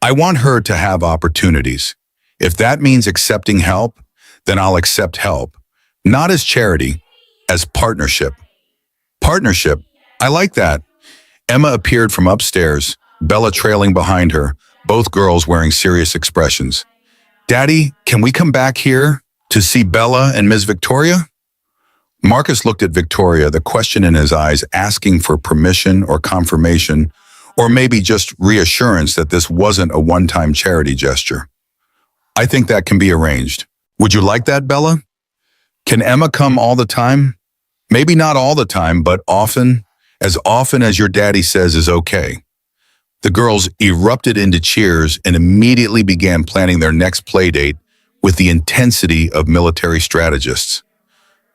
"I want her to have opportunities. If that means accepting help, then I'll accept help. Not as charity, as partnership." "Partnership? I like that." Emma appeared from upstairs, Bella trailing behind her, both girls wearing serious expressions. "Daddy, can we come back here to see Bella and Ms. Victoria?" Marcus looked at Victoria, the question in his eyes asking for permission or confirmation, or maybe just reassurance that this wasn't a one-time charity gesture. "I think that can be arranged. Would you like that, Bella?" "Can Emma come all the time?" "Maybe not all the time, but often as your daddy says is okay." The girls erupted into cheers and immediately began planning their next play date with the intensity of military strategists.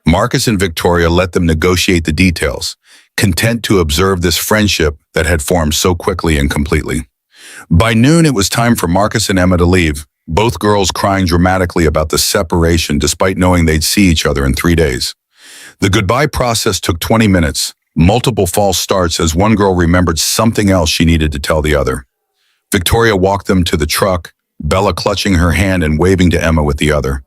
Marcus and Victoria let them negotiate the details, content to observe this friendship that had formed so quickly and completely. By noon, it was time for Marcus and Emma to leave, both girls crying dramatically about the separation despite knowing they'd see each other in 3 days. The goodbye process took 20 minutes, multiple false starts as one girl remembered something else she needed to tell the other. Victoria walked them to the truck, Bella clutching her hand and waving to Emma with the other.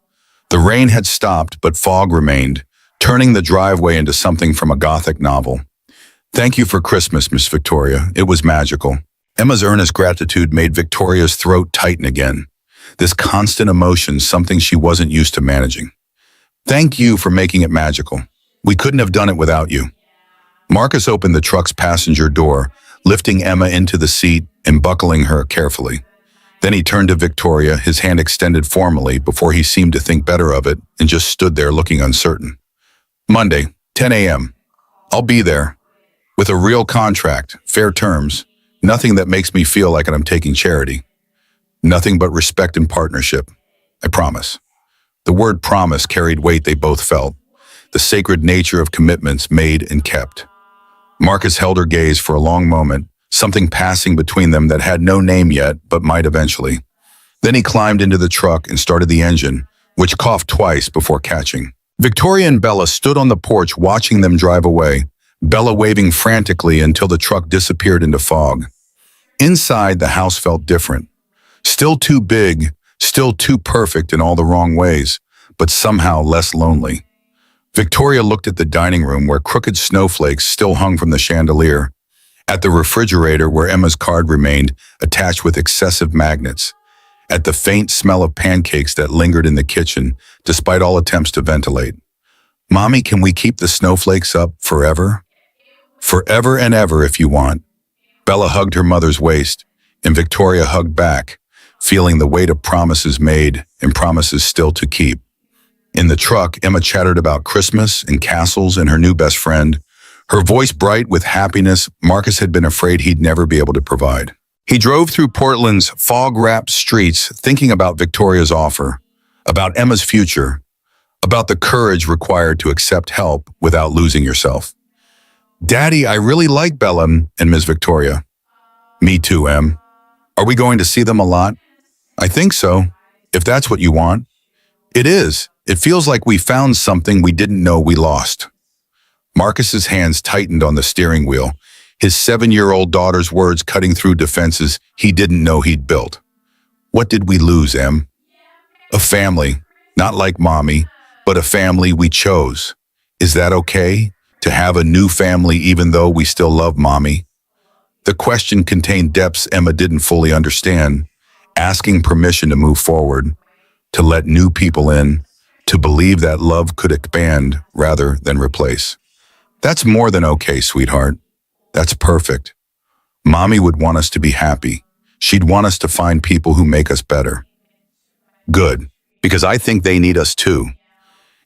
The rain had stopped, but fog remained, turning the driveway into something from a Gothic novel. "Thank you for Christmas, Miss Victoria. It was magical." Emma's earnest gratitude made Victoria's throat tighten again. This constant emotion, something she wasn't used to managing. "Thank you for making it magical. We couldn't have done it without you." Marcus opened the truck's passenger door, lifting Emma into the seat and buckling her carefully. Then he turned to Victoria, his hand extended formally before he seemed to think better of it and just stood there looking uncertain. Monday, 10 a.m. I'll be there. With a real contract, fair terms, nothing that makes me feel like I'm taking charity. Nothing but respect and partnership. I promise. The word promise carried weight they both felt, the sacred nature of commitments made and kept. Marcus held her gaze for a long moment, something passing between them that had no name yet, but might eventually. Then he climbed into the truck and started the engine, which coughed twice before catching. Victoria and Bella stood on the porch watching them drive away, Bella waving frantically until the truck disappeared into fog. Inside, the house felt different. Still too big, still too perfect in all the wrong ways, but somehow less lonely. Victoria looked at the dining room where crooked snowflakes still hung from the chandelier, at the refrigerator where Emma's card remained attached with excessive magnets, at the faint smell of pancakes that lingered in the kitchen despite all attempts to ventilate. Mommy, can we keep the snowflakes up forever? Forever and ever if you want. Bella hugged her mother's waist, and Victoria hugged back, feeling the weight of promises made and promises still to keep. In the truck, Emma chattered about Christmas and castles and her new best friend, her voice bright with happiness Marcus had been afraid he'd never be able to provide. He drove through Portland's fog-wrapped streets thinking about Victoria's offer, about Emma's future, about the courage required to accept help without losing yourself. Daddy, I really like Bella and Ms. Victoria. Me too, Em. Are we going to see them a lot? I think so, if that's what you want. It is. It feels like we found something we didn't know we lost. Marcus's hands tightened on the steering wheel, his 7-year-old daughter's words cutting through defenses he didn't know he'd built. What did we lose, Em? A family, not like Mommy, but a family we chose. Is that okay? To have a new family even though we still love Mommy? The question contained depths Emma didn't fully understand, asking permission to move forward, to let new people in, to believe that love could expand rather than replace. That's more than okay, sweetheart. That's perfect. Mommy would want us to be happy. She'd want us to find people who make us better. Good, because I think they need us too.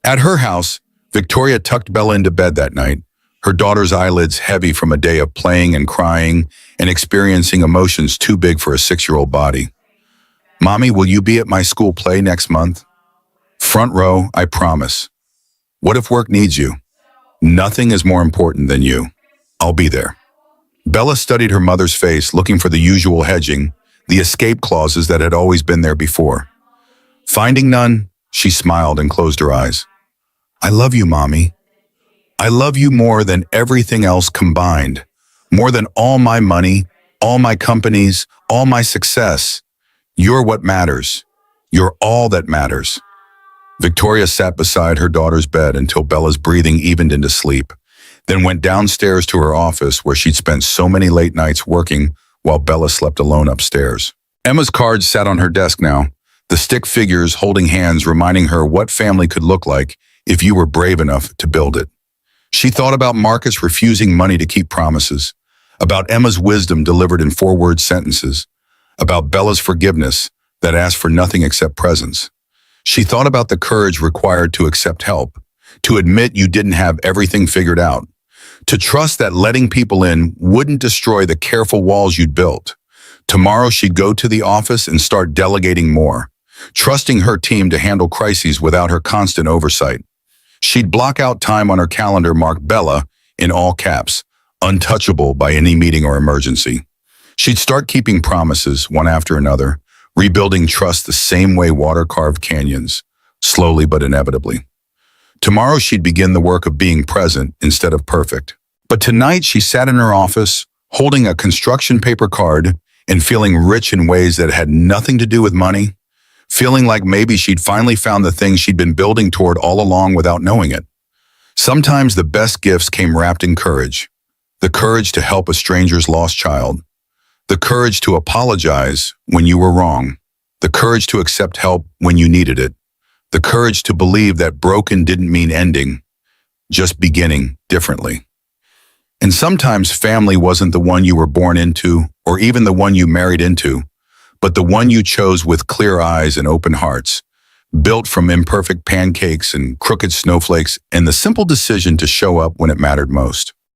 At her house, Victoria tucked Bella into bed that night, her daughter's eyelids heavy from a day of playing and crying and experiencing emotions too big for a 6-year-old body. Mommy, will you be at my school play next month? Front row, I promise. What if work needs you? Nothing is more important than you. I'll be there. Bella studied her mother's face, looking for the usual hedging, the escape clauses that had always been there before. Finding none, she smiled and closed her eyes. I love you, Mommy. I love you more than everything else combined, more than all my money, all my companies, all my success. You're what matters. You're all that matters. Victoria sat beside her daughter's bed until Bella's breathing evened into sleep, then went downstairs to her office where she'd spent so many late nights working while Bella slept alone upstairs. Emma's cards sat on her desk now, the stick figures holding hands reminding her what family could look like if you were brave enough to build it. She thought about Marcus refusing money to keep promises, about Emma's wisdom delivered in 4-word sentences, about Bella's forgiveness that asked for nothing except presence. She thought about the courage required to accept help, to admit you didn't have everything figured out, to trust that letting people in wouldn't destroy the careful walls you'd built. Tomorrow she'd go to the office and start delegating more, trusting her team to handle crises without her constant oversight. She'd block out time on her calendar marked Bella, in all caps, untouchable by any meeting or emergency. She'd start keeping promises, one after another, rebuilding trust the same way water carved canyons, slowly but inevitably. Tomorrow she'd begin the work of being present instead of perfect. But tonight she sat in her office, holding a construction paper card and feeling rich in ways that had nothing to do with money, feeling like maybe she'd finally found the thing she'd been building toward all along without knowing it. Sometimes the best gifts came wrapped in courage, the courage to help a stranger's lost child, the courage to apologize when you were wrong, the courage to accept help when you needed it, the courage to believe that broken didn't mean ending, just beginning differently. And sometimes family wasn't the one you were born into, or even the one you married into, but the one you chose with clear eyes and open hearts, built from imperfect pancakes and crooked snowflakes and the simple decision to show up when it mattered most.